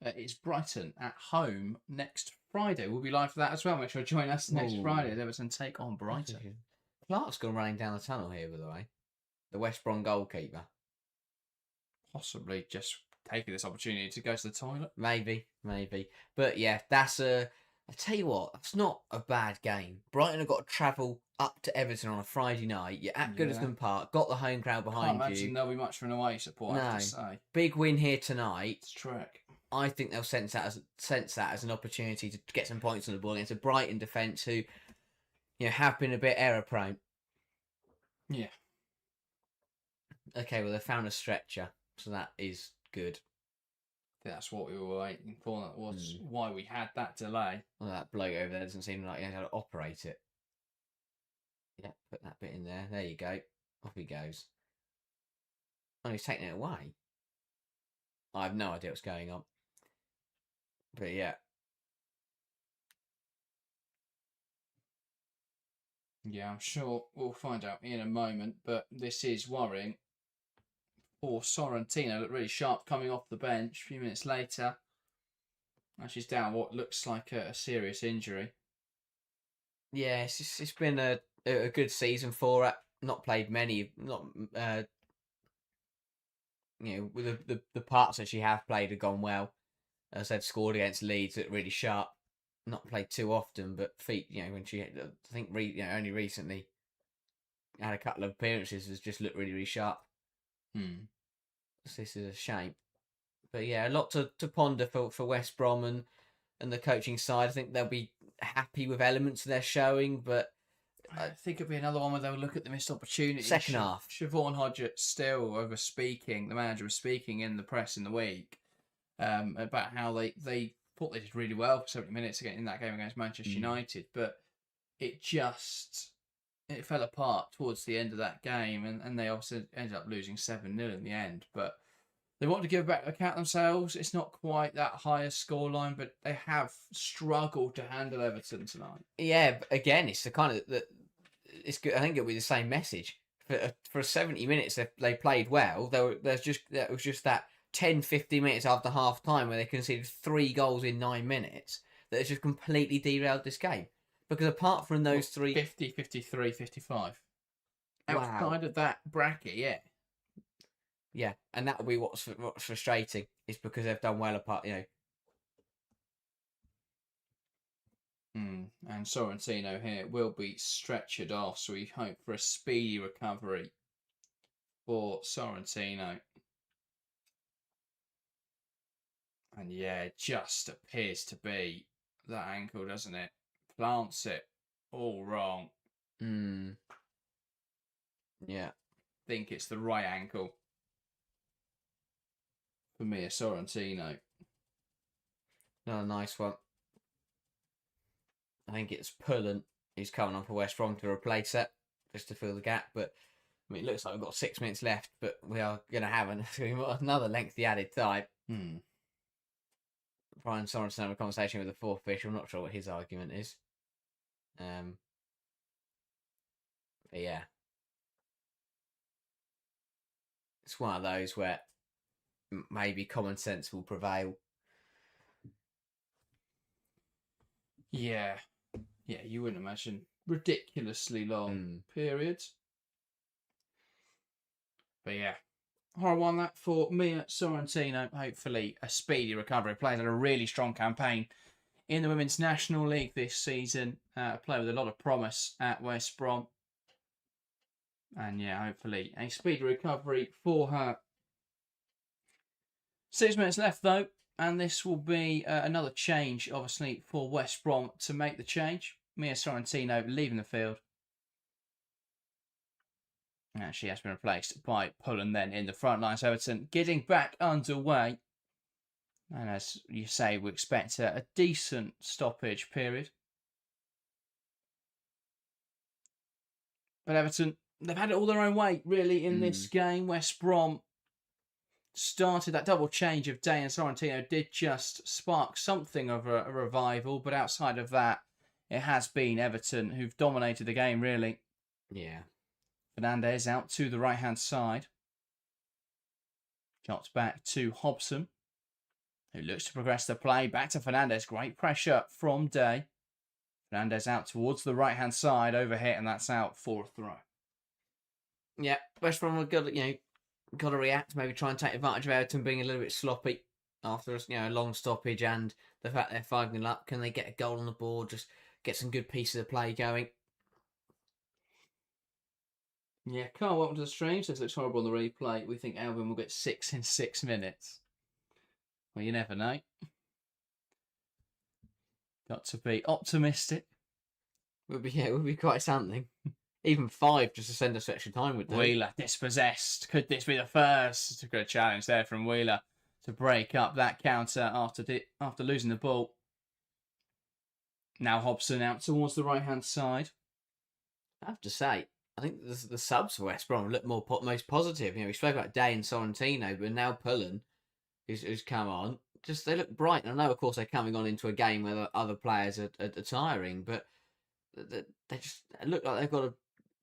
It's Brighton at home next Friday. We'll be live for that as well. Make sure to join us next Friday as Everton take on Brighton. Clark's gone running down the tunnel here, by the way. The West Brom goalkeeper. Possibly just taking this opportunity to go to the toilet. Maybe. But yeah, that's I tell you what, that's not a bad game. Brighton have got to travel up to Everton on a Friday night. You're at Goodison Park, got the home crowd Can't behind imagine you. there'll be much for an away support, I have to No. say. Big win here tonight. It's trick. I think they'll sense that as an opportunity to get some points on the board against a Brighton defence who, have been a bit error prone. Yeah. Okay, well, they found a stretcher, so that is good. That's what we were waiting for. That was why we had that delay. Well, that bloke over there doesn't seem like he knows how to operate it. Yeah, put that bit in there. There you go. Off he goes. Oh, he's taking it away. I have no idea what's going on. But yeah. Yeah, I'm sure we'll find out in a moment, but this is worrying. Poor Sorrentino looked really sharp coming off the bench a few minutes later. And she's down what looks like a serious injury. Yeah, it's been a good season for her. Not played many, with the parts that she have played have gone well. As I said, scored against Leeds, looked really sharp. Not played too often, but feet, when she, I think, only recently had a couple of appearances, has just looked really, really sharp. So this is a shame. But yeah, a lot to ponder for West Brom and the coaching side. I think they'll be happy with elements of their showing, but I think it'll be another one where they'll look at the missed opportunity. Second half. Siobhan Hodgett still the manager was speaking in the press in the week about how they thought they did really well for 70 minutes in that game against Manchester United, but it fell apart towards the end of that game, and they obviously ended up losing 7-0 in the end. But they want to give back account themselves. It's not quite that high a scoreline, but they have struggled to handle Everton tonight. Yeah, but again, it's the kind of it's good. I think it'll be the same message for 70 minutes. They played well. That was just that 10-15 minutes after half time where they conceded 3 goals in 9 minutes that has just completely derailed this game. Because apart from those 3... 50, 53, 55. Outside of that bracket, yeah. Yeah, and that'll be what's frustrating, is because they've done well apart, And Sorrentino here will be stretchered off, so we hope for a speedy recovery for Sorrentino. And yeah, it just appears to be that ankle, doesn't it? Plants it all wrong. Yeah. Think it's the right ankle for Mia Sorrentino. Not a nice one. I think it's Pullen who's coming on for West Brom to replace it, just to fill the gap. But it looks like we've got 6 minutes left, but we are going to have another lengthy added time. Brian Sorensen had a conversation with the fourth official. I'm not sure what his argument is. But yeah. It's one of those where maybe common sense will prevail. Yeah, you wouldn't imagine ridiculously long periods. But yeah, horrible on that for Mia Sorrentino. Hopefully a speedy recovery. Players had a really strong campaign in the Women's National League this season. Play with a lot of promise at West Brom. And yeah, hopefully a speedy recovery for her. 6 minutes left though, and this will be another change, obviously, for West Brom to make the change. Mia Sorrentino leaving the field. And she has been replaced by Pullen then in the front line. So Everton getting back underway. And as you say, we expect a decent stoppage period. But Everton, they've had it all their own way, really, in this game. West Brom started that double change of Day, and Sorrentino did just spark something of a revival. But outside of that, it has been Everton who've dominated the game, really. Yeah. Fernandez out to the right-hand side. Shots back to Hobson, who looks to progress the play. Back to Fernandez. Great pressure from Day. Fernandez out towards the right-hand side, overhit, and that's out for a throw. Yeah, West Brom have got to react, maybe try and take advantage of Everton being a little bit sloppy. after a long stoppage, and the fact they're 5-0 up. Can they get a goal on the board? Just get some good pieces of play going. Yeah, Carl, welcome to the stream. Says looks horrible on the replay. We think Albion will get 6 in 6 minutes. Well, you never know. Got to be optimistic. Would be quite something. Even 5 just to send us extra time would do. Wheeler dispossessed. Could this be the first? It's a good challenge there from Wheeler to break up that counter after losing the ball. Now Hobson out towards the right-hand side. I have to say, I think the subs for West Brom look most positive. We spoke about Day and Sorrentino, but now Pullen, who's come on, just they look bright. And I know, of course, they're coming on into a game where other players are tiring, but they just look like they've got a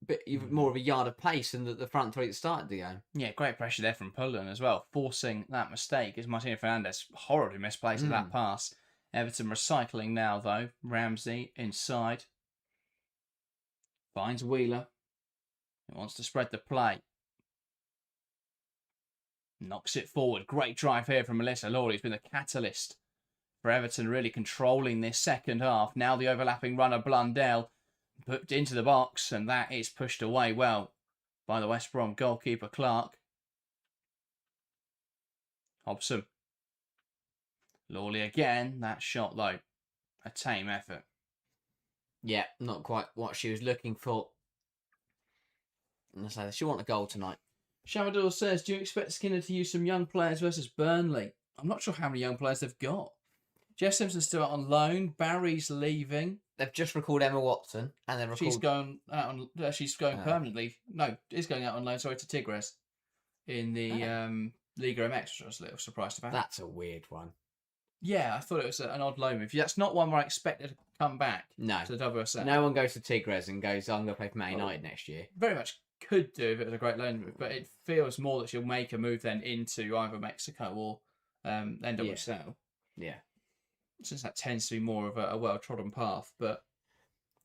bit even more of a yard of pace than the front three that started the game. Yeah, great pressure there from Pullen as well, forcing that mistake as Martino Fernandes horribly misplaces that pass. Everton recycling now, though. Ramsey inside. Finds Wheeler. He wants to spread the play. Knocks it forward. Great drive here from Melissa Lawley. He's been the catalyst for Everton really controlling this second half. Now the overlapping runner Blundell put into the box, and that is pushed away well by the West Brom goalkeeper Clark. Hobson. Lawley again. That shot, though, a tame effort. Yeah, not quite what she was looking for. And so she want a goal tonight. Shamador says, do you expect Skinner to use some young players versus Burnley? I'm not sure how many young players they've got. Jeff Simpson's still out on loan. Barry's leaving. They've just recalled Emma Watson, and they've recalled... She's going out on. She's going permanently. No, is going out on loan. Sorry, to Tigres in the Liga MX, which I was a little surprised about. That's a weird one. Yeah, I thought it was an odd loan move. That's not one where I expected to come back. No, to the WSL. No one goes to Tigres and goes, I'm going to play for Man United next year. Very much could do if it was a great loan move, but it feels more that she'll make a move then into either Mexico or NWSL. Yeah. Since that tends to be more of a well-trodden path, but...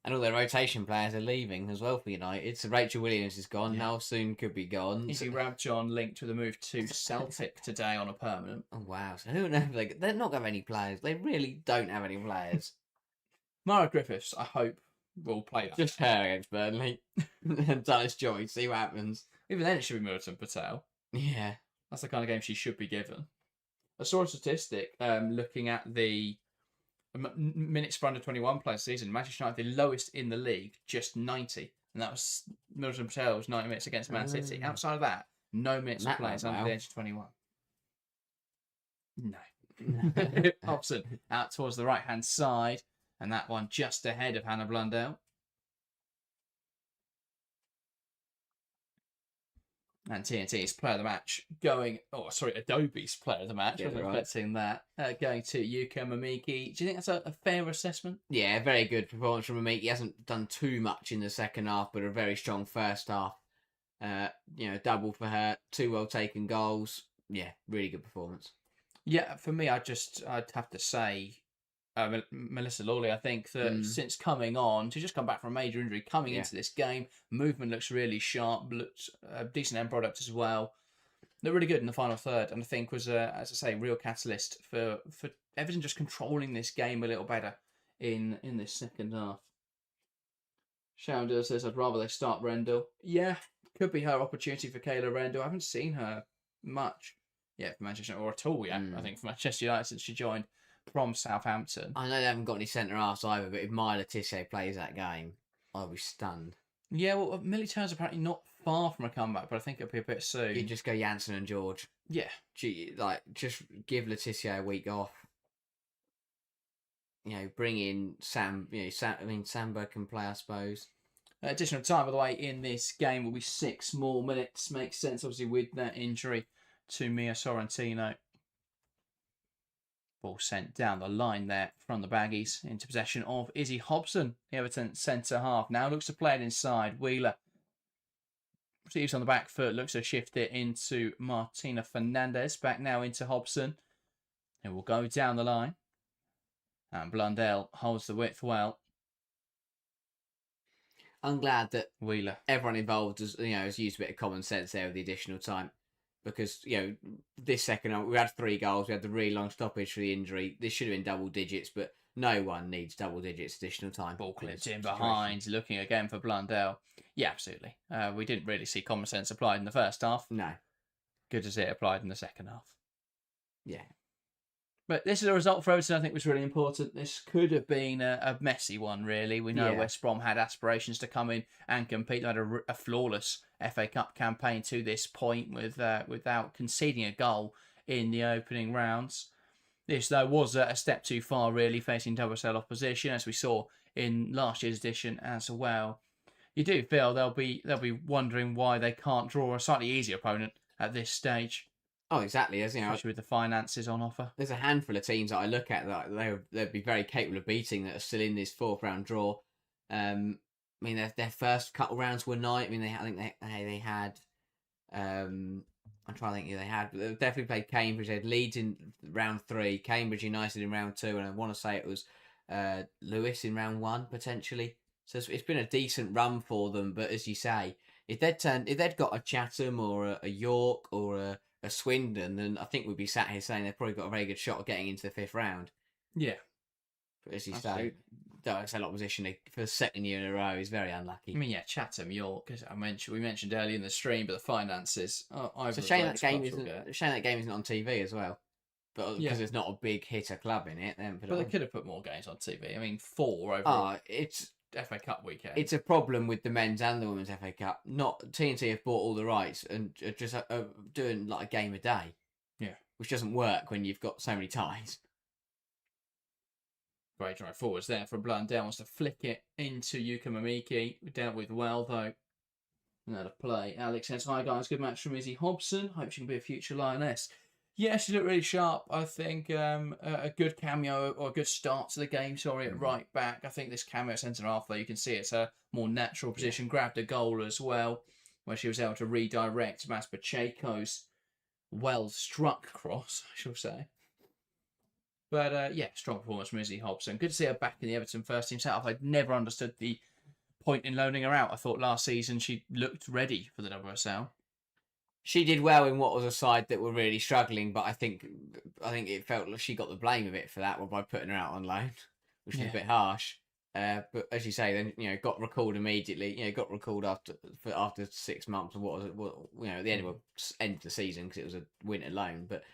And all their rotation players are leaving as well for United. So Rachel Williams is gone. Now soon could be gone. Izzy Rabjohn linked with a move to Celtic today on a permanent. Oh, wow. So who knows? They're not going to have any players. They really don't have any players. Mara Griffiths, I hope, will play that. Just her against Burnley. And Dallas Joy, see what happens. Even then it should be Milton Patel. Yeah. That's the kind of game she should be given. I saw a statistic looking at the minutes for under 21 players season. Manchester United, the lowest in the league, just 90. And that was Milton Patel's 90 minutes against Man City. Outside of that, no minutes for players under the age of 21. No. Hobson out towards the right-hand side. And that one just ahead of Hannah Blundell. And TNT's player of the match going... Oh, sorry, Adobe's player of the match. I wasn't expecting that. Going to Yuka Mamiki. Do you think that's a fair assessment? Yeah, very good performance from Mamiki. He hasn't done too much in the second half, but a very strong first half. Double for her. 2 well-taken goals. Yeah, really good performance. Yeah, for me, I'd have to say... Melissa Lawley, I think that since coming on, she's just come back from a major injury, coming into this game, movement looks really sharp, looks a decent end product as well. They're really good in the final third, and I think was, as I say, real catalyst for Everton just controlling this game a little better in this second half. Shounder says, I'd rather they start Rendell. Yeah, could be her opportunity for Kayla Rendell. I haven't seen her much yet for Manchester United, or at all yet, I think, for Manchester United since she joined from Southampton. I know they haven't got any centre-halves either, but if Maya Letitia plays that game, I'll be stunned. Yeah, well, Millie Turner's apparently not far from a comeback, but I think it'll be a bit soon. You just go Janssen and George. Yeah. Just give Letitia a week off. Bring in Sam. Samba can play, I suppose. Additional time, by the way, in this game will be 6 more minutes. Makes sense, obviously, with that injury to Mia Sorrentino. Ball sent down the line there from the Baggies into possession of Izzy Hobson, the Everton centre half. Now looks to play it inside. Wheeler receives on the back foot, looks to shift it into Martina Fernandes. Back now into Hobson. It will go down the line. And Blundell holds the width well. I'm glad that Wheeler, everyone involved has used a bit of common sense there with the additional time. because this second half we had 3 goals. We had the really long stoppage for the injury. This should have been double digits, but no one needs double digits additional time. Ball clipped in behind, looking again for Blundell. Yeah, absolutely. We didn't really see common sense applied in the first half. No. Good to see it applied in the second half. Yeah. But this is a result for Everton I think was really important. This could have been a messy one, really. We know West Brom had aspirations to come in and compete. They had a flawless FA Cup campaign to this point without conceding a goal in the opening rounds. This, though, was a step too far, really, facing WSL opposition, as we saw in last year's edition as well. You do feel they'll be wondering why they can't draw a slightly easier opponent at this stage. Oh, exactly. Especially with the finances on offer. There's a handful of teams that I look at that they'd be very capable of beating that are still in this 4th round draw. I mean, their first couple rounds were nice. I mean, I think they had. I'm trying to think who they had, but they definitely played Cambridge. They had Leeds in round 3, Cambridge United in round 2, and I want to say it was Lewis in round 1 potentially. So it's been a decent run for them. But as you say, if they'd got a Chatham or a York or a Swindon, then I think we'd be sat here saying they've probably got a very good shot of getting into the 5th round. Yeah. But as you say, WSL opposition for the 2nd year in a row is very unlucky. I mean, Chatham, York, as we mentioned earlier in the stream, but the finances. It's a shame that game isn't on TV as well. But because there's not a big hitter club in it, then. But they could have put more games on TV. I mean, 4 over. It's FA Cup weekend. It's a problem with the men's and the women's FA Cup. Not TNT have bought all the rights and are just doing like a game a day. Yeah, which doesn't work when you've got so many ties. Great drive forwards there from Blundell. Wants to flick it into Yuka Mamiki. We dealt with well though. Now to play. Alex says, "Hi guys, good match from Izzy Hobson. Hope she can be a future Lioness." Yeah, she looked really sharp. I think a good cameo or a good start to the game. Sorry, at right back. I think this cameo centre half though, you can see it's a more natural position. Grabbed a goal as well, where she was able to redirect Mas Pacheco's well struck cross, I shall say. But strong performance from Izzy Hobson. Good to see her back in the Everton first team setup. I'd never understood the point in loaning her out. I thought last season she looked ready for the WSL. She did well in what was a side that were really struggling, but I think it felt like she got the blame of it for that by putting her out on loan, which is a bit harsh. But as you say, then got recalled immediately. Got recalled after 6 months. At the end of the season because it was a winter loan. But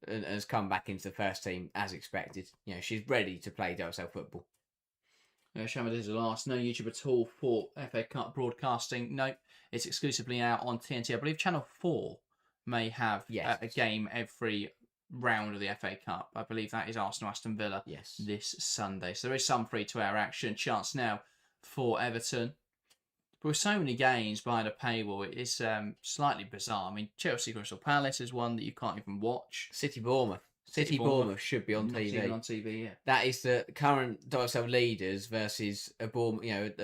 and has come back into the first team as expected. She's ready to play WSL football. Shamad is the last. No YouTube at all for FA Cup broadcasting. Nope, it's exclusively out on TNT. I believe Channel 4 may have a game every round of the FA Cup. I believe that is Arsenal-Aston Villa this Sunday. So there is some free-to-air action. Chance now for Everton. But with so many games behind a paywall, it is slightly bizarre. I mean, Chelsea-Crystal Palace is one that you can't even watch. City-Bournemouth. Bournemouth should be on TV. Even on TV, yeah. That is the current WSL leaders versus a Bournemouth,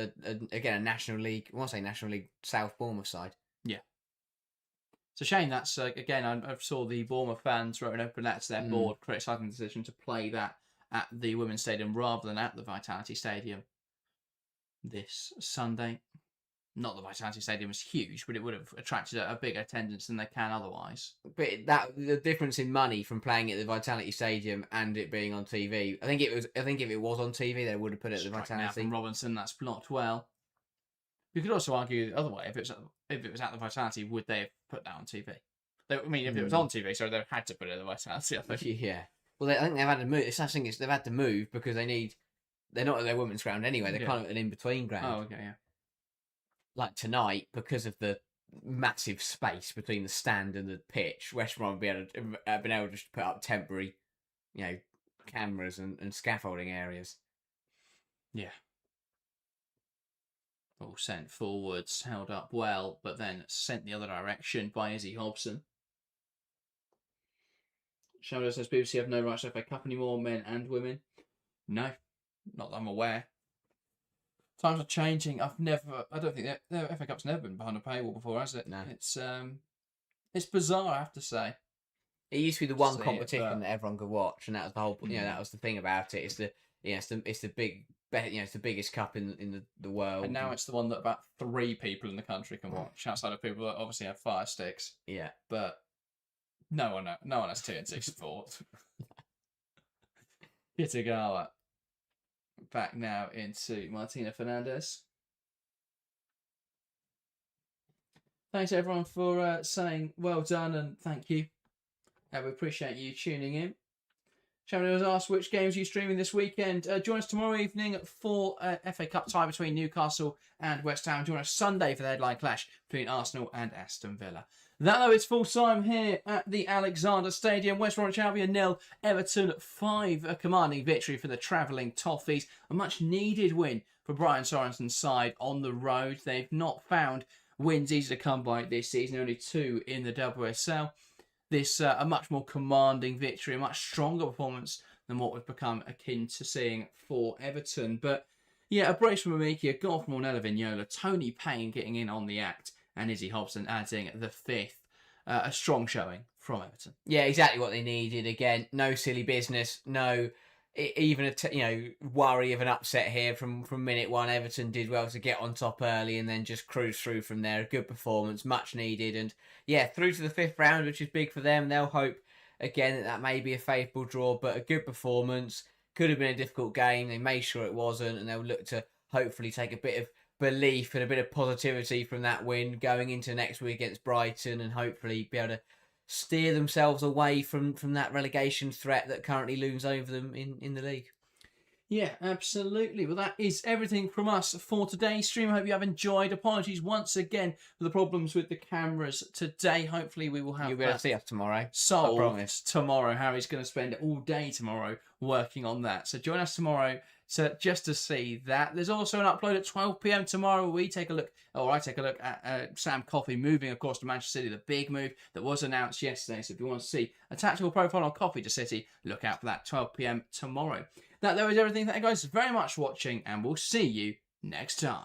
again a National League. I want to say National League South Bournemouth side. Yeah. It's a shame that's again. I saw the Bournemouth fans wrote an open letter to their board criticising the decision to play that at the Women's Stadium rather than at the Vitality Stadium this Sunday. Not the Vitality Stadium is huge, but it would have attracted a bigger attendance than they can otherwise. But the difference in money from playing at the Vitality Stadium and it being on TV, I think if it was on TV, they would have put it at the Vitality. From Robinson, that's blocked well. You could also argue the other way. If it was at the Vitality, would they have put that on TV? If it was on TV, so they had to put it at the Vitality. I think. Yeah. Well, I think they've had to move. It's thing is they've had to move because they're not at their women's ground anyway. They're kind of an in-between ground. Oh, okay, yeah. Like tonight, because of the massive space between the stand and the pitch, West Brom have been able to just put up temporary, cameras and scaffolding areas. Yeah. All sent forwards, held up well, but then sent the other direction by Izzy Hobson. Shadow says BBC have no rights to FA Cup anymore, men and women. No, not that I'm aware. Times are changing. I don't think the FA Cup's never been behind a paywall before, has it? No. It's bizarre, I have to say. It used to be the one competition that everyone could watch, and that was the whole. That was the thing about it. It's the biggest cup in the world. And now it's the one that about 3 people in the country can watch, outside of people that obviously have Fire Sticks. Yeah. But No one has 2 and 6 support. Kitagawa back now into Martina Fernandez. Thanks everyone for saying well done and thank you. We appreciate you tuning in. Shaman was asked which games are you streaming this weekend. Join us tomorrow evening for FA Cup tie between Newcastle and West Ham. Join us Sunday for the headline clash between Arsenal and Aston Villa. That though is full time here at the Alexander Stadium. West Brom Albion 0, Everton 5. A commanding victory for the travelling Toffees. A much needed win for Brian Sorensen's side on the road. They've not found wins easy to come by this season. Only 2 in the WSL. This a much more commanding victory, a much stronger performance than what we've become akin to seeing for Everton. But yeah, a brace from Amiki, a goal from Ornella Vignola, Tony Payne getting in on the act, and Izzy Hobson adding the 5th. A strong showing from Everton. Yeah, exactly what they needed. Again, no silly business, no even a worry of an upset here from minute one. Everton did well to get on top early and then just cruise through from there. A good performance, much needed, and yeah, through to the 5th round, which is big for them. They'll hope again that may be a favourable draw, but a good performance. Could have been a difficult game. They made sure it wasn't, and they'll look to hopefully take a bit of belief and a bit of positivity from that win going into next week against Brighton, and hopefully be able to steer themselves away from that relegation threat that currently looms over them in the league. Yeah, absolutely. Well, that is everything from us for today's stream. I hope you have enjoyed. Apologies once again for the problems with the cameras today. Hopefully we will have You'll be able to see us tomorrow. solved tomorrow. Harry's going to spend all day tomorrow working on that. So join us tomorrow just to see that. There's also an upload at 12 p.m. tomorrow where I take a look at Sam Coffey moving, of course, to Manchester City, the big move that was announced yesterday. So if you want to see a tactical profile on Coffey to City, look out for that 12 p.m. tomorrow. That is everything. Thank you guys very much for watching, and we'll see you next time.